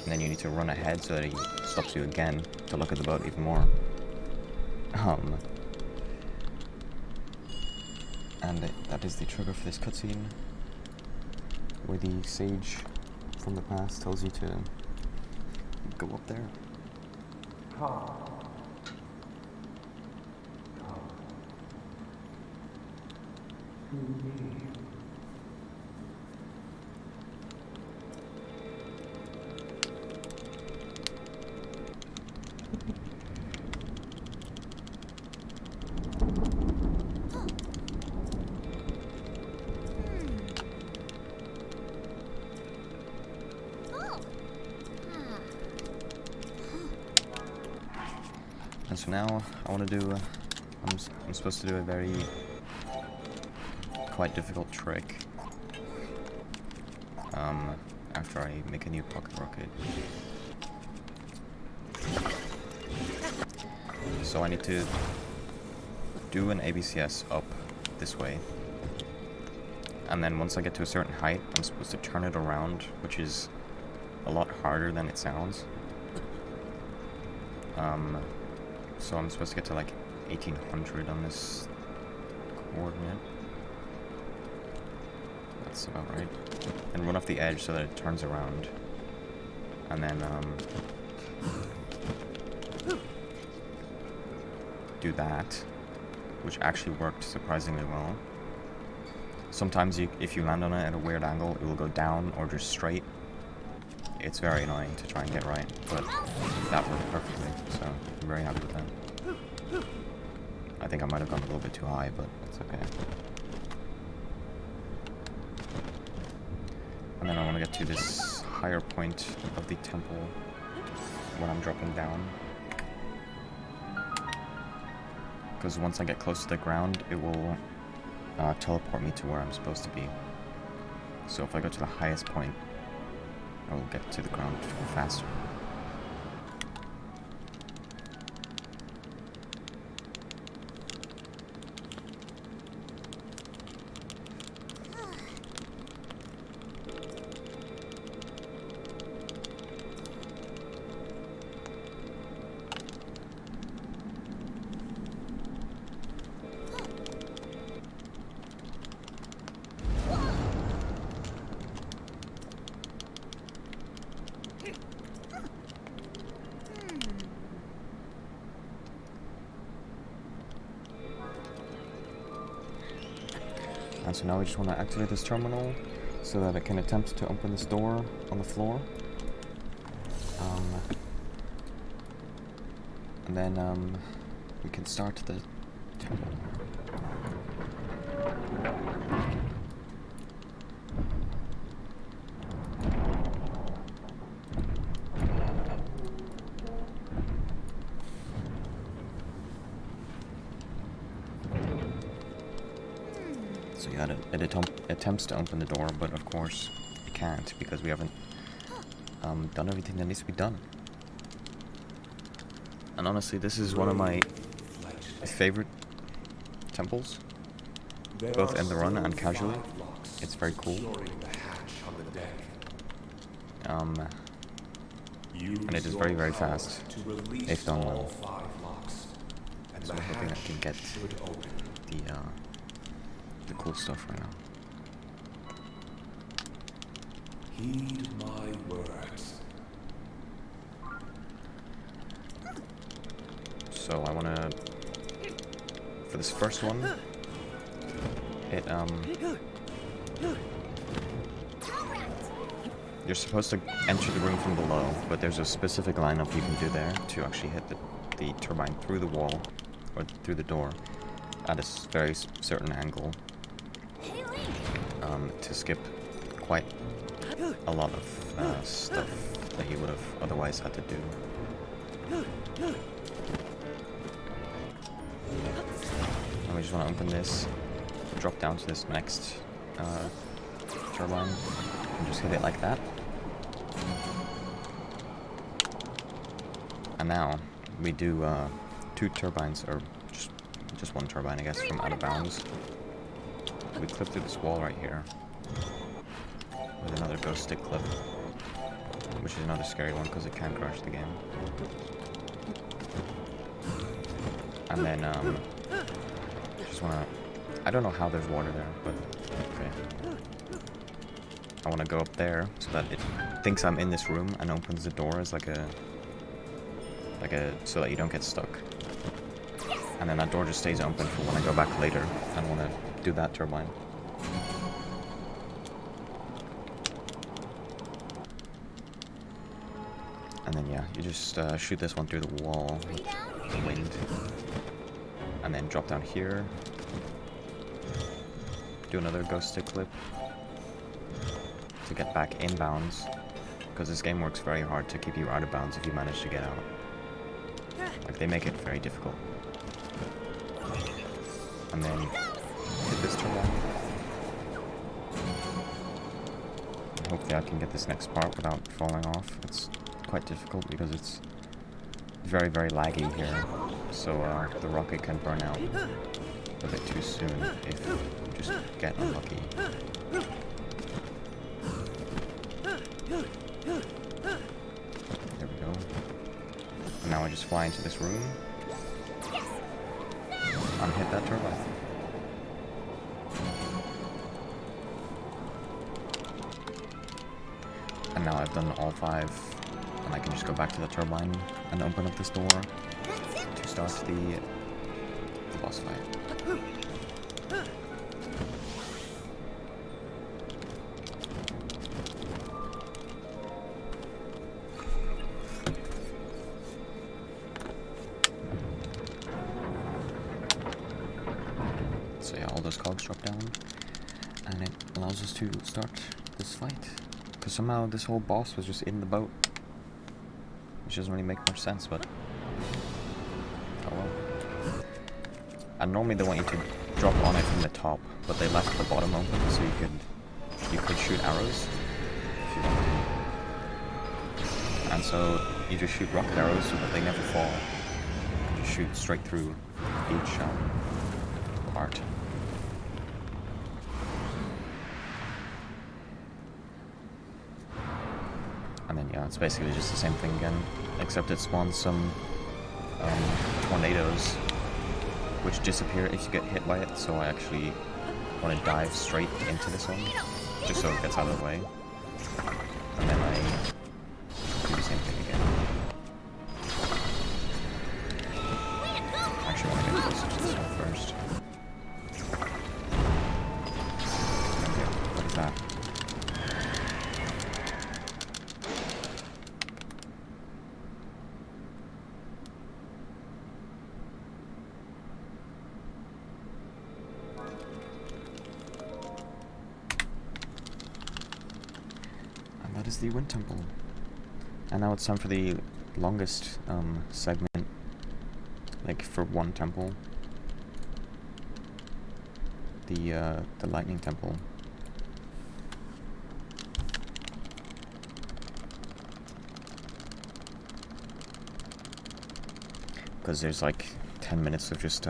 S1: and then you need to run ahead so that he stops you again to look at the boat even more. And that is the trigger for this cutscene, where the sage from the past tells you to go up there. And so now I want to do, I'm supposed to do a very quite difficult trick after I make a new pocket rocket. So I need to do an ABCS up this way, and then once I get to a certain height, I'm supposed to turn it around, which is a lot harder than it sounds. So I'm supposed to get to like 1800 on this coordinate. That's about right. And run off the edge so that it turns around. And then do that, which actually worked surprisingly well. Sometimes if you land on it at a weird angle, it will go down or just straight. It's very annoying to try and get right, but that worked perfectly, so I'm very happy with that. I think I might have gone a little bit too high, but it's okay. And then I want to get to this higher point of the temple when I'm dropping down. Because once I get close to the ground, it will teleport me to where I'm supposed to be. So if I go to the highest point, I will get to the ground faster. And so now we just want to activate this terminal so that it can attempt to open this door on the floor. And then we can start the temple. So yeah, it attempts to open the door, but of course it can't because we haven't done everything that needs to be done. And honestly, this is one of my favorite temples, both in the run and casually. It's very cool. And it is very, very fast, if done well. So I'm hoping I can get the cool stuff right now.
S6: Heed my words.
S1: So I wanna, for this first one, you're supposed to enter the room from below, but there's a specific lineup you can do there to actually hit the turbine through the wall, or through the door, at a very certain angle, to skip quite a lot of stuff that you would have otherwise had to do. And we just want to open this, drop down to this next turbine, and just hit it like that. And now we do 2 turbines, or just 1 turbine, I guess, from out of bounds. We clip through this wall right here with another ghost stick clip, which is another scary one because it can crash the game. And then just wanna, I don't know how there's water there, but okay. I wanna go up there so that it thinks I'm in this room and opens the door as like a so that you don't get stuck. And then that door just stays open for when I go back later and wanna do that turbine. And then yeah, you just shoot this one through the wall with the wind. And then drop down here. Do another ghost stick clip to get back in bounds. Because this game works very hard to keep you out of bounds if you manage to get out. Like, they make it very difficult. And then hit this turbine. And hopefully I can get this next part without falling off. It's quite difficult because it's very, very laggy here. So the rocket can burn out a bit too soon if you just get unlucky. There we go. And now I just fly into this room and hit that turbine. And now I've done all 5, and I can just go back to the turbine and open up this door to start the boss fight. So yeah, all those cogs drop down, and it allows us to start this fight. Because somehow this whole boss was just in the boat, which doesn't really make much sense, but oh well. And normally they want you to drop on it from the top, but they left the bottom open so you could shoot arrows if you want to. And so you just shoot rocket arrows so that they never fall. You just shoot straight through each part. And then yeah, it's basically just the same thing again, except it spawns some tornadoes, which disappear if you get hit by it, so I actually want to dive straight into this one, just so it gets out of the way. And then I do the same thing again. I actually want to get closer to this one first. is the Wind Temple. And now it's time for the longest segment, like for one temple. The Lightning Temple. Because there's like 10 minutes of just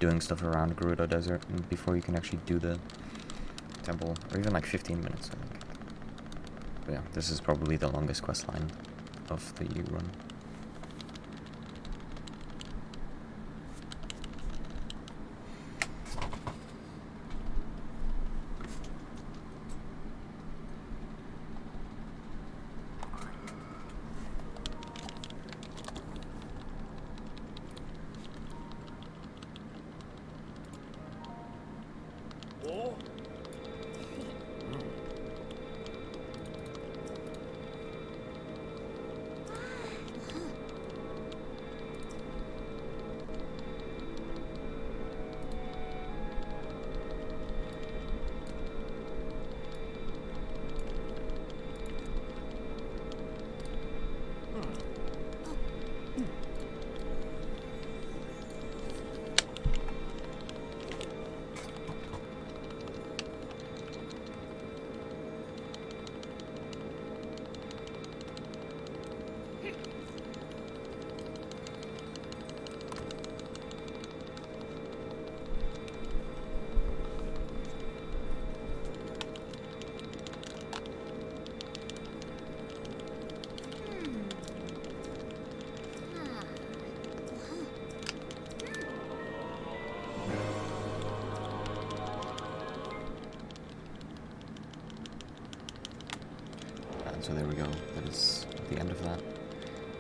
S1: doing stuff around Gerudo Desert and before you can actually do the temple, or even like 15 minutes, I think. But yeah, this is probably the longest quest line of the run. So there we go, that is the end of that.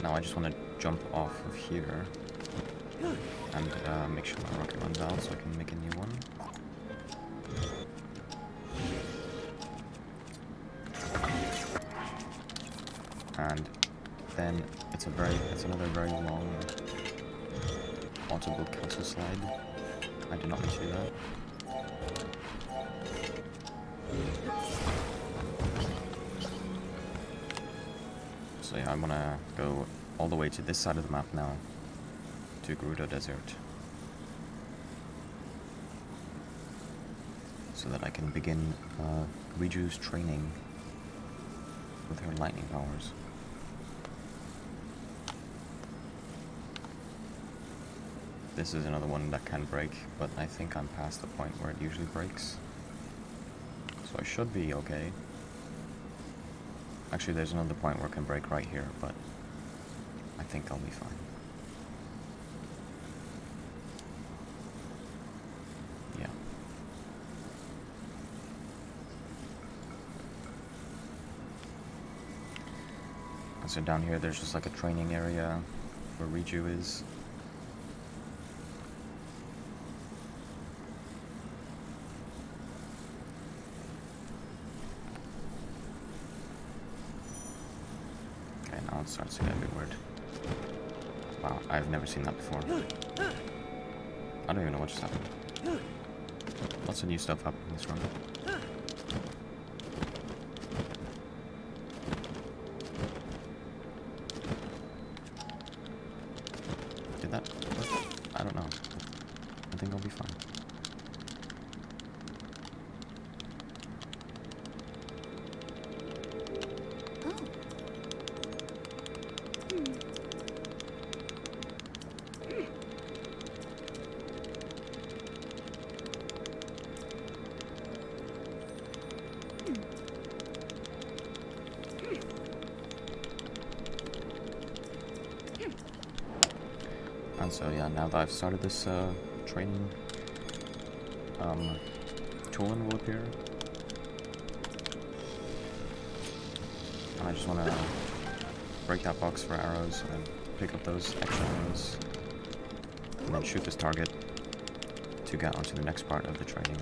S1: Now I just want to jump off of here and make sure my rocket runs out so I can make a new one. And then it's another very long auto-build castle slide. I did not mean to do that. So yeah, I want to go all the way to this side of the map now, to Gerudo Desert, so that I can begin Riju's training with her lightning powers. This is another one that can break, but I think I'm past the point where it usually breaks, so I should be okay. Actually, there's another point where it can break right here, but I think I'll be fine. Yeah. And so down here, there's just like a training area where Riju is. Now it starts to get a bit weird. Wow, I've never seen that before. I don't even know what just happened. Lots of new stuff happening in this run. Did that work? I don't know. I think I'll be fine. And so yeah, now that I've started this training, Tulin will appear. And I just want to break that box for arrows and pick up those extra arrows, and then shoot this target to get onto the next part of the training.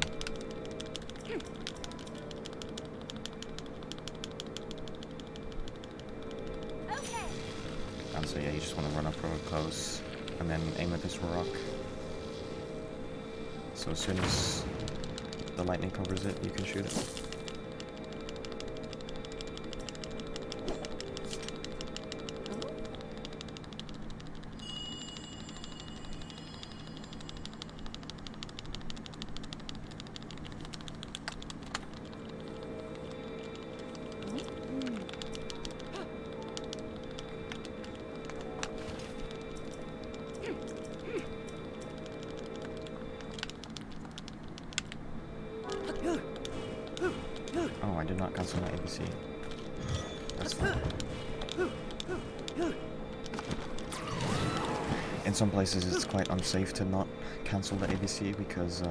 S2: Okay.
S1: And so yeah, you just want to run up real close and then aim at this rock. So as soon as the lightning covers it, you can shoot it. did not cancel my ABC. That's fine. In some places it's quite unsafe to not cancel the ABC because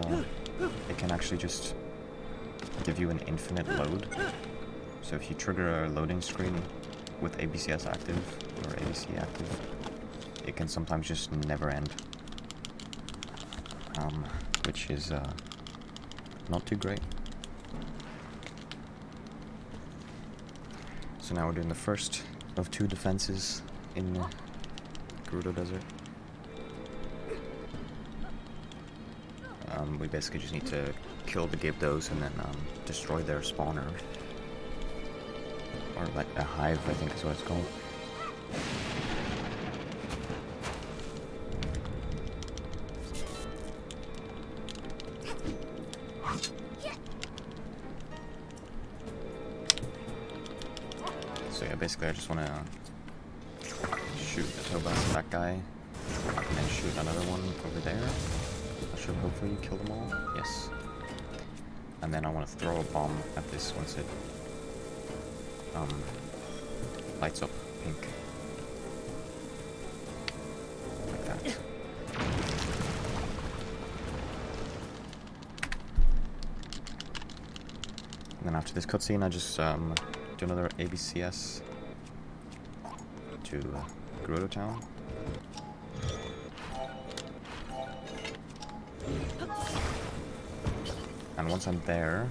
S1: it can actually just give you an infinite load. So if you trigger a loading screen with ABCS active or ABC active, it can sometimes just never end. Which is not too great. So now we're doing the first of 2 defenses in Gerudo Desert. We basically just need to kill the Gibdos and then destroy their spawner. Or like a hive, I think is what it's called. So yeah, basically I just want to shoot a Tobas at that guy, and then shoot another one over there. That should hopefully kill them all. Yes. And then I want to throw a bomb at this once it lights up pink. Like that. And then after this cutscene I just do another ABCS to Gerudo Town. And once I'm there,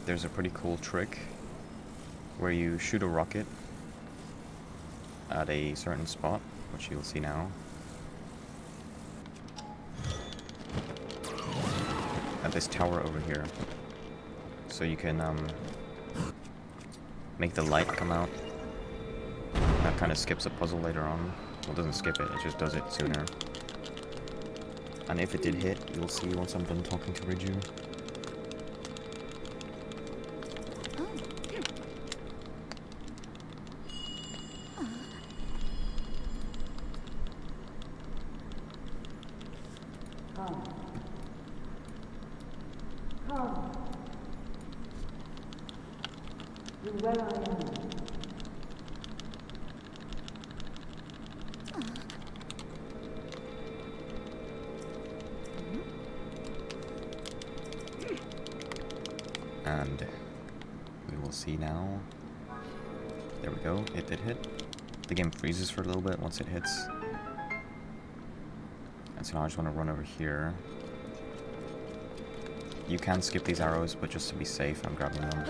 S1: there's a pretty cool trick where you shoot a rocket at a certain spot, which you'll see now. At this tower over here. So you can make the light come out. That kind of skips a puzzle later on. Well, it doesn't skip it, it just does it sooner. And if it did hit, you'll see once I'm done talking to Riju. And we will see now. There we go, it did hit. The game freezes for a little bit once it hits. And so now I just want to run over here. You can skip these arrows, but just to be safe, I'm grabbing them.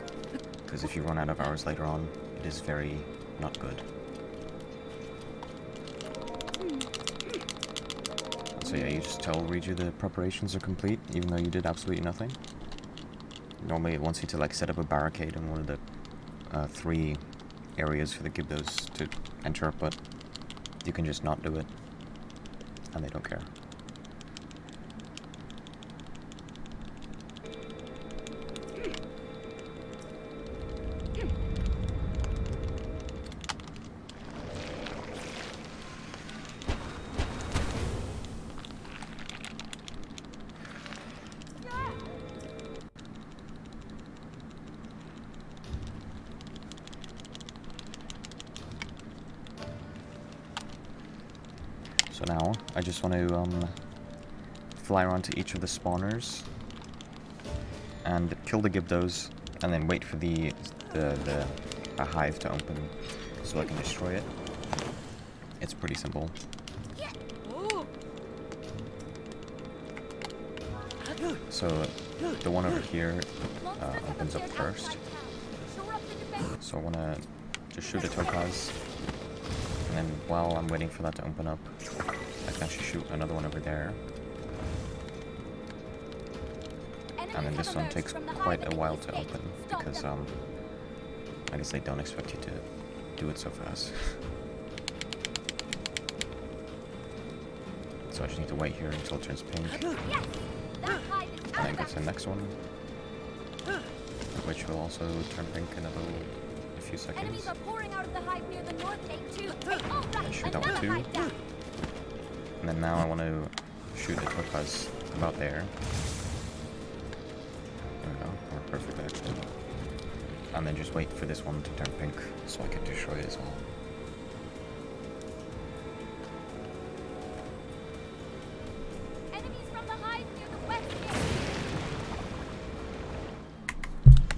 S1: Because if you run out of arrows later on, it is very not good. So yeah, you just tell Riju the preparations are complete, even though you did absolutely nothing. Normally it wants you to like set up a barricade in one of the 3 areas for the Gibdos to enter, but you can just not do it, and they don't care. So now, I just want to fly around to each of the spawners and kill the Gibdos, and then wait for a hive to open so I can destroy it. It's pretty simple. So the one over here opens up first. So I want to just shoot a Topaz. And then while I'm waiting for that to open up, I can actually shoot another one over there. And then this one takes quite a while to open, because I guess they don't expect you to do it so fast. So I just need to wait here until it turns pink. And then go to the next one, which will also turn pink in a few seconds.
S2: Enemies are pouring out of the hive near the north gate too.
S1: And shoot that one too. And then now I want to shoot a Topaz about there. There we go. Or perfect actually. And then just wait for this one to turn pink so I can destroy it as well.
S2: Enemies from the hive near the west gate.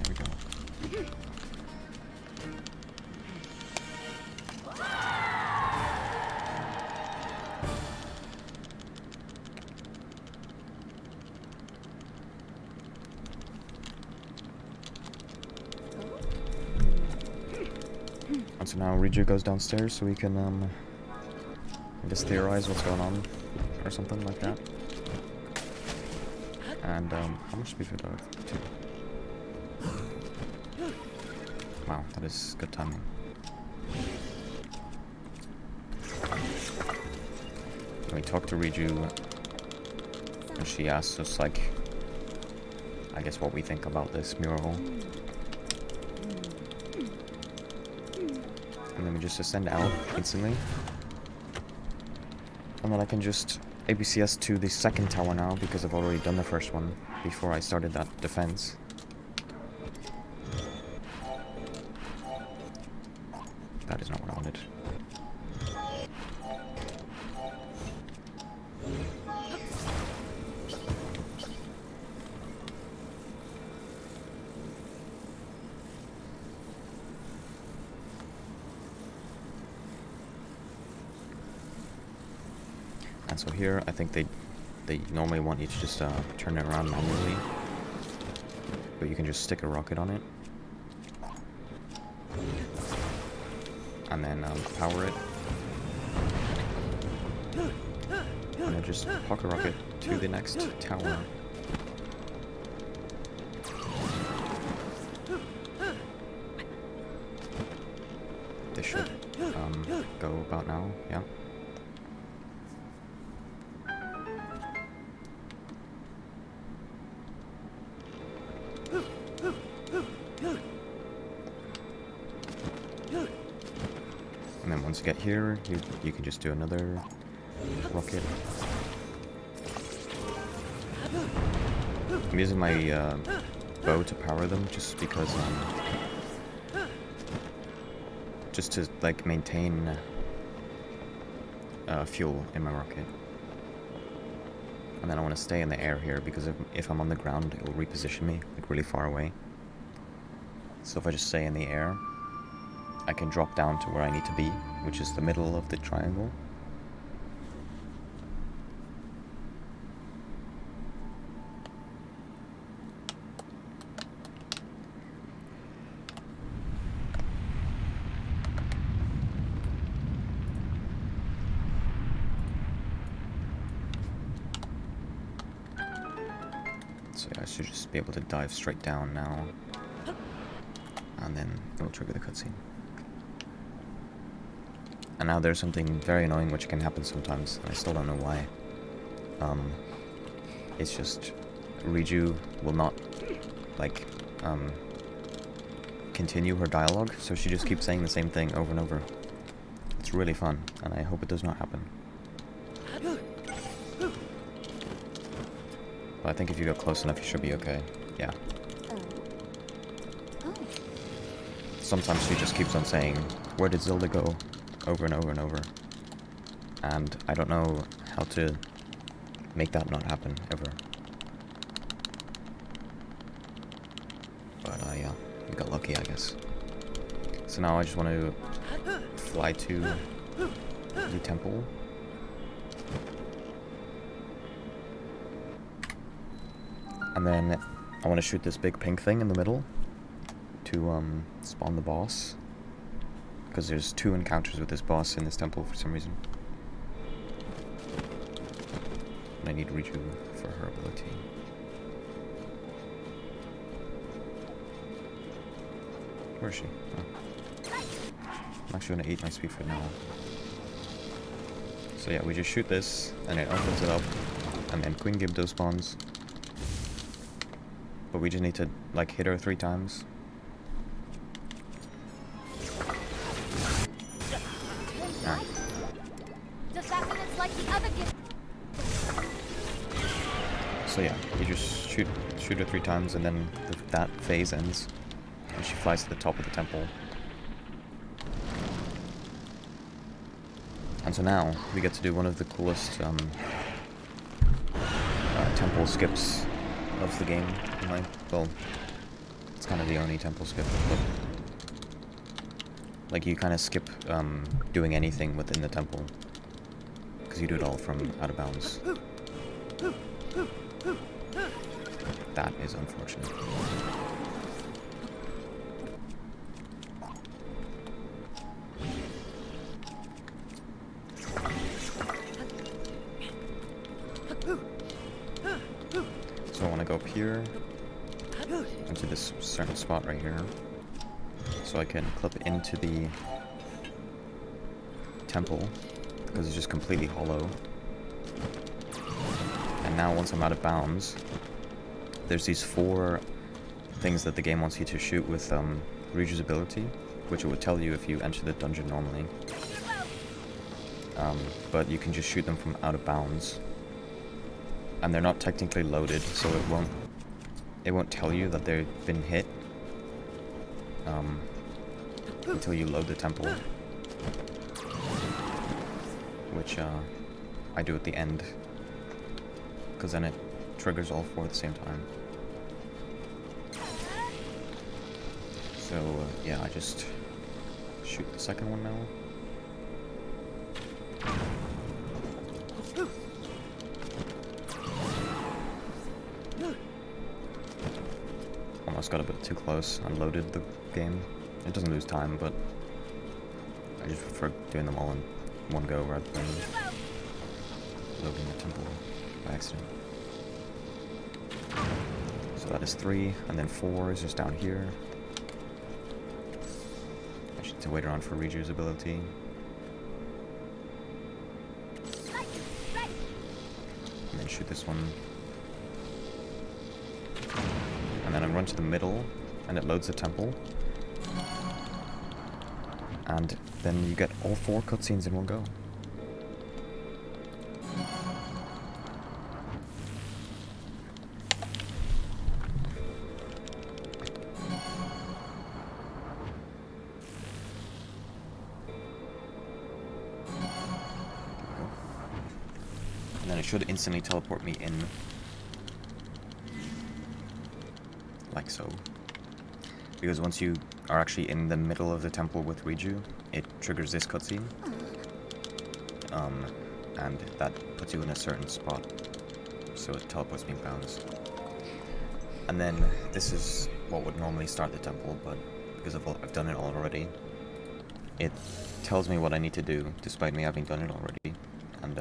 S1: There we go. And so now Riju goes downstairs so we can, I guess theorize what's going on, or something like that. And, how much speed do I have? 2. Wow, that is good timing. We talked to Riju, and she asks us, like, I guess what we think about this mural. And then we just ascend out instantly. And then I can just ABCS to the second tower now, because I've already done the first one before I started that defense. That is not what I wanted. And so here, I think they normally want you to just turn it around manually, but you can just stick a rocket on it, and then power it, and then just pocket rocket to the next tower. This should go about now, yeah. And then once you get here, you can just do another rocket. I'm using my bow to power them just because, just to like maintain fuel in my rocket. And then I want to stay in the air here because if I'm on the ground, it will reposition me like really far away. So if I just stay in the air, I can drop down to where I need to be, which is the middle of the triangle. So yeah, I should just be able to dive straight down now. And then it'll trigger the cutscene. And now there's something very annoying which can happen sometimes, and I still don't know why. It's just Riju will not, like, continue her dialogue, so she just keeps saying the same thing over and over. It's really fun, and I hope it does not happen. But I think if you go close enough, you should be okay. Yeah. Sometimes she just keeps on saying, "Where did Zelda go?" over and over and over. And I don't know how to make that not happen, ever. But yeah, we got lucky, I guess. So now I just want to fly to the temple. And then I want to shoot this big pink thing in the middle to spawn the boss. Because there's 2 encounters with this boss in this temple for some reason. And I need Riju for her ability. Where is she? Oh. I'm actually gonna eat my speed food now. So yeah, we just shoot this, and it opens it up, and then Queen Gibdo spawns. But we just need to, like, hit her 3 times.
S2: Does that mean it's like the other gift?
S1: So yeah, you just shoot her 3 times, and then that phase ends. And she flies to the top of the temple. And so now, we get to do one of the coolest temple skips of the game. Well, it's kind of the only temple skip, but like you kind of skip doing anything within the temple, because you do it all from out of bounds. That is unfortunate. So I want to go up here into this certain spot right here, so I can clip into the temple, because it's just completely hollow. And now once I'm out of bounds, there's these 4 things that the game wants you to shoot with Ryuju's ability, which it would tell you if you enter the dungeon normally. But you can just shoot them from out of bounds. And they're not technically loaded, so it won't tell you that they've been hit until you load the temple, which I do at the end, because then it triggers all 4 at the same time. So yeah, I just shoot the second one now. Almost got a bit too close, unloaded the game. It doesn't lose time, but I just prefer doing them all in one go rather than loading the temple by accident. So that is 3, and then 4 is just down here. I should have to wait around for Ryuju's ability. And then shoot this one. And then I run to the middle, and it loads the temple. And then you get all 4 cutscenes in one go. And then it should instantly teleport me in. Like so. Because once you are actually in the middle of the temple with Ryuju, it triggers this cutscene. And that puts you in a certain spot. So it teleports me in bounds. And then this is what would normally start the temple, but because I've done it already, it tells me what I need to do, despite me having done it already. And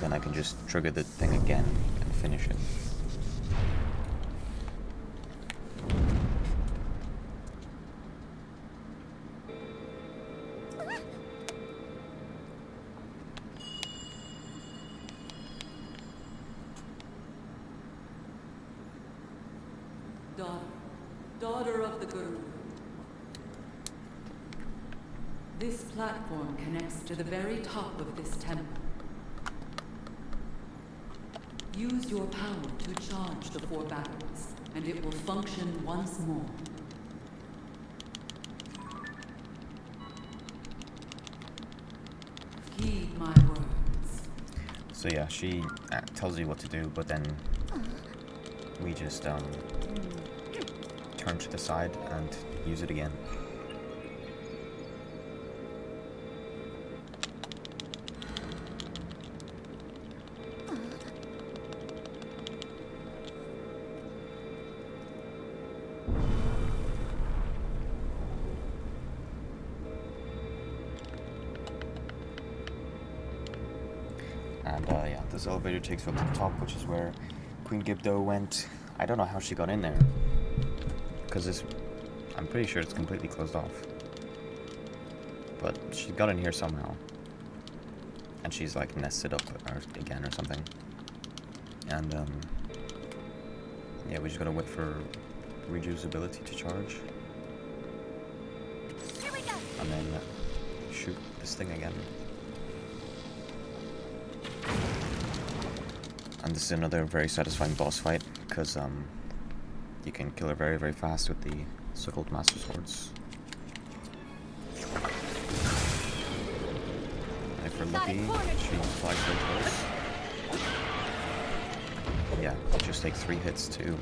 S1: then I can just trigger the thing again and finish it.
S4: Daughter of the Guru. This platform connects to the very top of this temple. Use your power to charge the 4 batteries, and it will function once more. Heed my words.
S1: So yeah, she tells you what to do, but then we just turn to the side and use it again. And yeah, this elevator takes you up to the top, which is where Queen Gibdo went. I don't know how she got in there, because I'm pretty sure it's completely closed off. But she got in here somehow. And she's like nested up again or something. And yeah, we just gotta wait for Ryuju's ability to charge.
S2: Here we go.
S1: And then shoot this thing again. And this is another very satisfying boss fight, because You can kill her very, very fast with the so-called Master Swords. And if you're lucky, she flies very close. Yeah, it just takes 3 hits to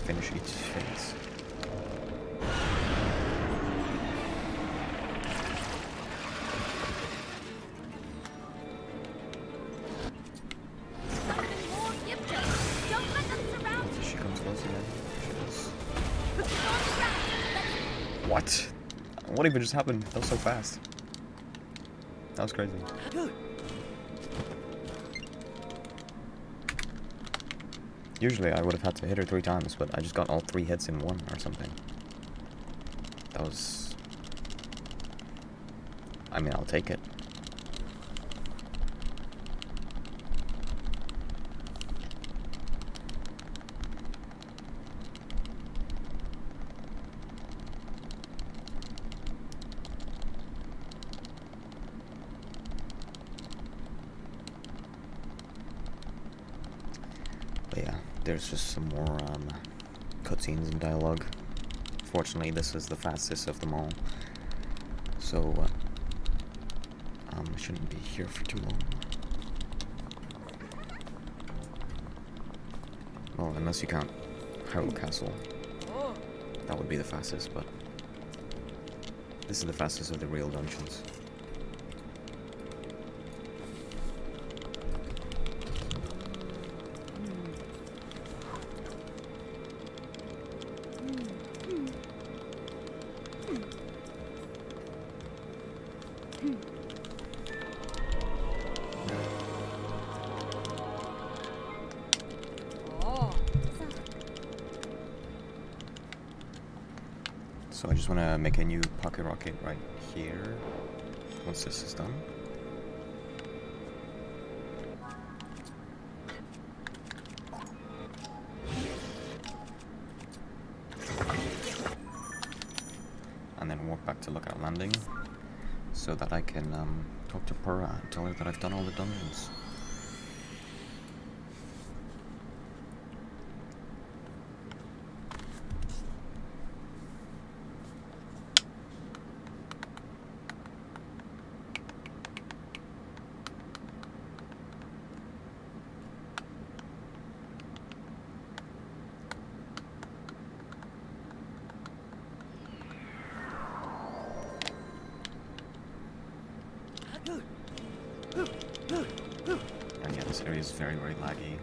S1: finish each phase. She comes close again. She does. What? What even just happened? That was so fast. That was crazy. Usually I would have had to hit her 3 times, but I just got all 3 hits in one or something. That was... I mean, I'll take it. But yeah, there's just some more cutscenes and dialogue. Fortunately, this is the fastest of them all, so I shouldn't be here for too long. Well, unless you count Hyrule Castle. That would be the fastest, but this is the fastest of the real dungeons. So I just want to make a new pocket rocket right here, once this is done. And then walk back to Lookout Landing, so that I can talk to Purah and tell her that I've done all the dungeons. And yeah, this area is very, very laggy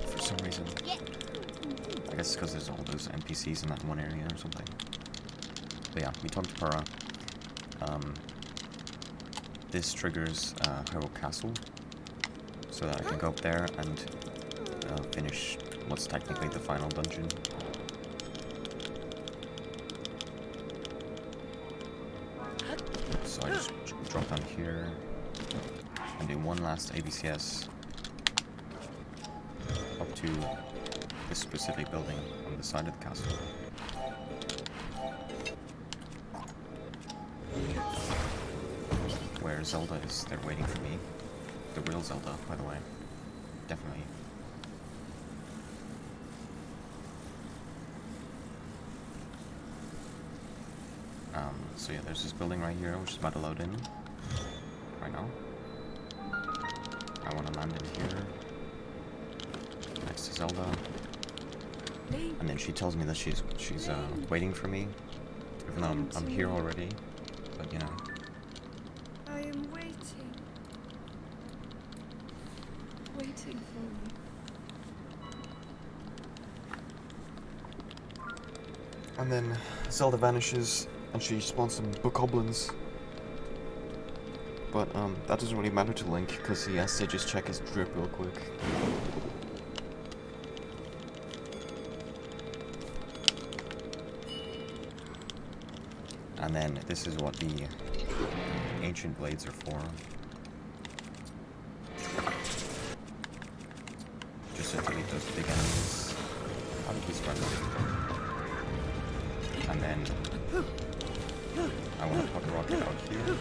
S1: for some reason. I guess it's because there's all those NPCs in that one area or something. But yeah, we talked to Purah. This triggers Hyrule Castle, so that I can go up there and finish what's technically the final dungeon. So I just drop down here and do one last ABCS up to this specific building on the side of the castle. Where Zelda is, they're waiting for me. The real Zelda, by the way. Definitely. So yeah, there's this building right here, which is about to load in right now. I want to land in here, next to Zelda, and then she tells me that she's waiting for me, even though I'm here already. But you know.
S7: I am waiting for you.
S1: And then Zelda vanishes, and she spawns some bokoblins. But that doesn't really matter to Link, because he has to just check his drip real quick. And then this is what the ancient blades are for. Just to delete those big enemies out of this run. And then I want to put a rocket out here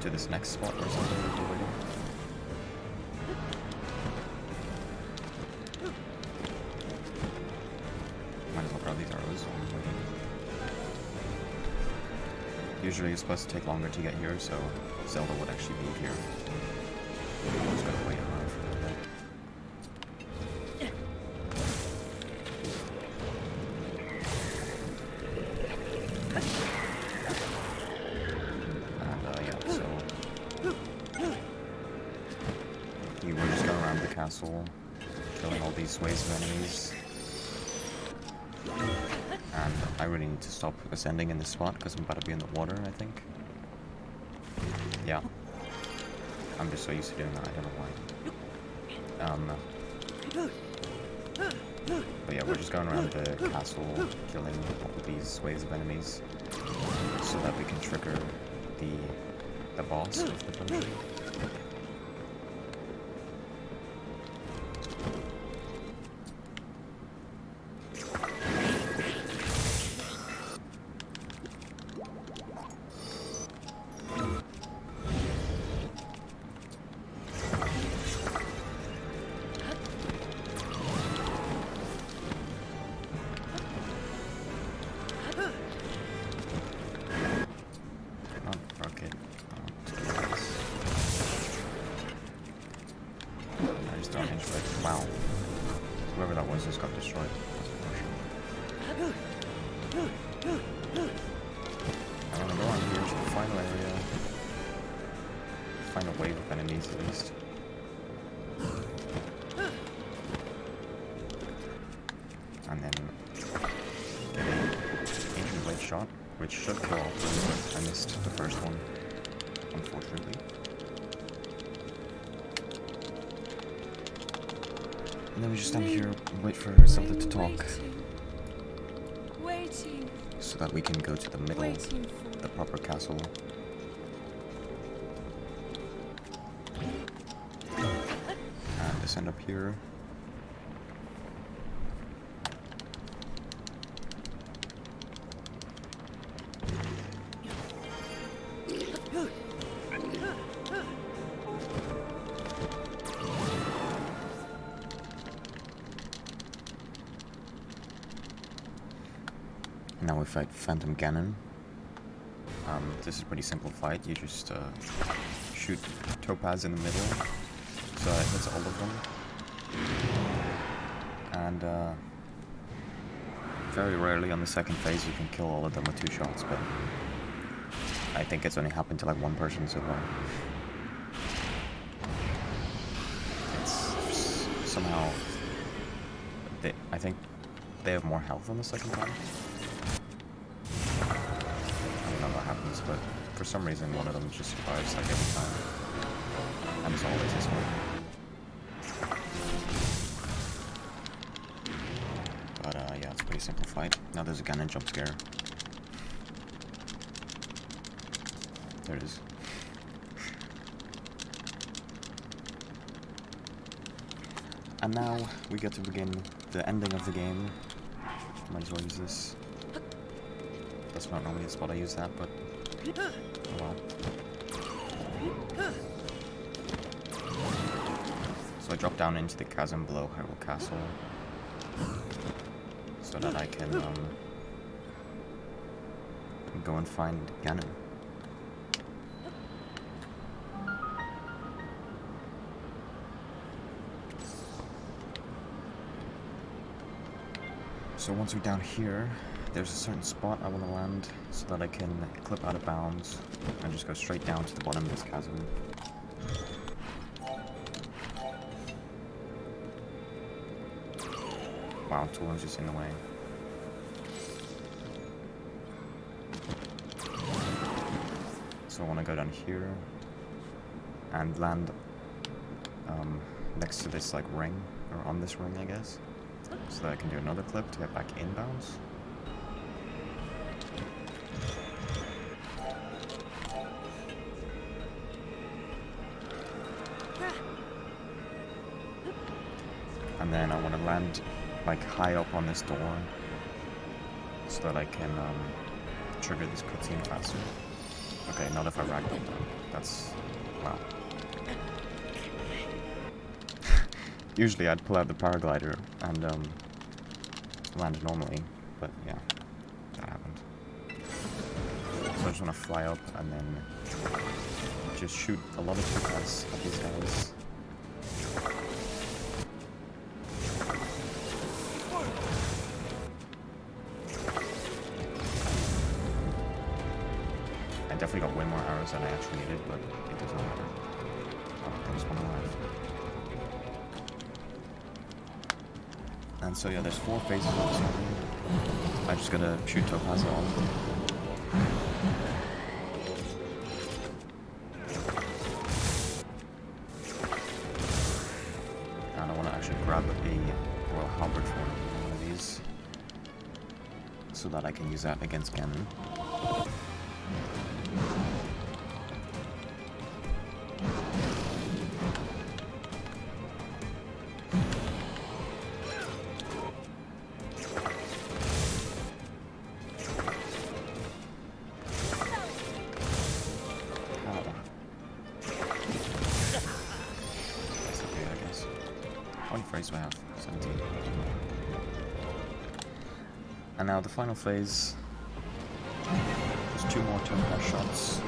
S1: to this next spot where something will be waiting. Usually it's supposed to take longer to get here, so Zelda would actually be here. I'm just gonna wait around for a little bit. And yeah, so you were just going around the castle, killing all these waves of enemies. And I really need to stop ascending in this spot because I'm about to be in the water, I think. Yeah. I'm just so used to doing that, I don't know why. But yeah, we're just going around the castle, killing all of these waves of enemies, so that we can trigger the boss of the dungeon. Wow. Whoever that was just got destroyed. I wanna go on here to the final area. Find a wave of enemies at least. And then get an ancient blade shot, which should kill all three, but I missed the first one, unfortunately. And then we just stand here and wait for Zelda to talk.
S7: Waiting.
S1: So that we can go to the middle, the proper castle. And descend up here. Now we fight Phantom Ganon. This is a pretty simple fight. You just shoot Topaz in the middle, so it hits all of them. And very rarely on the second phase you can kill all of them with 2 shots, but I think it's only happened to like 1 person so far. It's somehow I think they have more health on the second time. What happens, but for some reason one of them just survives like every time, and it's always this one. But yeah, it's a pretty simple fight. Now there's a Ganon jump scare. There it is. And now we get to begin the ending of the game. Might as well use this. That's not normally the spot I use that, but oh well. So I drop down into the chasm below Hyrule Castle, so that I can go and find Ganon. So once we're down here, there's a certain spot I want to land so that I can clip out of bounds and just go straight down to the bottom of this chasm. Wow, Tool's just in the way. So I want to go down here and land next to this like ring, or on this ring I guess, so that I can do another clip to get back inbounds. And then I want to land like high up on this door so that I can trigger this cutscene faster. Okay, not if I ragdoll though. That's wow. Usually I'd pull out the paraglider and land normally, but yeah, that happened. So I just want to fly up and then just shoot a lot of topaz at these guys. I definitely got way more arrows than I actually needed, but it doesn't matter. Oh, there was one alive. And so yeah, there's 4 phases of this one. I just gotta shoot topaz at all of them. And I want to actually grab a royal halberd for one of these, so that I can use that against Ganon. Do I have? 17. And now the final phase. There's 2 more topaz shots.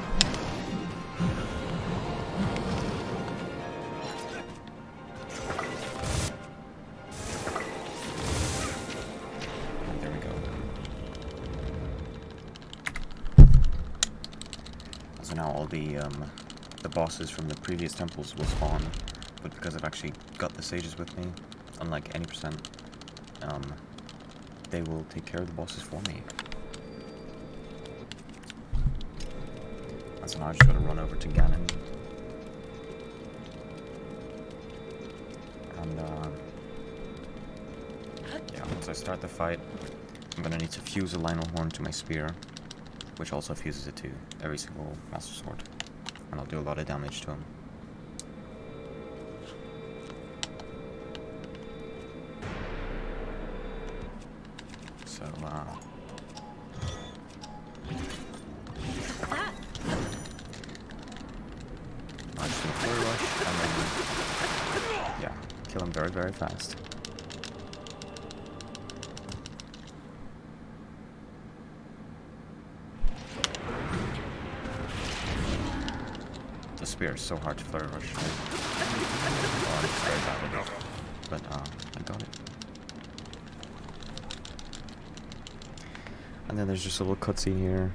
S1: And there we go. So now all the bosses from the previous temples will spawn. But because I've actually got the sages with me, unlike any percent, they will take care of the bosses for me. And so now I just gotta run over to Ganon. And yeah, once I start the fight, I'm gonna need to fuse a Lionel Horn to my spear, which also fuses it to every single Master Sword. And I'll do a lot of damage to him. So, I just do a full rush and then, yeah, kill him very, very fast. The spear is so hard to flurry rush. Oh, it's very bad at it. But, I got it. And then there's just a little cutscene here,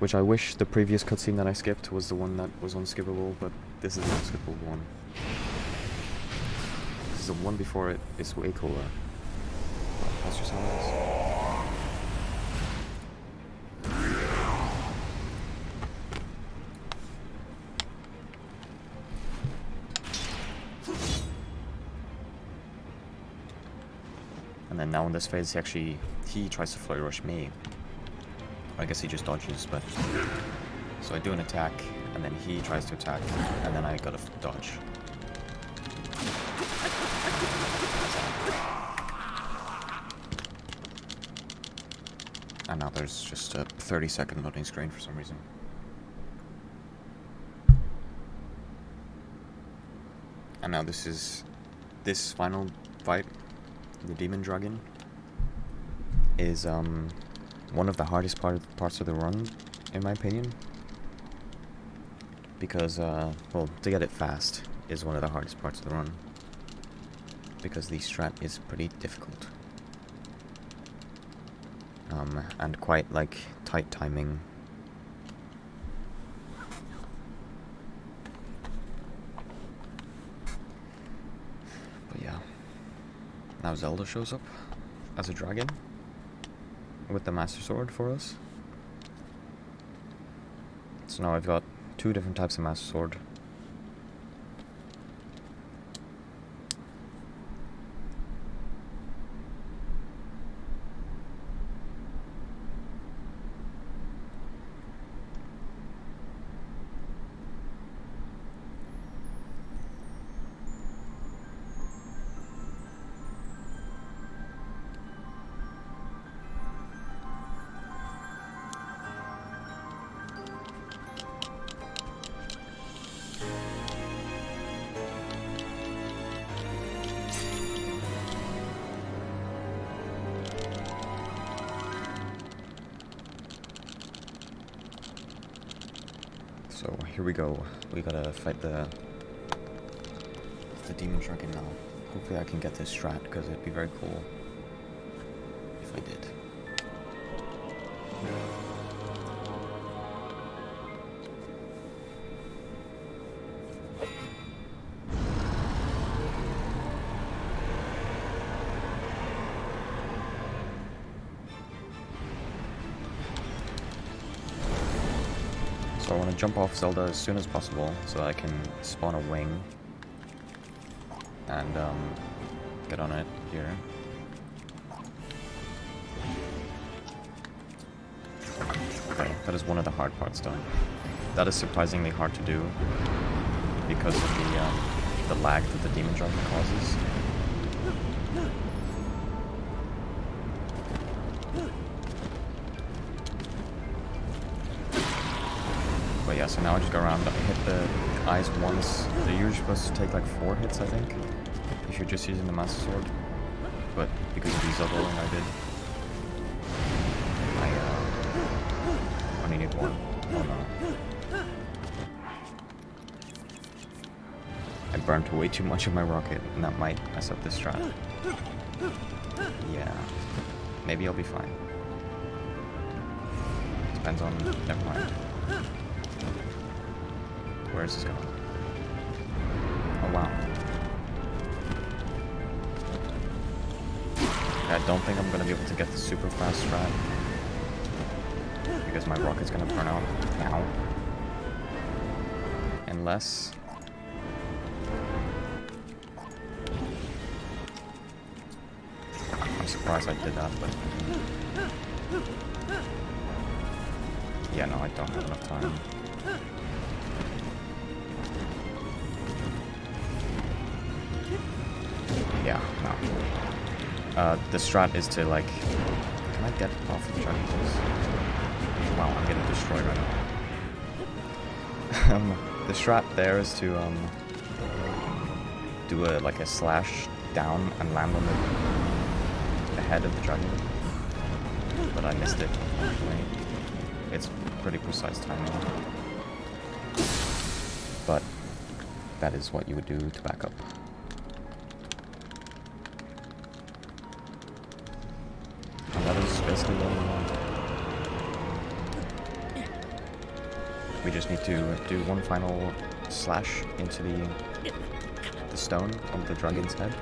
S1: which I wish the previous cutscene that I skipped was the one that was unskippable, but this is the unskippable one. This is the one before it is way cooler. That's just how it is. And then now in this phase, he tries to flurry rush me. I guess he just dodges, but... So I do an attack, and then he tries to attack, and then I gotta dodge. And now there's just a 30-second loading screen for some reason. And now this final fight, the Demon Dragon, is one of the hardest parts of the run, in my opinion. Because, well, to get it fast is one of the hardest parts of the run. Because the strat is pretty difficult. And quite, like, tight timing. But yeah. Now Zelda shows up as a dragon with the Master Sword for us. So now I've got 2 different types of Master Sword. So here we go. We gotta fight the demon dragon now. Hopefully I can get this strat, because it'd be very cool if I did. So I want to jump off Zelda as soon as possible so that I can spawn a wing and get on it here. Okay, that is one of the hard parts done. That is surprisingly hard to do because of the lag that the demon dragon causes. But yeah, so now I just go around, I hit the eyes once. They're usually supposed to take like 4 hits, I think, if you're just using the Master Sword. But because of the Zelda rolling I did, I only need 1. Oh no. I burnt way too much of my rocket, and that might mess up this strat. Yeah. Maybe I'll be fine. Depends on... never mind. Where is this going? Oh wow. I don't think I'm gonna be able to get the super fast strat because my rocket's gonna burn out now. Unless... I'm surprised I did that, but... yeah, no, I don't have enough time. Yeah, no. The strat is to, like... Can I get off the dragon, please? Wow, I'm getting destroyed right now. The strat there is to, do a slash down and land on the head of the dragon. But I missed it, unfortunately. It's pretty precise timing. But that is what you would do to back up. And that is basically what we want. We just need to do one final slash into the stone of the dragon's head.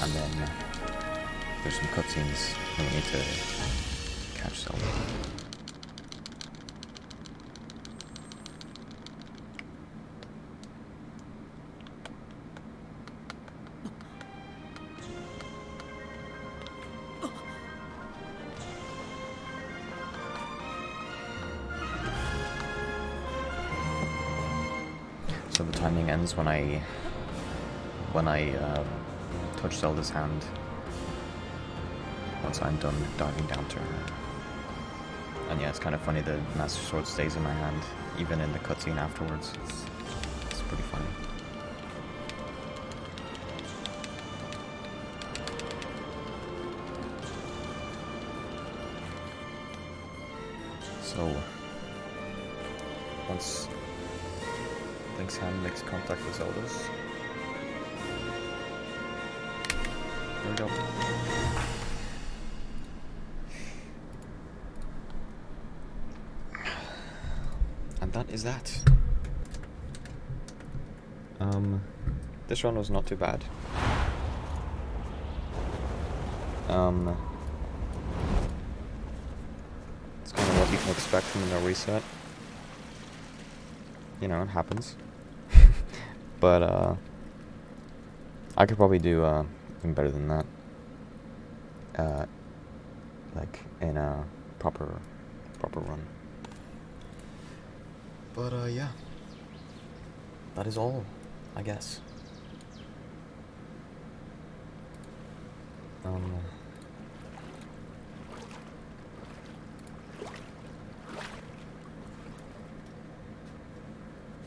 S1: And then there's some cutscenes and we need to catch Zelda. So the timing ends when I touch Zelda's hand once I'm done diving down to her. And yeah, it's kind of funny the Master Sword stays in my hand even in the cutscene afterwards. It's pretty funny. So once Link's hand makes contact with Zelda's, here we go. And that is that. This run was not too bad. It's kind of what you can expect from a no reset. You know, it happens. But I could probably do even better than that. Like in a proper run. But yeah. That is all, I guess.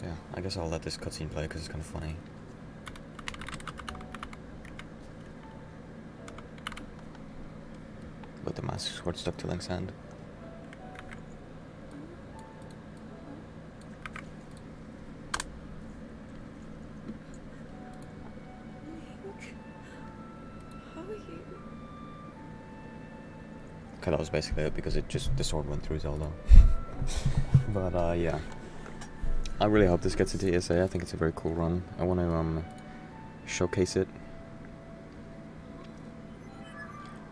S1: Yeah, I guess I'll let this cutscene play because it's kind of funny. With the Master sword stuck to Link's hand.
S7: Link, how are you?
S1: Okay, that was basically it because the sword went through Zelda. But yeah. I really hope this gets into ESA. I think it's a very cool run. I want to showcase it.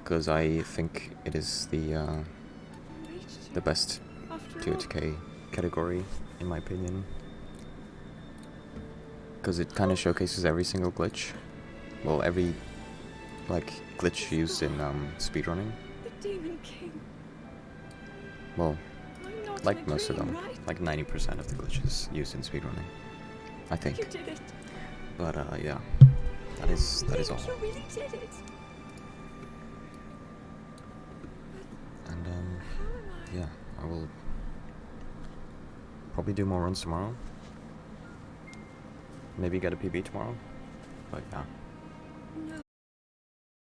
S1: Because I think it is the best
S7: After all,
S1: 2K category, in my opinion. Because it kind of showcases every single glitch. Well, every, like, glitch used in speedrunning.
S7: the Demon King.
S1: Well,
S7: I'm not
S1: like
S7: in a
S1: most of
S7: dream,
S1: them.
S7: right?
S1: Like 90% of the glitches used in speedrunning. I
S7: You
S1: think.
S7: did it.
S1: But yeah. That is
S7: Link,
S1: all.
S7: you really did it.
S1: And
S7: How am I?
S1: yeah, I will probably do more runs tomorrow. Maybe get a PB tomorrow. But yeah.
S7: No.